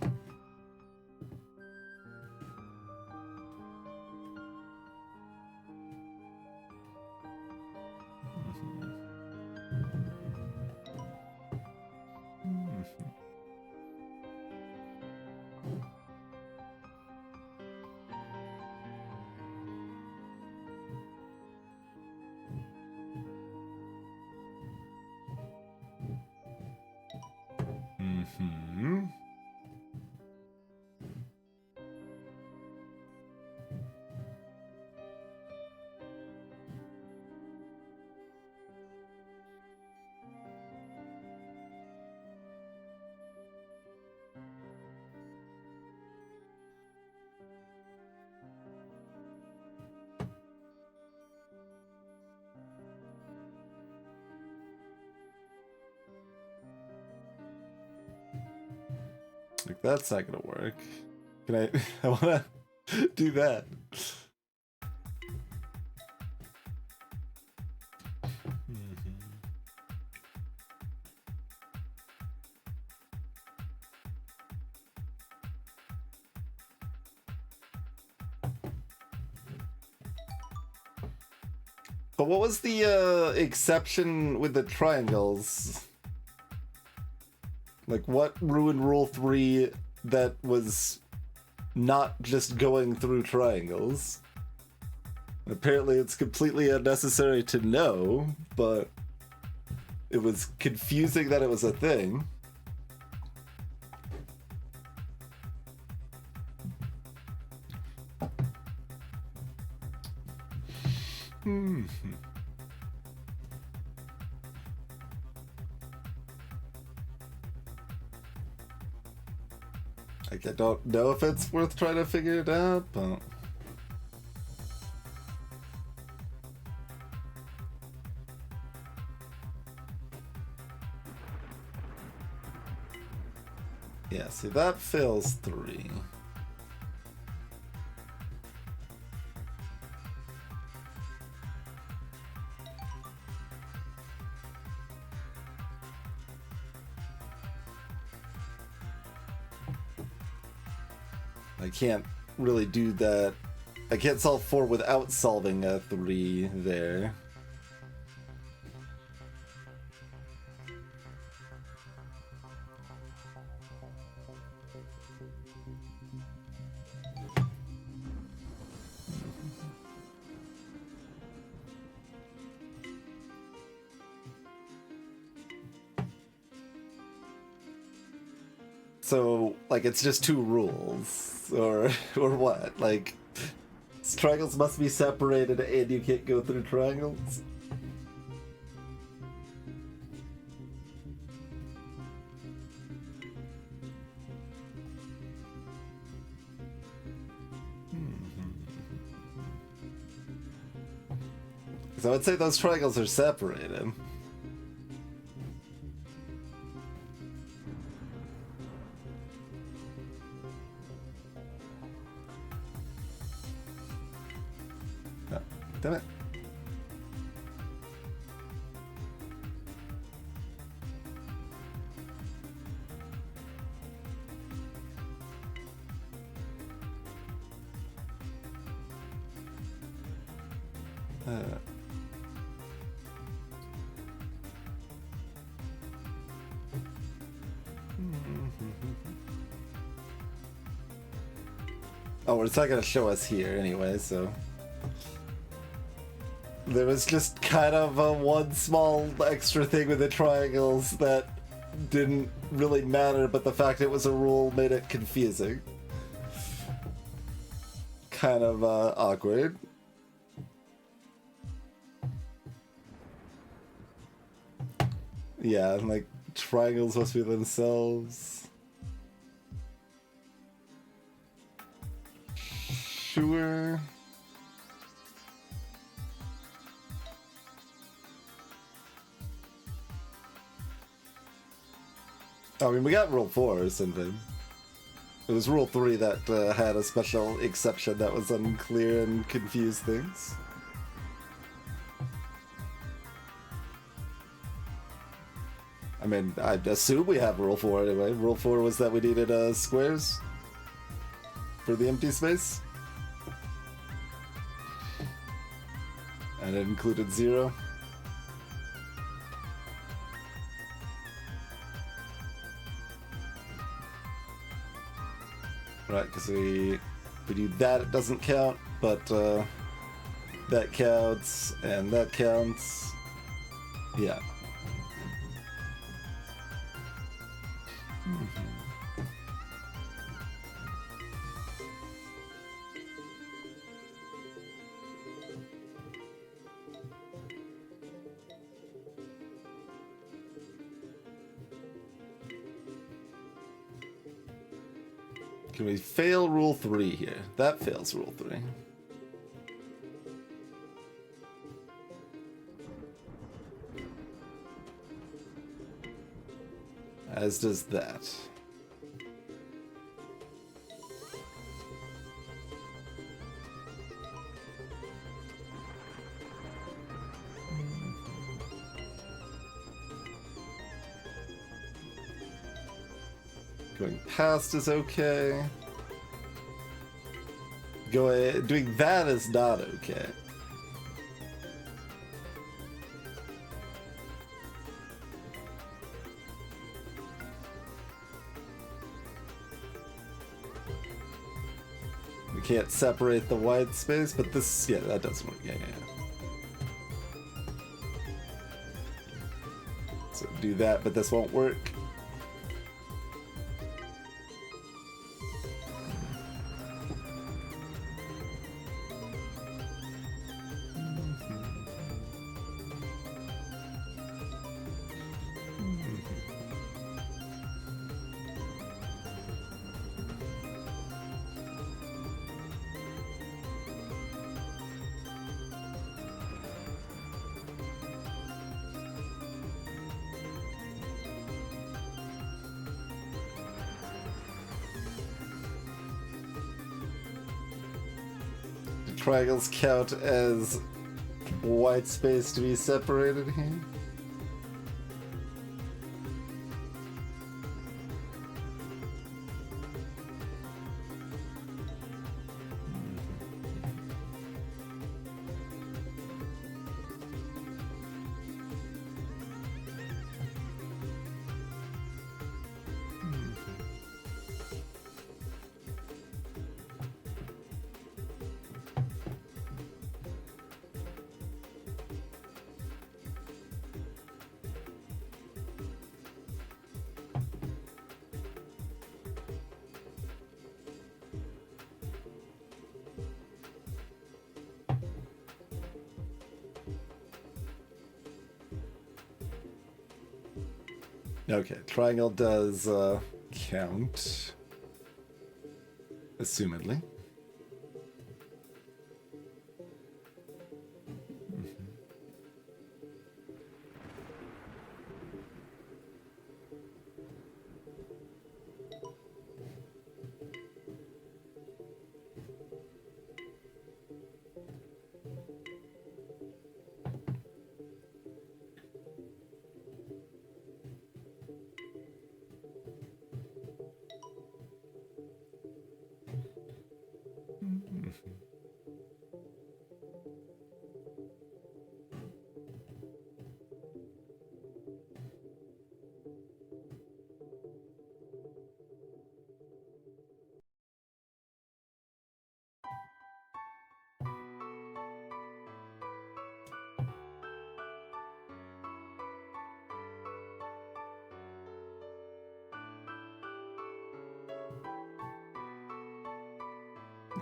Like, that's not gonna work. Can I wanna do that. But what was the exception with the triangles? Like, what ruined Rule 3 that was not just going through triangles? Apparently it's completely unnecessary to know, but it was confusing that it was a thing. Like, I don't know if it's worth trying to figure it out, but... yeah, see, that fails 3. I can't really do that. I can't solve 4 without solving a 3 there. So, like, it's just 2 rules, or what? Like, triangles must be separated and you can't go through triangles? So I'd say those triangles are separated. Damn it. Oh, it's not going to show us here anyway, so... There was just kind of one small extra thing with the triangles that didn't really matter, but the fact it was a rule made it confusing. Kind of awkward. Yeah, like, triangles must be themselves. Sure. I mean, we got Rule 4 or something. It was Rule 3 that had a special exception that was unclear and confused things. I mean, I assume we have Rule 4 anyway. Rule 4 was that we needed squares for the empty space. And it included 0. Right, because we do that, it doesn't count, but that counts, and that counts. Yeah. Can we fail Rule 3 here? That fails Rule 3. As does that. Going past is okay. Doing that is not okay. We can't separate the white space, but this, yeah, that does work. Yeah. So do that, but this won't work. Triangles count as white space to be separated here? Okay, triangle does count, assumedly.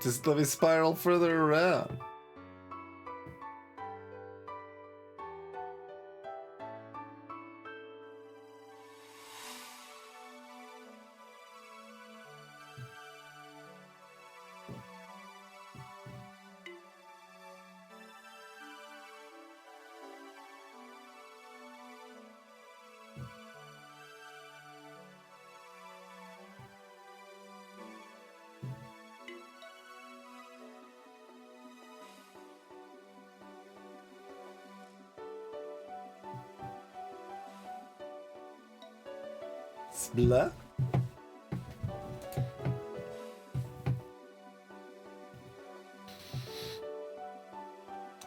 Just let me spiral further around. Blah.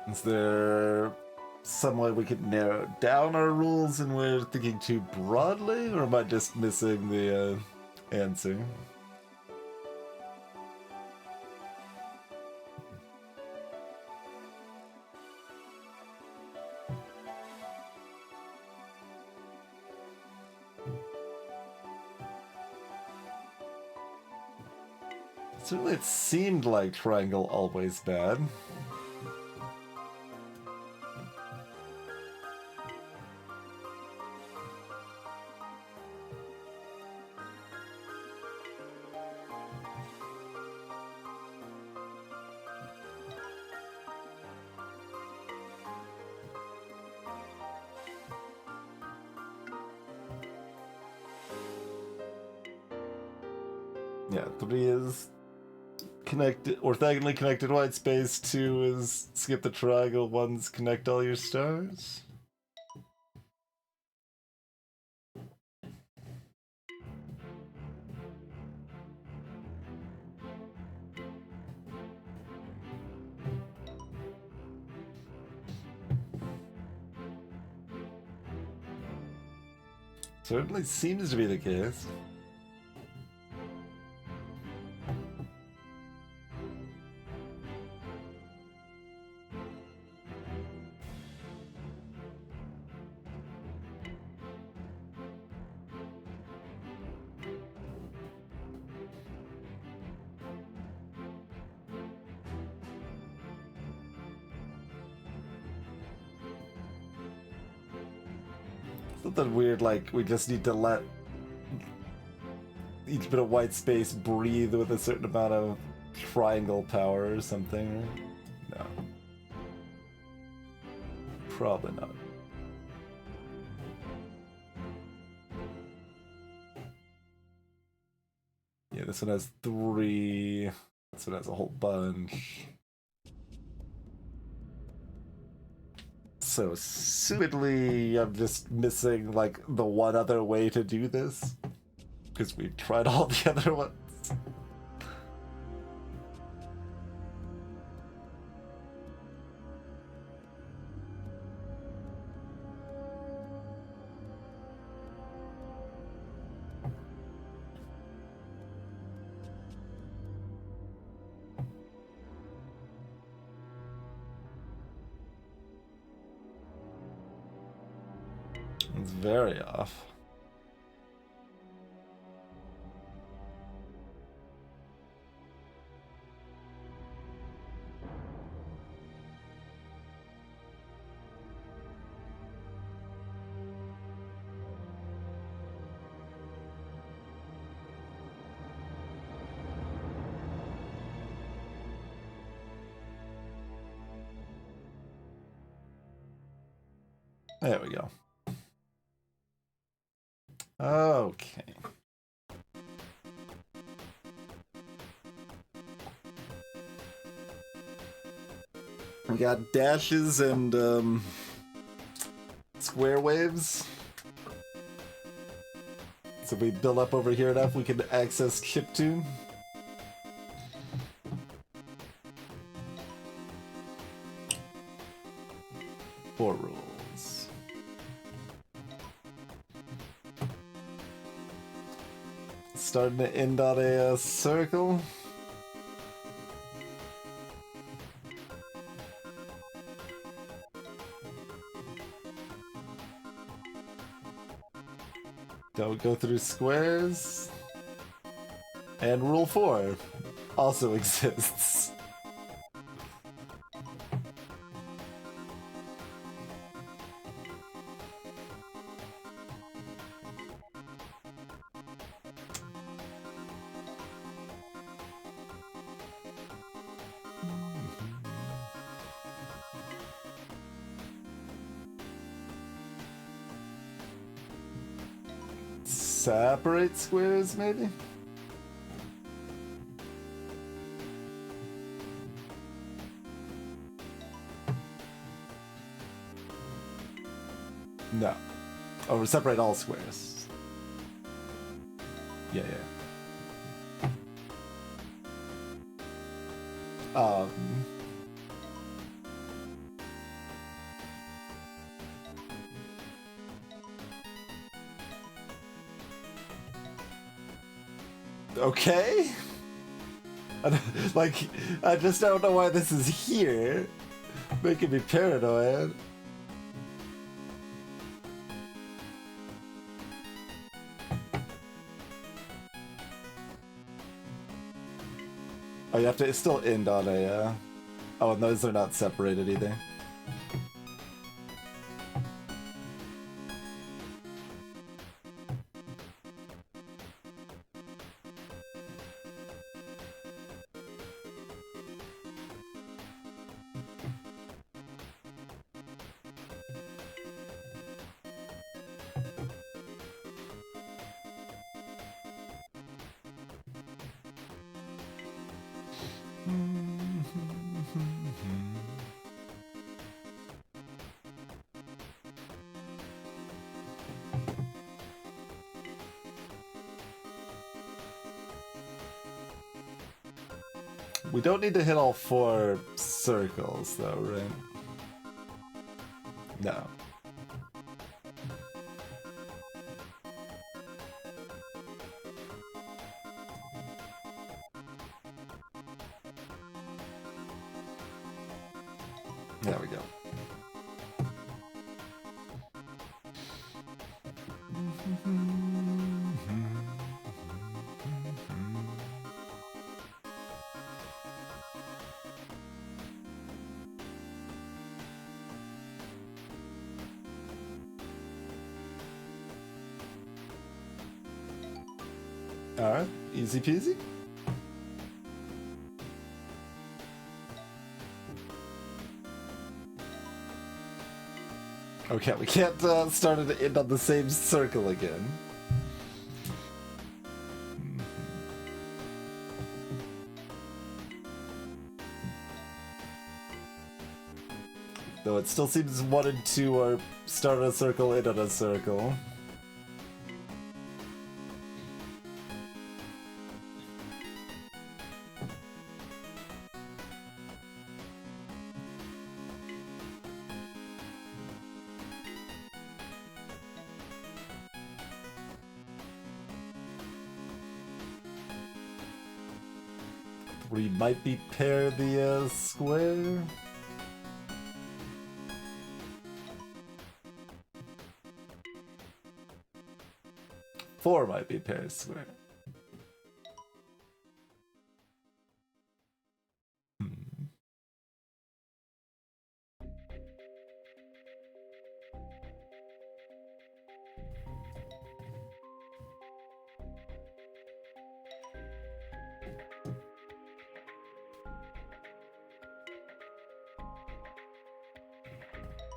Is there some way we could narrow down our rules and we're thinking too broadly, or am I just missing the answer? Certainly it seemed like triangle always bad. Yeah, 3 is connected, orthogonally connected white space. 2 is skip the triangle. 1's connect all your stars. Certainly seems to be the case. Something weird like we just need to let each bit of white space breathe with a certain amount of triangle power or something. No. Probably not. Yeah, this one has 3. This one has a whole bunch. So stupidly, I'm just missing like the one other way to do this because we tried all the other ones. It's very off. There we go. Okay. We got dashes and square waves. So if we build up over here enough, we can access chiptune. Four rules. Starting to end on a circle. Don't go through squares. And rule 4 also exists. Separate squares, maybe? No. Oh, separate all squares. Yeah, yeah. Okay? Like, I just don't know why this is here. Making me paranoid. Oh, you have to still end on a, Oh, and those are not separated either. We don't need to hit all 4 circles, though, right? No. There we go. Alright, easy peasy. Okay, we can't start it end on the same circle again. Though it still seems 1 and 2 are start on a circle, end on a circle. We might be pair the square. Four might be pair square.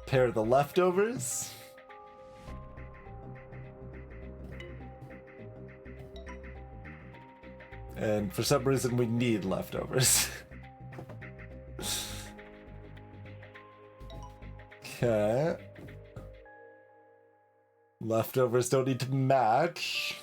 Pair the leftovers. And for some reason we need leftovers. Okay. Leftovers don't need to match.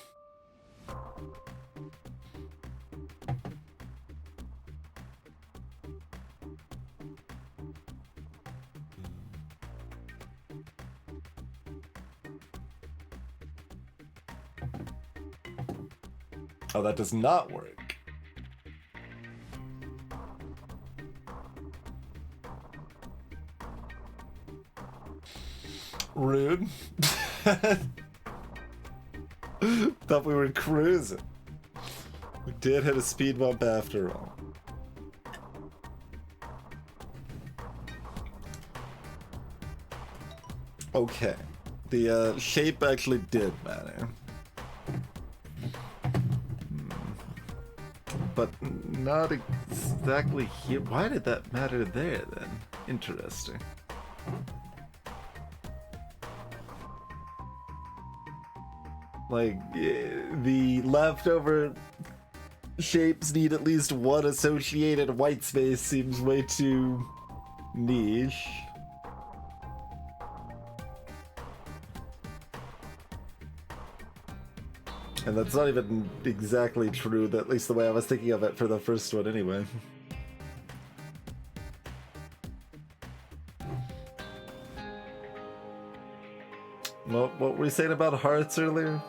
Oh, that does not work. Rude. Thought we were cruising. We did hit a speed bump after all. Okay. The shape actually did matter. But not exactly here. Why did that matter there then? Interesting. Like, the leftover shapes need at least one associated white space seems way too niche. And that's not even exactly true, at least the way I was thinking of it for the first one anyway. What were we saying about hearts earlier?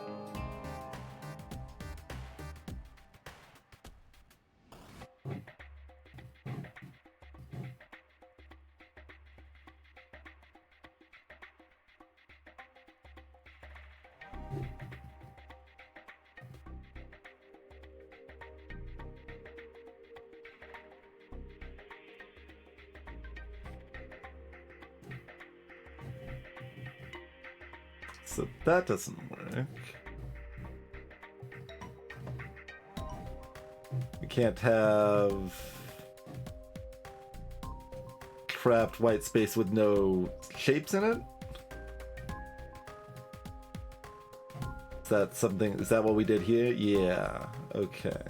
So that doesn't work. We can't have trapped white space with no shapes in it? Is that something, is that what we did here? Yeah, okay.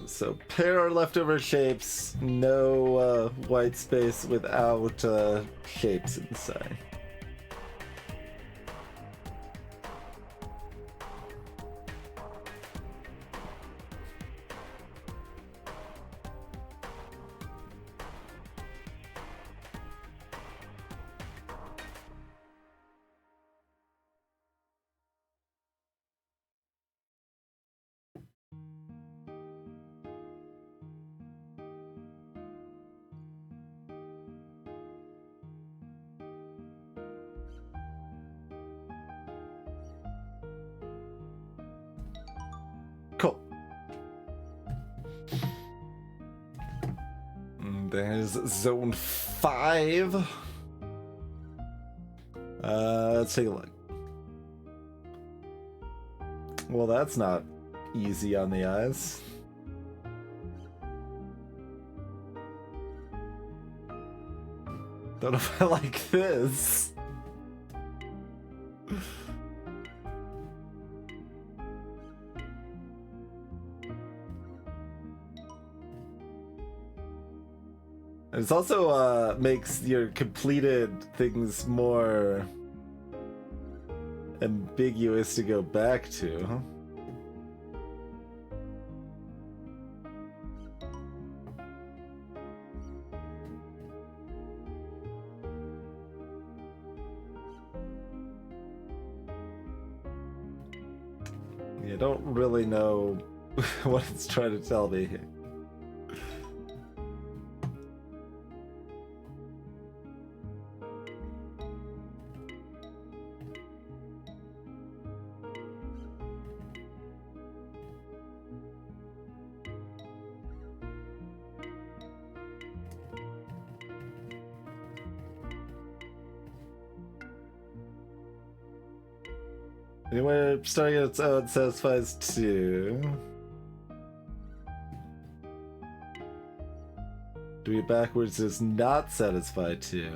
So pair our leftover shapes, no white space without shapes inside. Cool. There's zone 5. Let's take a look. Well, that's not easy on the eyes. Don't know if I like this. And it's also makes your completed things more ambiguous to go back to. You don't really know what it's trying to tell me here. Anywhere starting at its own satisfies 2. Doing it backwards does not satisfy 2.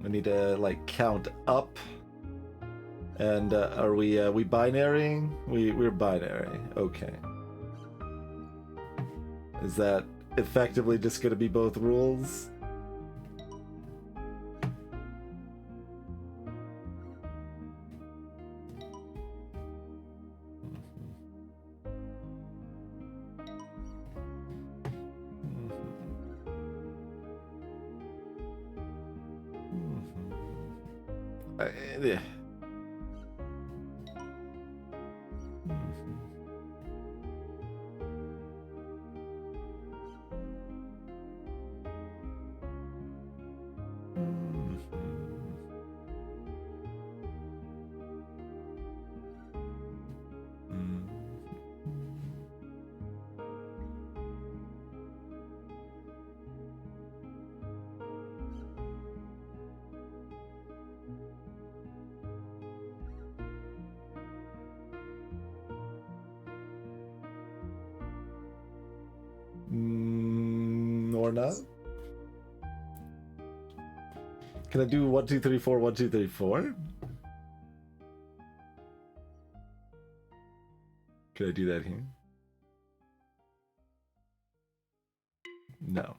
I need to like count up. And are we binarying? We're binary. Okay. Is that effectively just going to be both rules? Yeah. Or not? Can I do 1, 2, 3, 4, 1, 2, 3, 4? Can I do that here? No.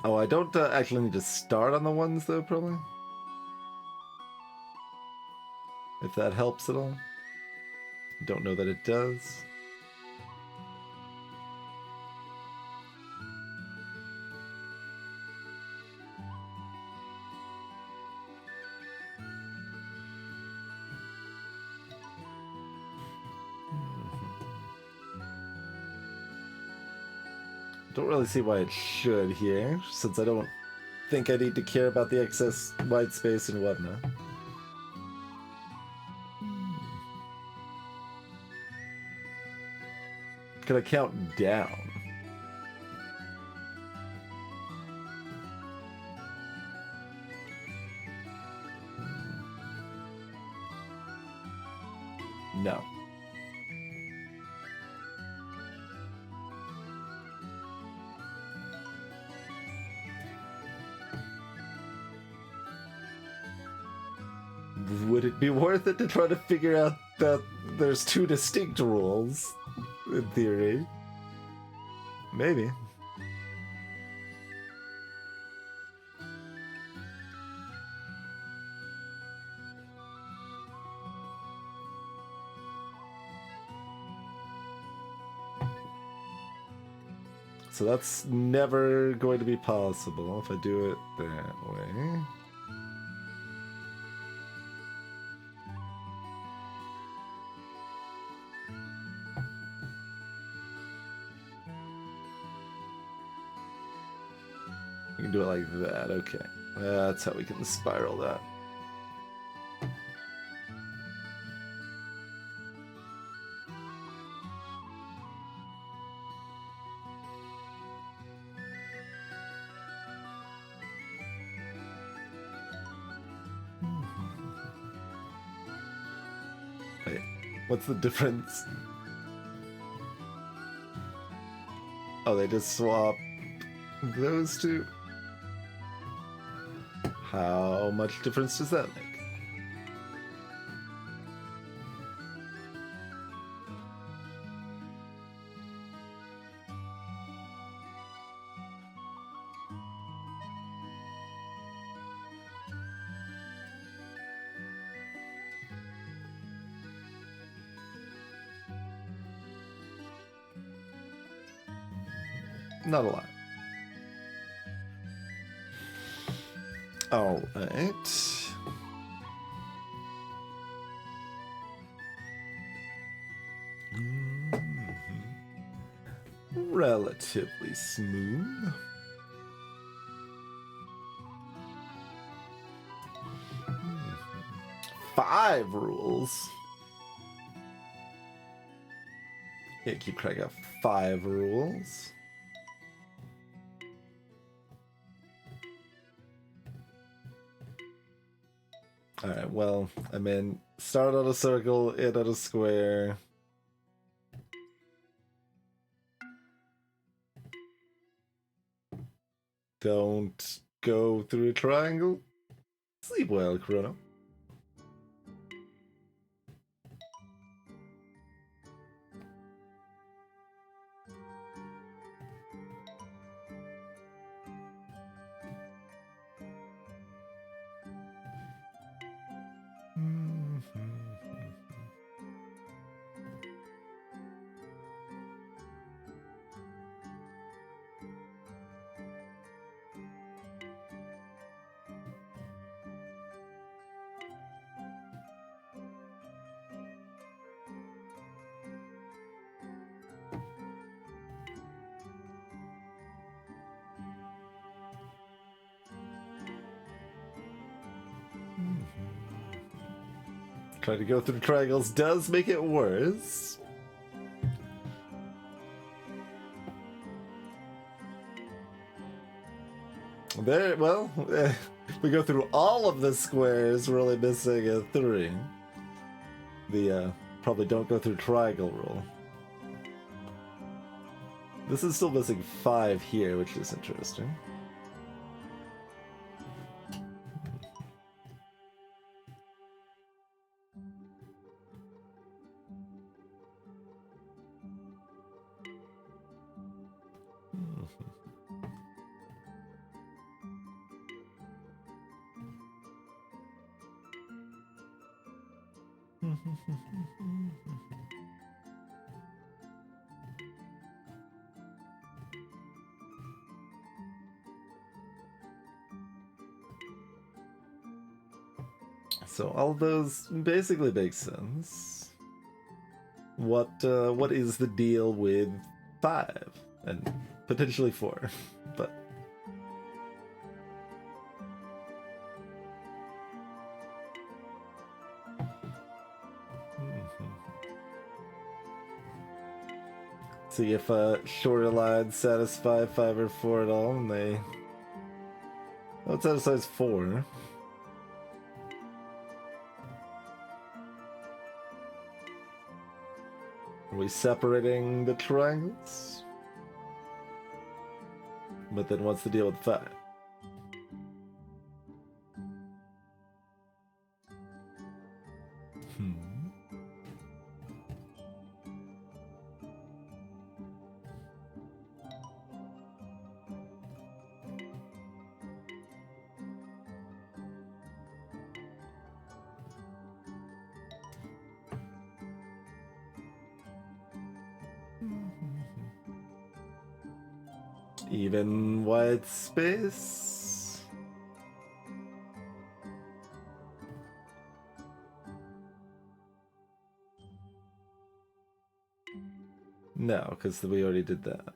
Oh, I don't actually need to start on the ones though, probably. If that helps at all. Don't know that it does. Don't really see why it should here, since I don't think I need to care about the excess white space and whatnot. Can I count down? No. Would it be worth it to try to figure out that there's 2 distinct rules, in theory? Maybe. So that's never going to be possible if I do it that way. We can do it like that, okay. That's how we can spiral that. Wait, what's the difference? Oh, they just swap those two? How much difference does that make? Not a lot. All right. Relatively smooth. Five rules. Yeah, keep track of 5 rules. Alright, well, I mean, start on a circle, end on a square. Don't go through a triangle. Sleep well, Chrono. Trying to go through triangles does make it worse. There, well, we go through all of the squares, we're only missing a 3. The, probably don't go through triangle rule. This is still missing 5 here, which is interesting. So all those basically make sense. What is the deal with 5 and potentially 4? But see if shorter lines satisfy 5 or 4 at all, and they it satisfies 4. Are we separating the triangles? But then what's the deal with 5? Even white space. No, because we already did that.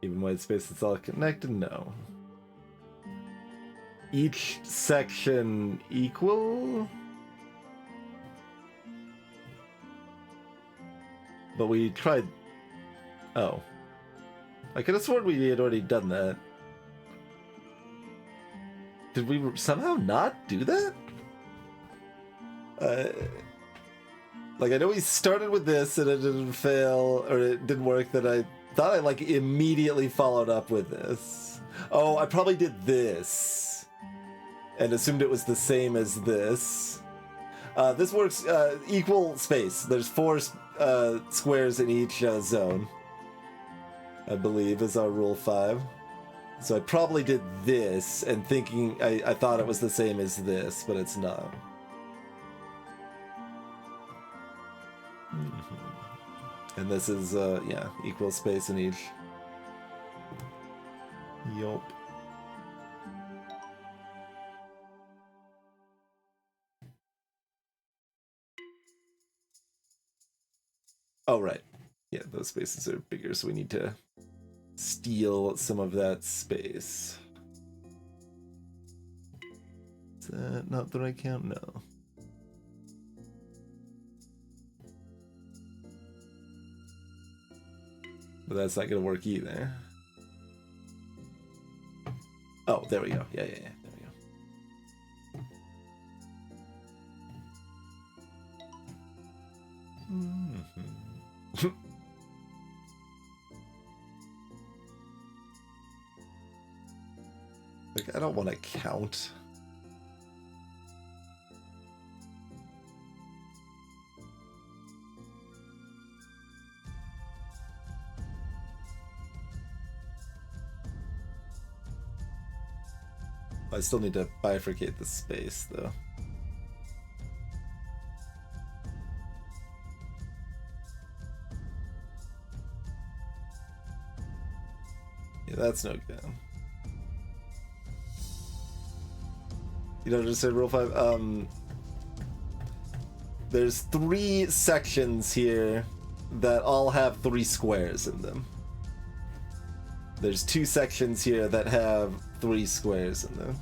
Even white space, it's all connected? No. Each section equal? But we tried... Oh. I could have sworn we had already done that. Did we somehow not do that? Like, I know we started with this and it didn't fail, or it didn't work, that I thought I, like, immediately followed up with this. Oh, I probably did this. And assumed it was the same as this. This works equal space. There's 4 squares in each zone, I believe, is our rule 5. So I probably did this and thinking I thought it was the same as this, but it's not. And this is, yeah, equal space in each. Yup. Oh, right. Yeah, those spaces are bigger, so we need to steal some of that space. Is that not the right count? No. But that's not gonna work either. Oh, there we go. Yeah. There we go. Like, I don't want to count. I still need to bifurcate the space, though. Yeah, that's no good. You don't just say rule 5. There's 3 sections here that all have 3 squares in them. There's 2 sections here that have 3 squares in them.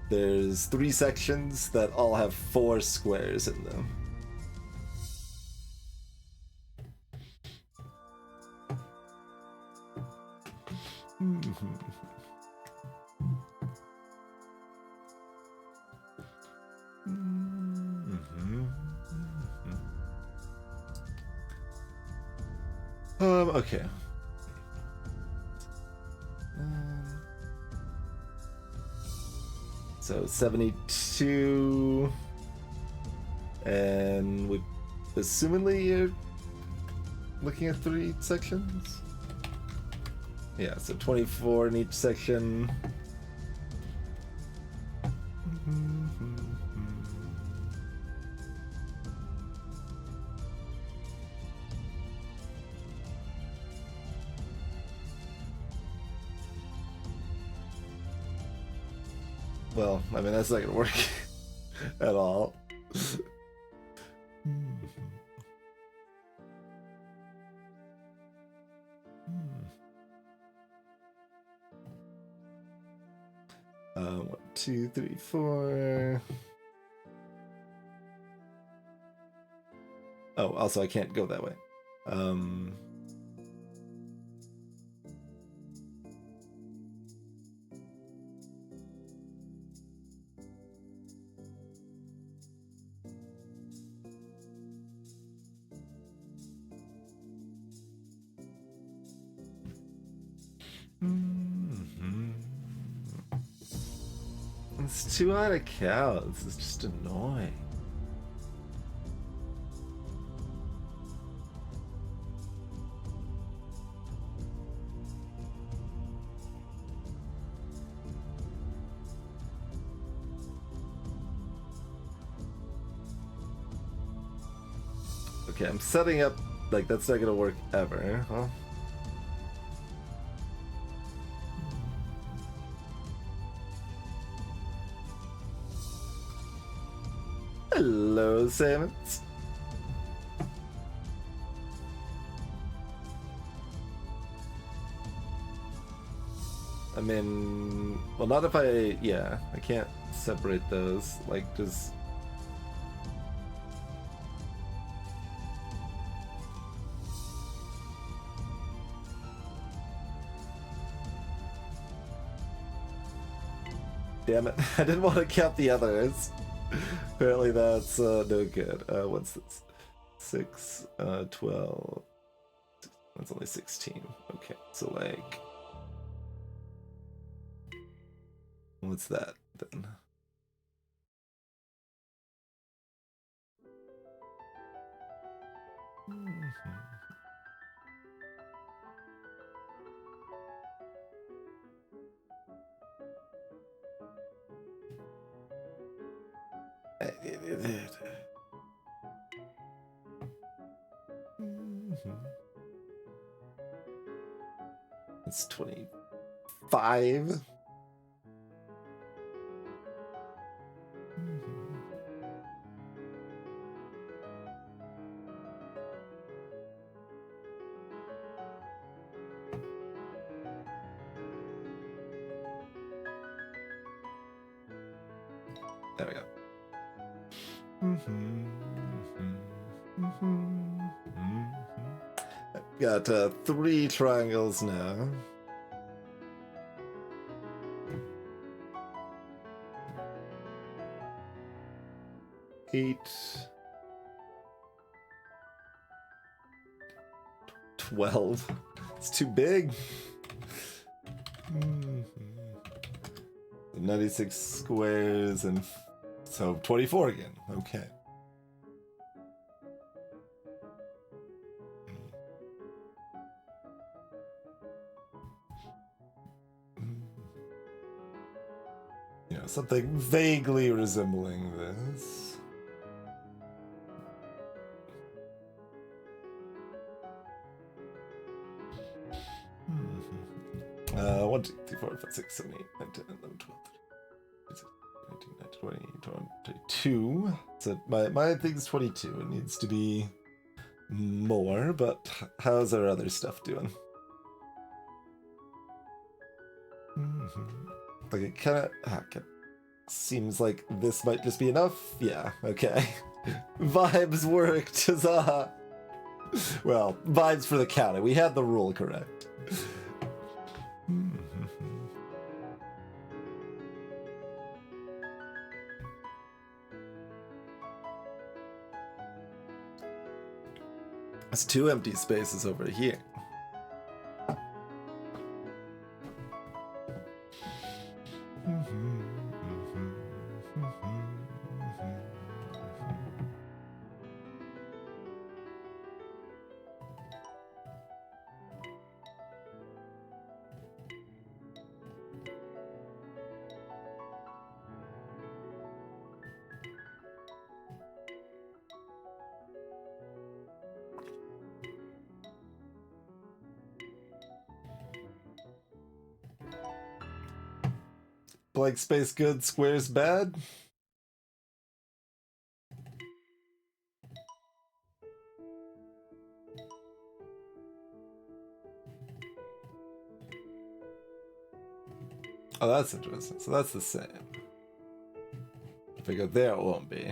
There's 3 sections that all have 4 squares in them. Okay. So 72, and we assumingly you're looking at 3 sections. Yeah, so 24 in each section. Well, I mean, that's not gonna work at all. One, 2, 3, 4. Oh, also I can't go that way. It's too hard to count. It's just annoying. Okay, I'm setting up, like, that's not gonna work ever, huh? Hello, Salmons. I mean, well, not if I, yeah, I can't separate those, like, just... Damn it, I didn't want to count the others. Apparently that's no good. What's this? 6, 12... That's only 16. Okay, so like... What's that then? It's 25. There we go. I've got 3 triangles now. Eight, 12. It's too big. 96 squares and so 24 again. Okay. You know, something vaguely resembling this. 1, 2, 3, 4, 5, 6, 7, 8, 9, 10, 11, 12, 13, 14, 19, 20, 22. So my thing's 22. It needs to be more, but how's our other stuff doing? Like it kind of seems like this might just be enough. Yeah, okay. Vibes worked, huzzah! Well, vibes for the counter. We had the rule correct. There's 2 empty spaces over here. Blank space good, squares bad. Oh, that's interesting. So that's the same. If I go there, it won't be.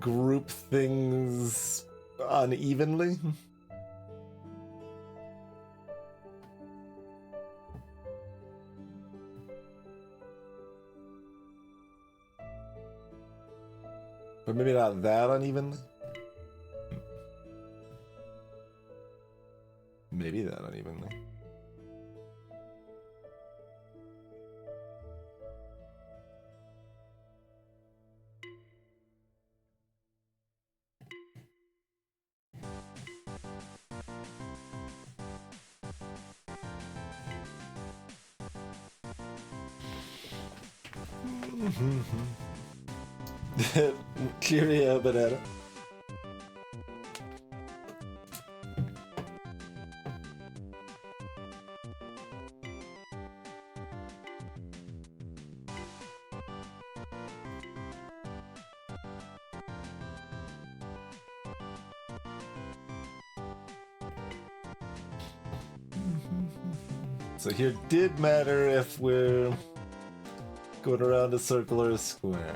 Group things unevenly. But maybe not that unevenly. Maybe that unevenly. Cheerio, banana. So here did matter if we're going around a circle or a square.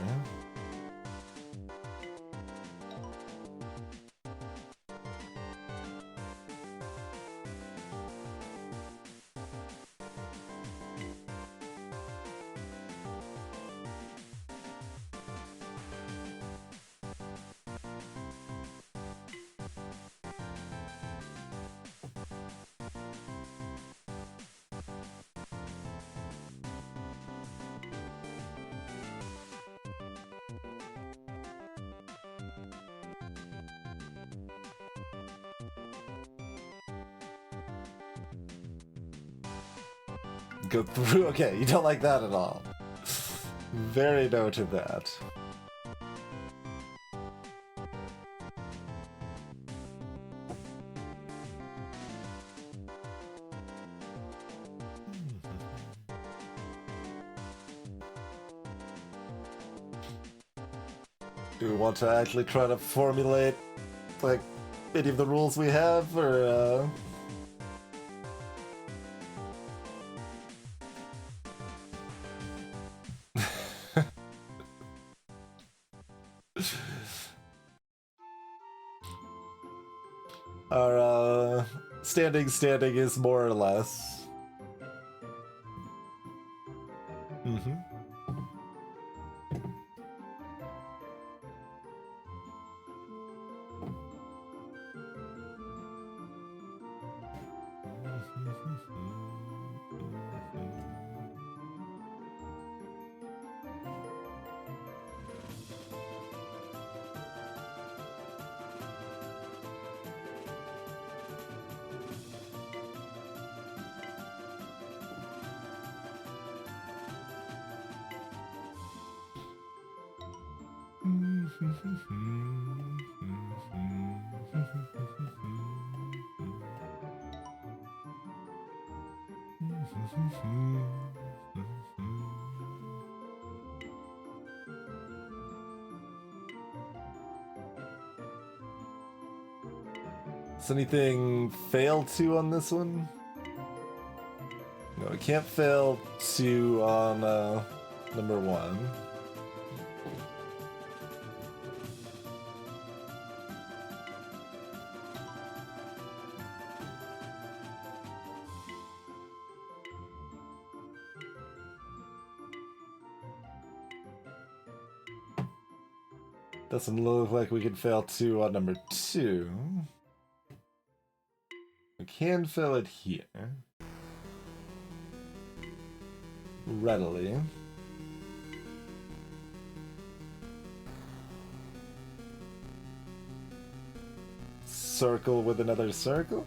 Go through. Okay, you don't like that at all. Very no to that. Do we want to actually try to formulate, like, any of the rules we have, or, Our, standing is more or less. Mm-hmm. Does anything fail 2 on this one? No, it can't fail 2 on number 1. Doesn't look like we can fail 2 on number 2. We can fill it here. Readily. Circle with another circle?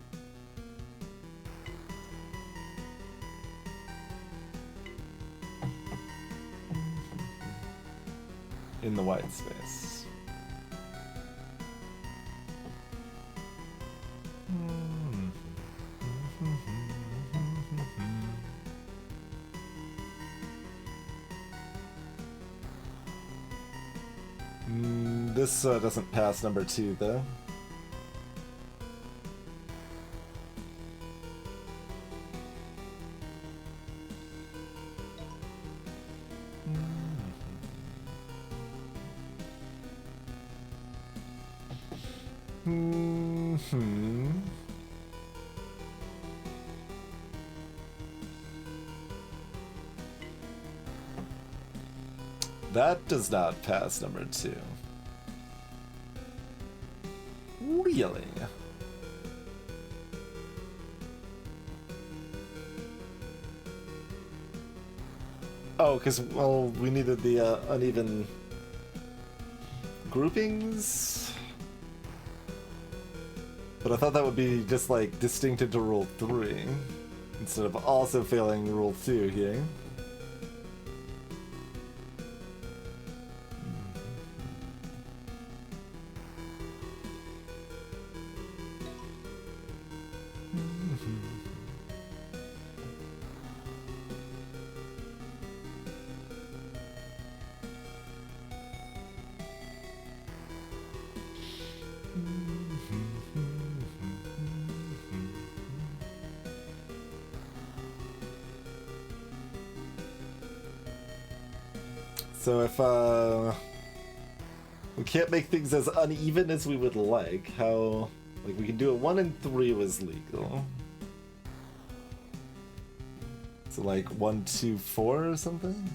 In the white space. This doesn't pass number 2, though. That does not pass number 2. Really? Oh, because, well, we needed the uneven groupings? But I thought that would be just, like, distinctive to Rule 3, instead of also failing Rule 2 here. So if we can't make things as uneven as we would like, how, like, we can do it 1 and 3 was legal. So like 1, 2, 4 or something?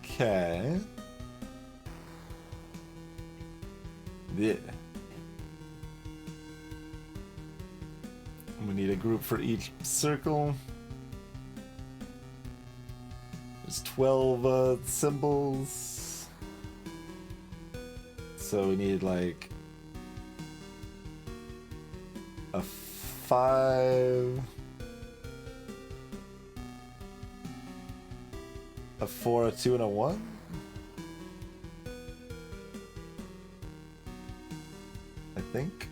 Okay. Yeah. We need a group for each circle. There's 12 symbols. So we need like a 5, a 4, a 2, and a 1. I think.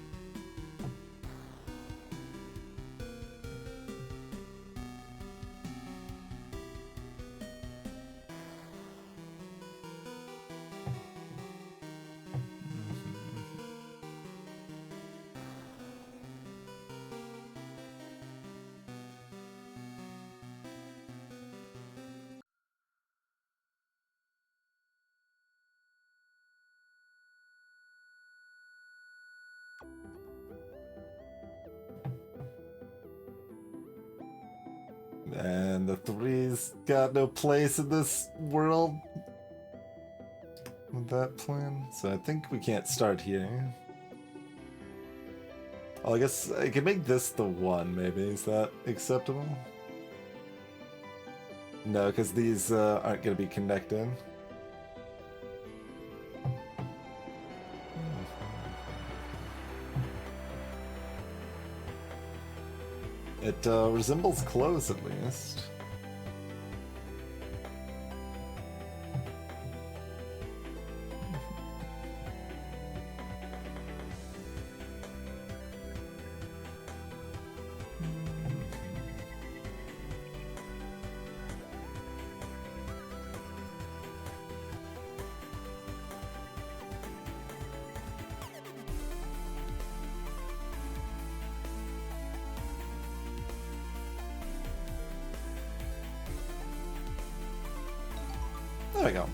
And the 3's got no place in this world with that plan. So I think we can't start here. Oh, I guess I could make this the 1, maybe. Is that acceptable? No, because these aren't going to be connected. It resembles clothes, at least. There we go.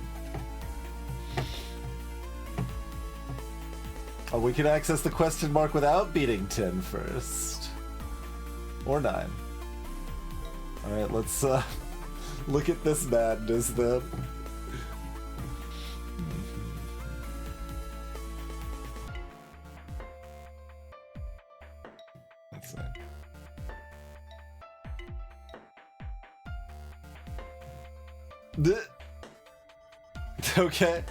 Oh, we can access the question mark without beating 10 first. Or 9. Alright, let's look at this madness then. Let's see. Okay.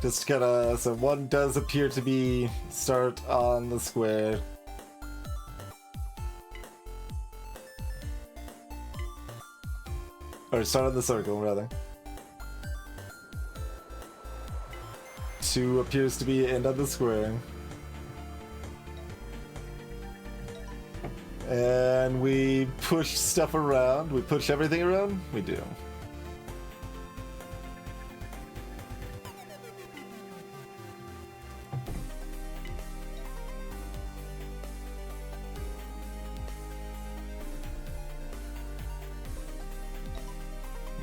Just gotta, so 1 does appear to be start on the square. Or start on the circle, rather. 2 appears to be end on the square. And we push stuff around. We push everything around? We do.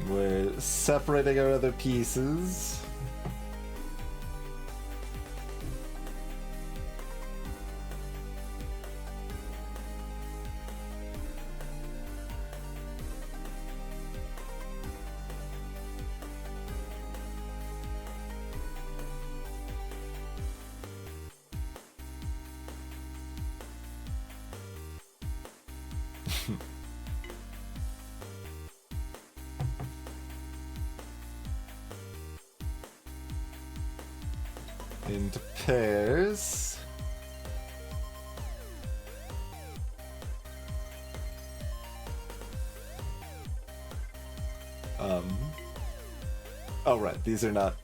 We're separating our other pieces. Into pairs. Oh, right, these are not...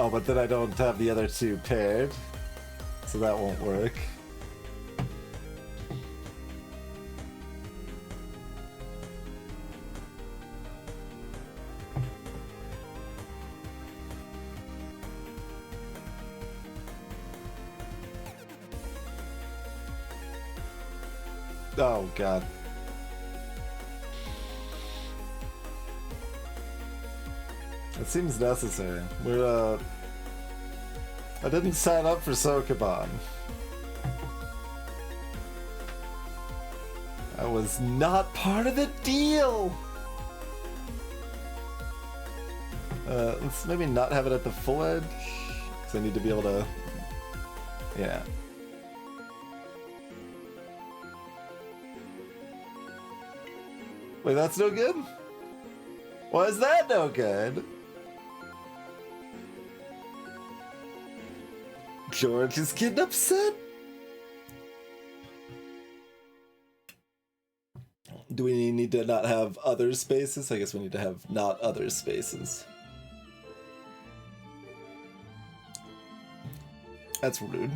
Oh, but then I don't have the other two paired, so that won't work. Oh, God. It seems necessary. I didn't sign up for Sokoban. I was not part of the deal! Let's maybe not have it at the full edge, because I need to be able to... Yeah. Wait, that's no good? Why is that no good? George is getting upset? Do we need to not have other spaces? I guess we need to have not other spaces. That's rude.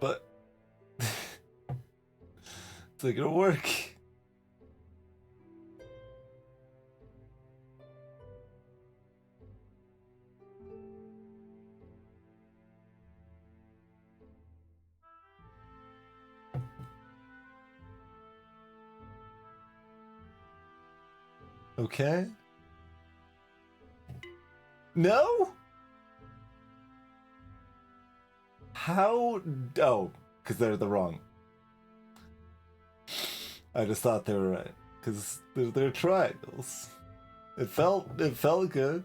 But it's not gonna work. Okay. No? How? Oh, because they're the wrong. I just thought they were right. Because they're triangles. It felt good.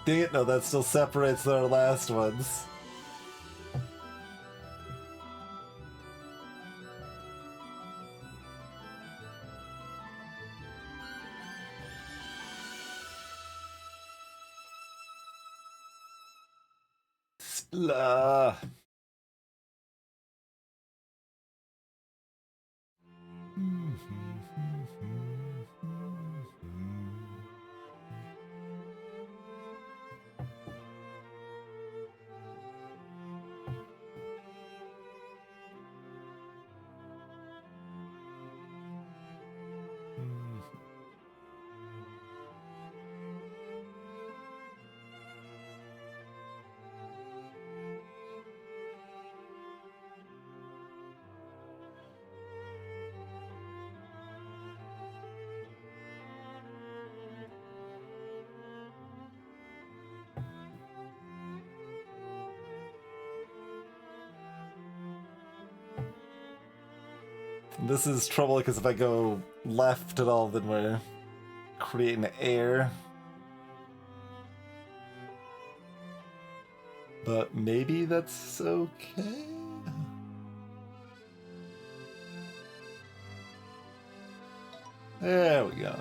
Dang it, no, that still separates our last ones. Splah. This is trouble because if I go left at all, then we're creating air. But maybe that's okay? There we go.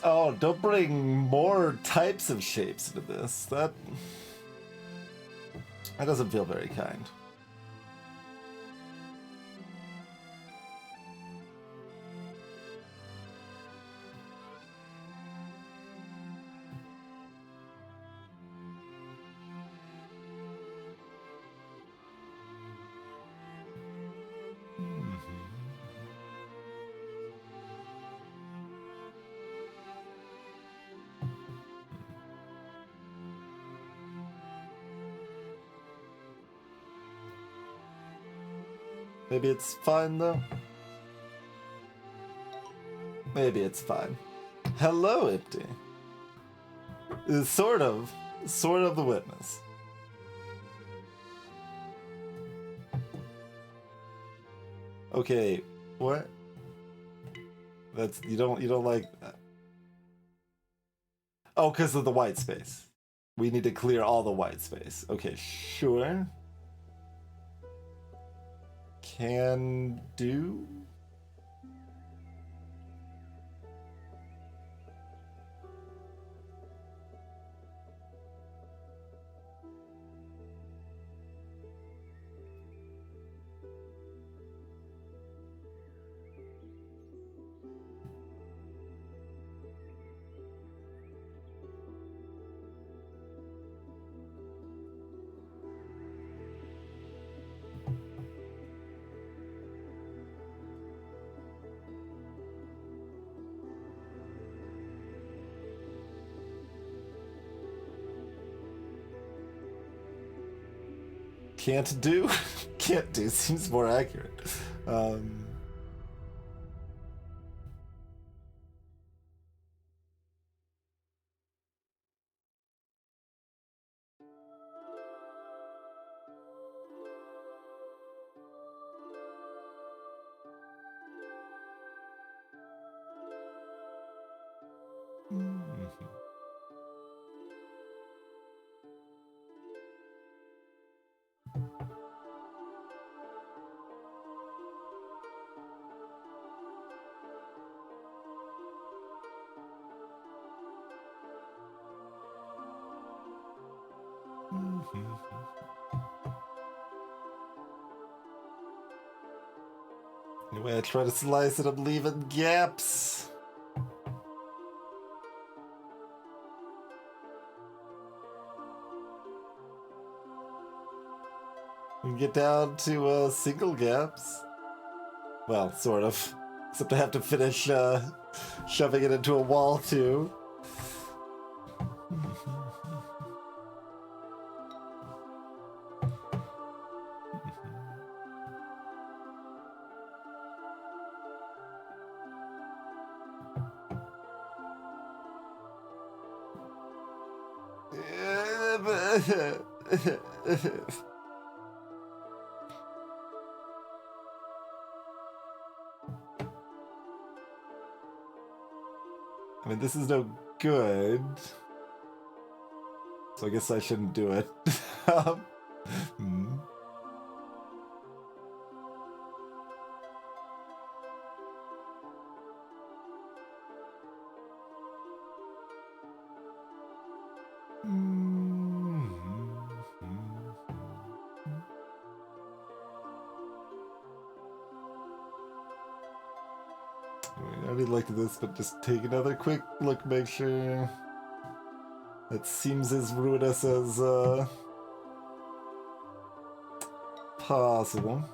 Oh, don't bring more types of shapes into this. That doesn't feel very kind. Maybe it's fine though. Maybe it's fine. Hello, Empty. Sort of the witness. Okay, what? That's you don't like that. Oh, because of the white space. We need to clear all the white space. Okay, sure. Can do. Can't do? Can't do seems more accurate. Anyway, I try to slice it, I'm leaving gaps. We can get down to single gaps. Well, sort of. Except I have to finish shoving it into a wall too. I mean, this is no good. So I guess I shouldn't do it. I already looked at this, but just take another quick look, make sure that seems as ruinous as possible.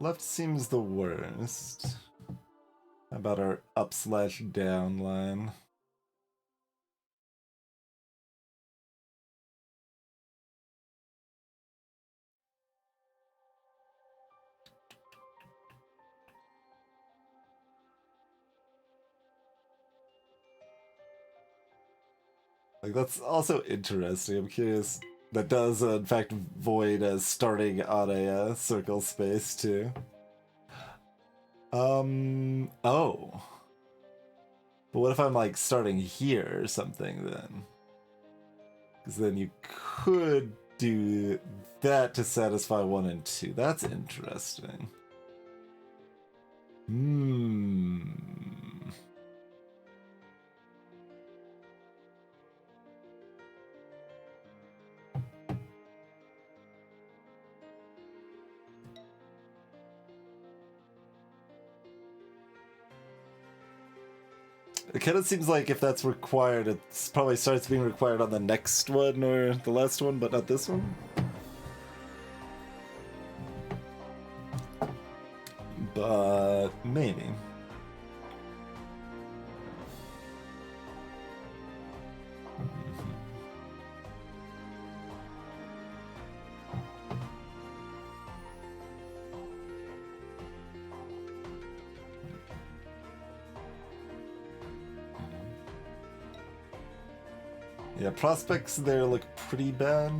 left seems the worst. How about our up/down line? Like, that's also interesting. I'm curious. That does, in fact, void as starting on a circle space, too. Oh. But what if I'm, like, starting here or something, then? Because then you could do that to satisfy 1 and 2. That's interesting. Hmm. It kind of seems like if that's required, it probably starts being required on the next one or the last one, but not this one. But maybe. Yeah, prospects there look pretty bad.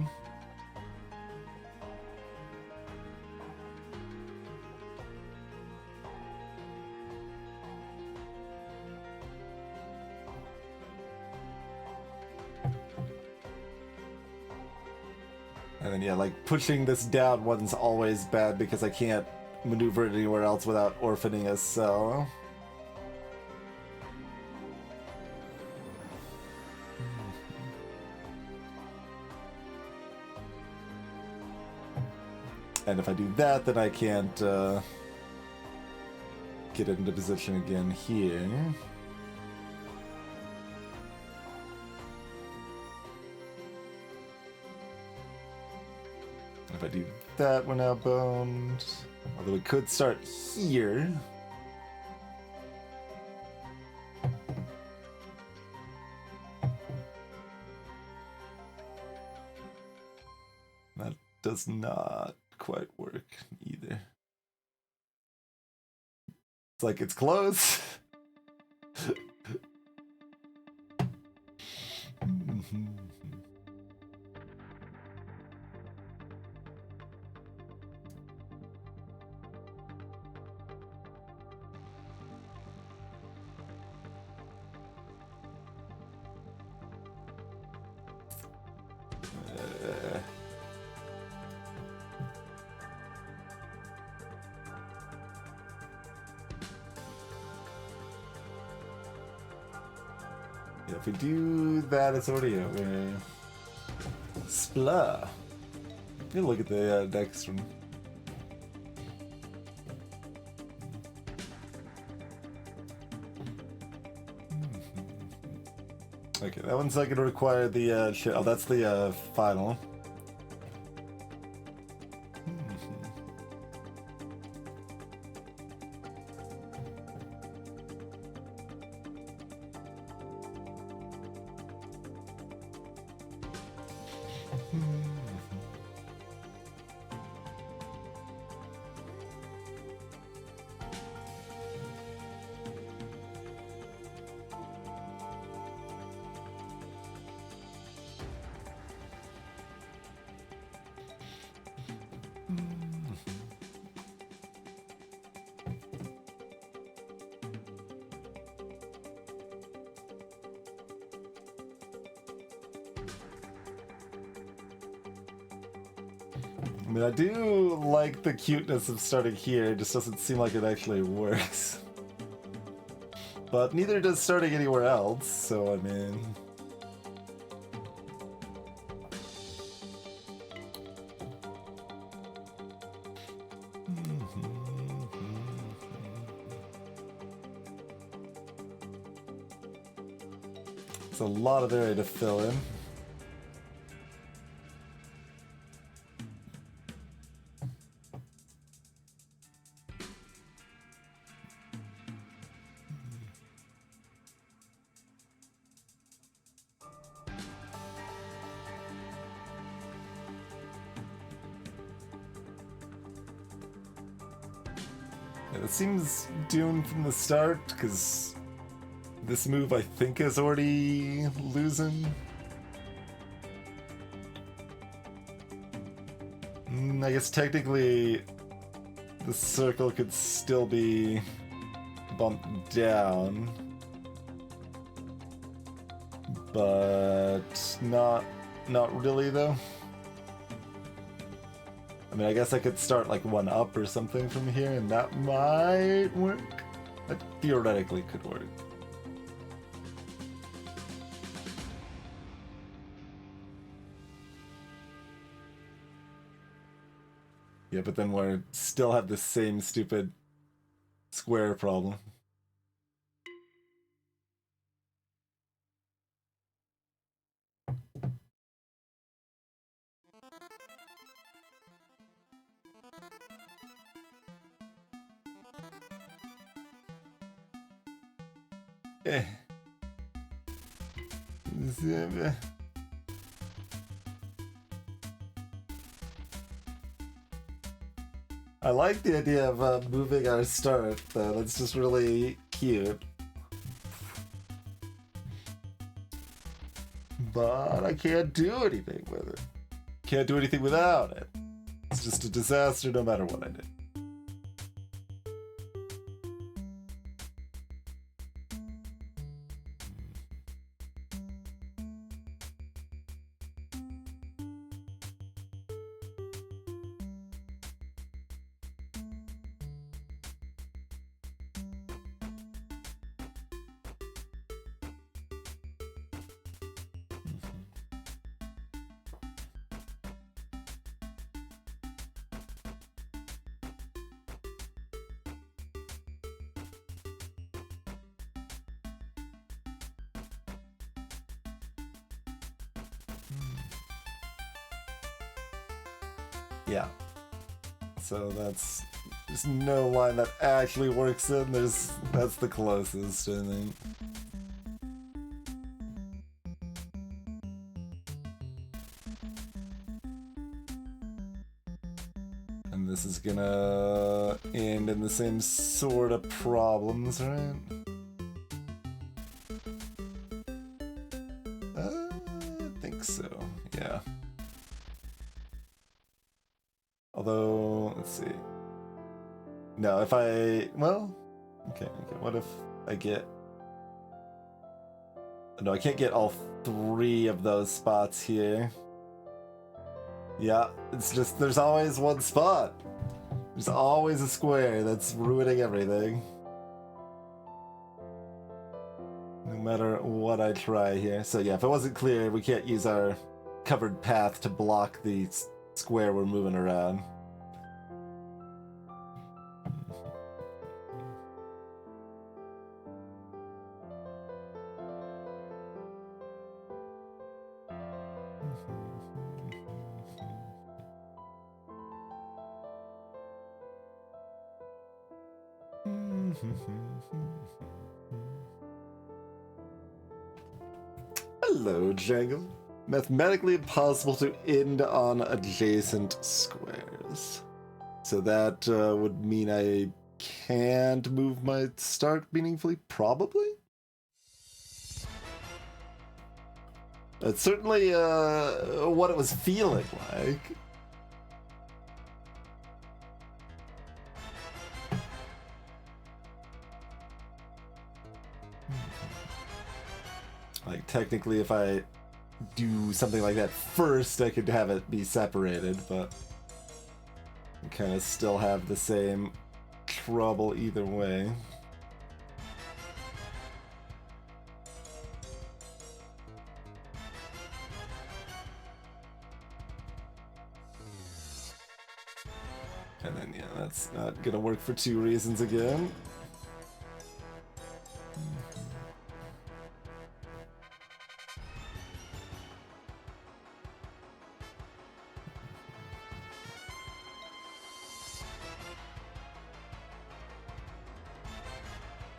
And then yeah, like pushing this down one's always bad because I can't maneuver it anywhere else without orphaning a cell. And if I do that, then I can't get it into position again here. If I do that, we're now boned. Although we could start here. That does not quite work either. It's like it's close. If we do that, it's already over. Splah. You look at the next one. Okay, that one's not going to require the shit. Oh, that's the final. I mean, I do like the cuteness of starting here, it just doesn't seem like it actually works. But neither does starting anywhere else, so I mean... It's a lot of area to fill in. Yeah, it seems doomed from the start, because this move I think is already losing. I guess technically the circle could still be bumped down, but not really though. I mean, I guess I could start like one up or something from here, and that might work. That theoretically could work. Yeah, but then we still have the same stupid square problem. Eh. I like the idea of moving our start, though. That's just really cute. But I can't do anything with it. Can't do anything without it. It's just a disaster no matter what I do. Yeah. So there's no line that actually works in. That's the closest, I think. And this is gonna end in the same sort of problems, right? I think so, yeah. Although, let's see. No, if I... Well, okay. What if I get... No, I can't get all three of those spots here. Yeah, it's just there's always one spot. There's always a square that's ruining everything. No matter what I try here. So yeah, if it wasn't clear, we can't use our covered path to block the square we're moving around. Hello, Jangle. Mathematically impossible to end on adjacent squares. So that would mean I can't move my start meaningfully? Probably? That's certainly what it was feeling like. Like, technically, if I do something like that first, I could have it be separated, but I kind of still have the same trouble either way. And then, yeah, that's not gonna work for two reasons again.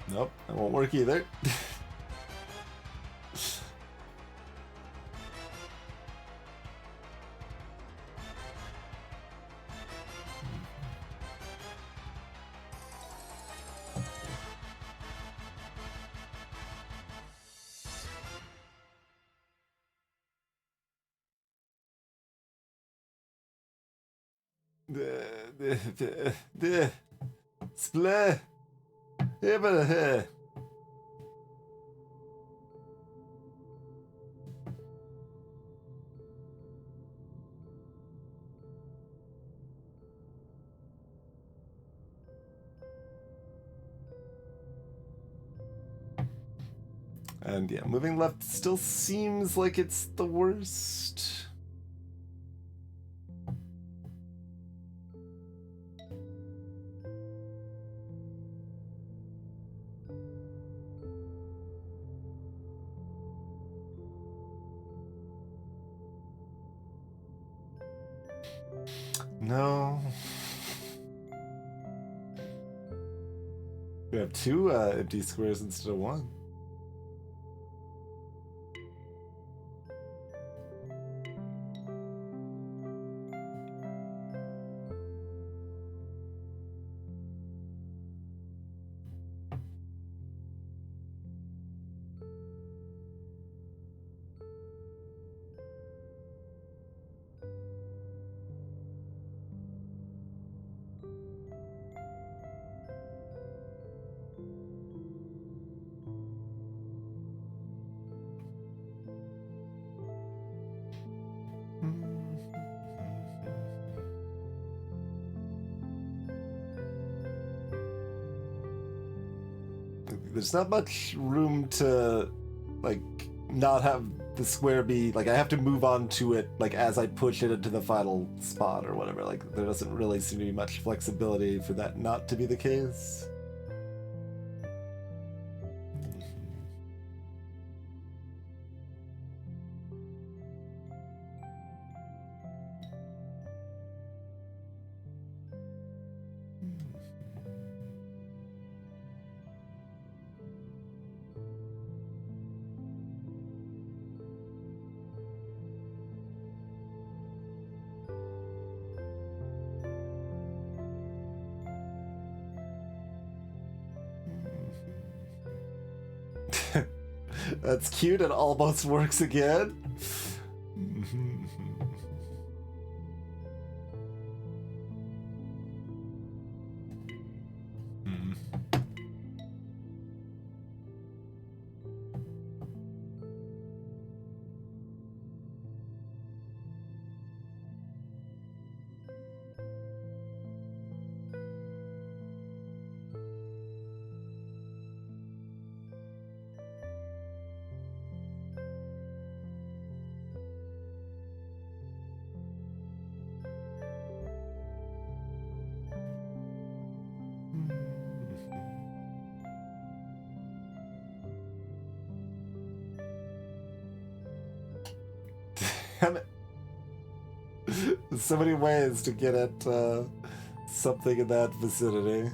Nope, that won't work either. Split. And yeah, moving left still seems like it's the worst. No. We have two empty squares instead of one. There's not much room to, like, not have the square be, like, I have to move on to it, like, as I push it into the final spot or whatever. Like, there doesn't really seem to be much flexibility for that not to be the case. That's cute, it almost works again. Damn it. There's so many ways to get at something in that vicinity.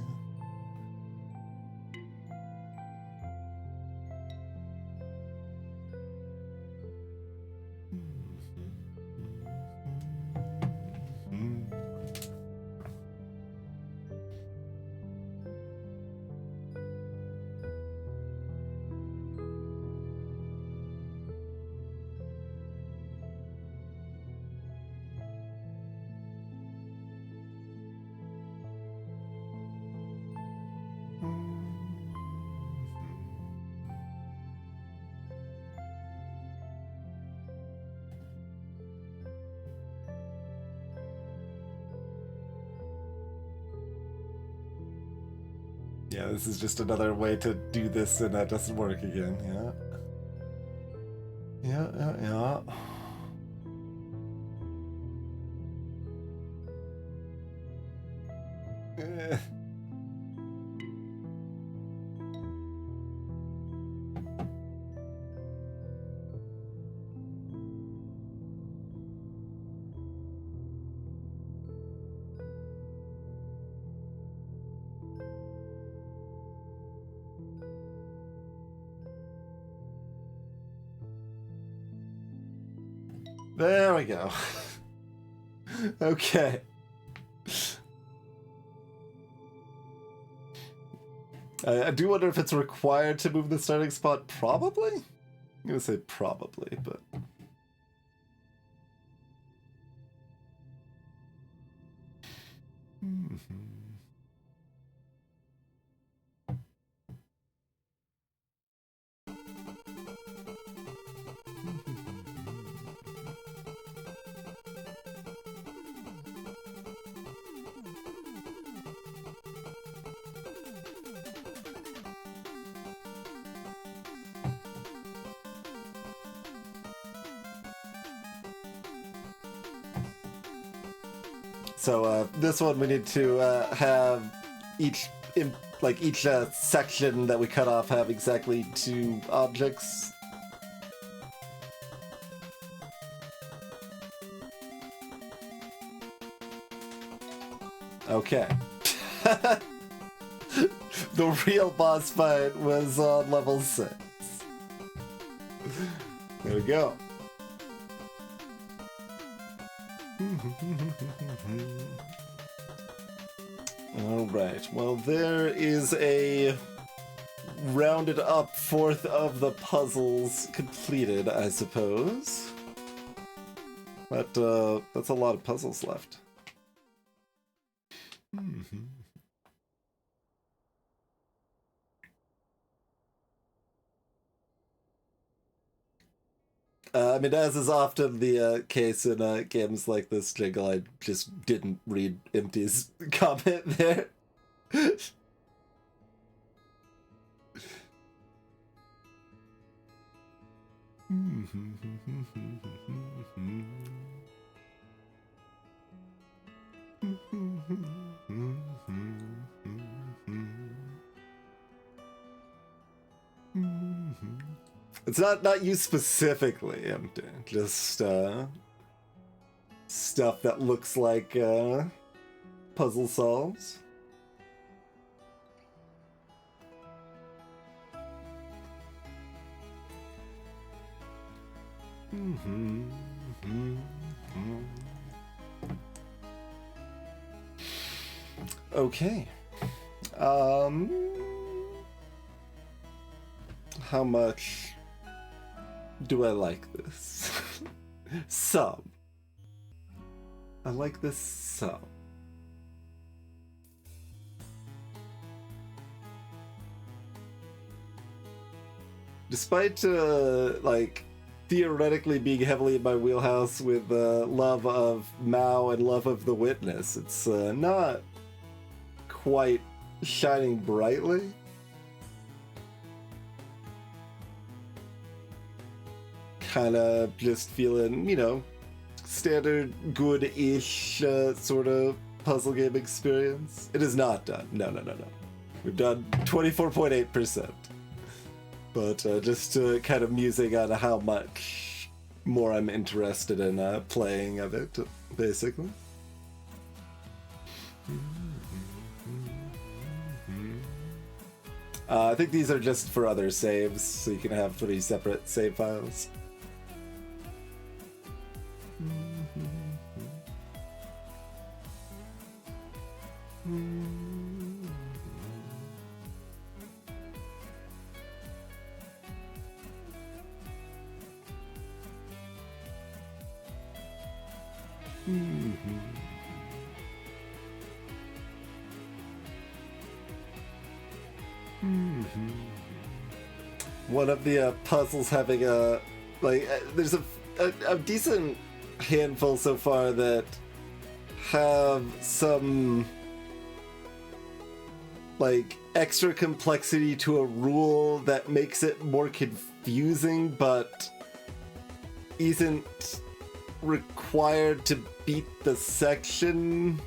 Yeah, this is just another way to do this and that doesn't work again, yeah. Yeah. There we go. Okay. I do wonder if it's required to move the starting spot. Probably? I'm gonna say probably, but... So this one we need to have each section that we cut off have exactly 2 objects. Okay. The real boss fight was on level 6. There we go. Alright, well there is a rounded up 4th of the puzzles completed, I suppose. But that's a lot of puzzles left. I mean, as is often the case in games like this, Jingle, I just didn't read Empty's comment there. It's not you specifically, Empty. Just stuff that looks like puzzle solves. Okay. How much do I like this? Some. I like this some. Despite like theoretically being heavily in my wheelhouse with love of Mao and love of The Witness, it's not quite shining brightly. Kind of just feeling, you know, standard good-ish sort of puzzle game experience. It is not done. No. We've done 24.8%. But just kind of musing on how much more I'm interested in playing of it, basically. I think these are just for other saves, so you can have 3 separate save files. One of the puzzles having a there's a decent handful so far that have some like extra complexity to a rule that makes it more confusing, but isn't required to beat the section.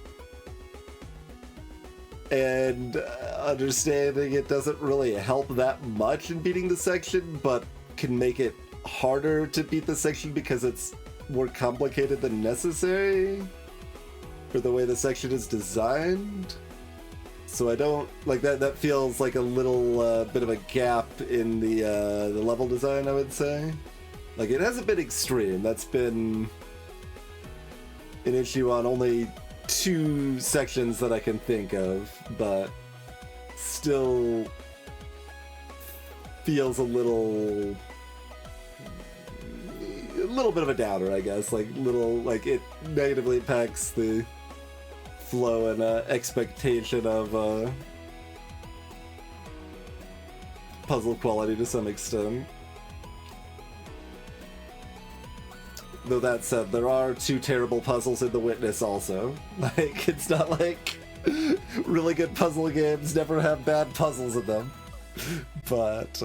And understanding it doesn't really help that much in beating the section, but can make it harder to beat the section because it's more complicated than necessary for the way the section is designed. So I don't like that. That feels like a little bit of a gap in the level design, I would say. Like, it hasn't been extreme. That's been an issue on only 2 sections that I can think of, but still feels a little bit of a downer, I guess. Like, it negatively impacts the flow and expectation of puzzle quality to some extent. Though that said, there are 2 terrible puzzles in The Witness also. Like, it's not like really good puzzle games never have bad puzzles in them. But,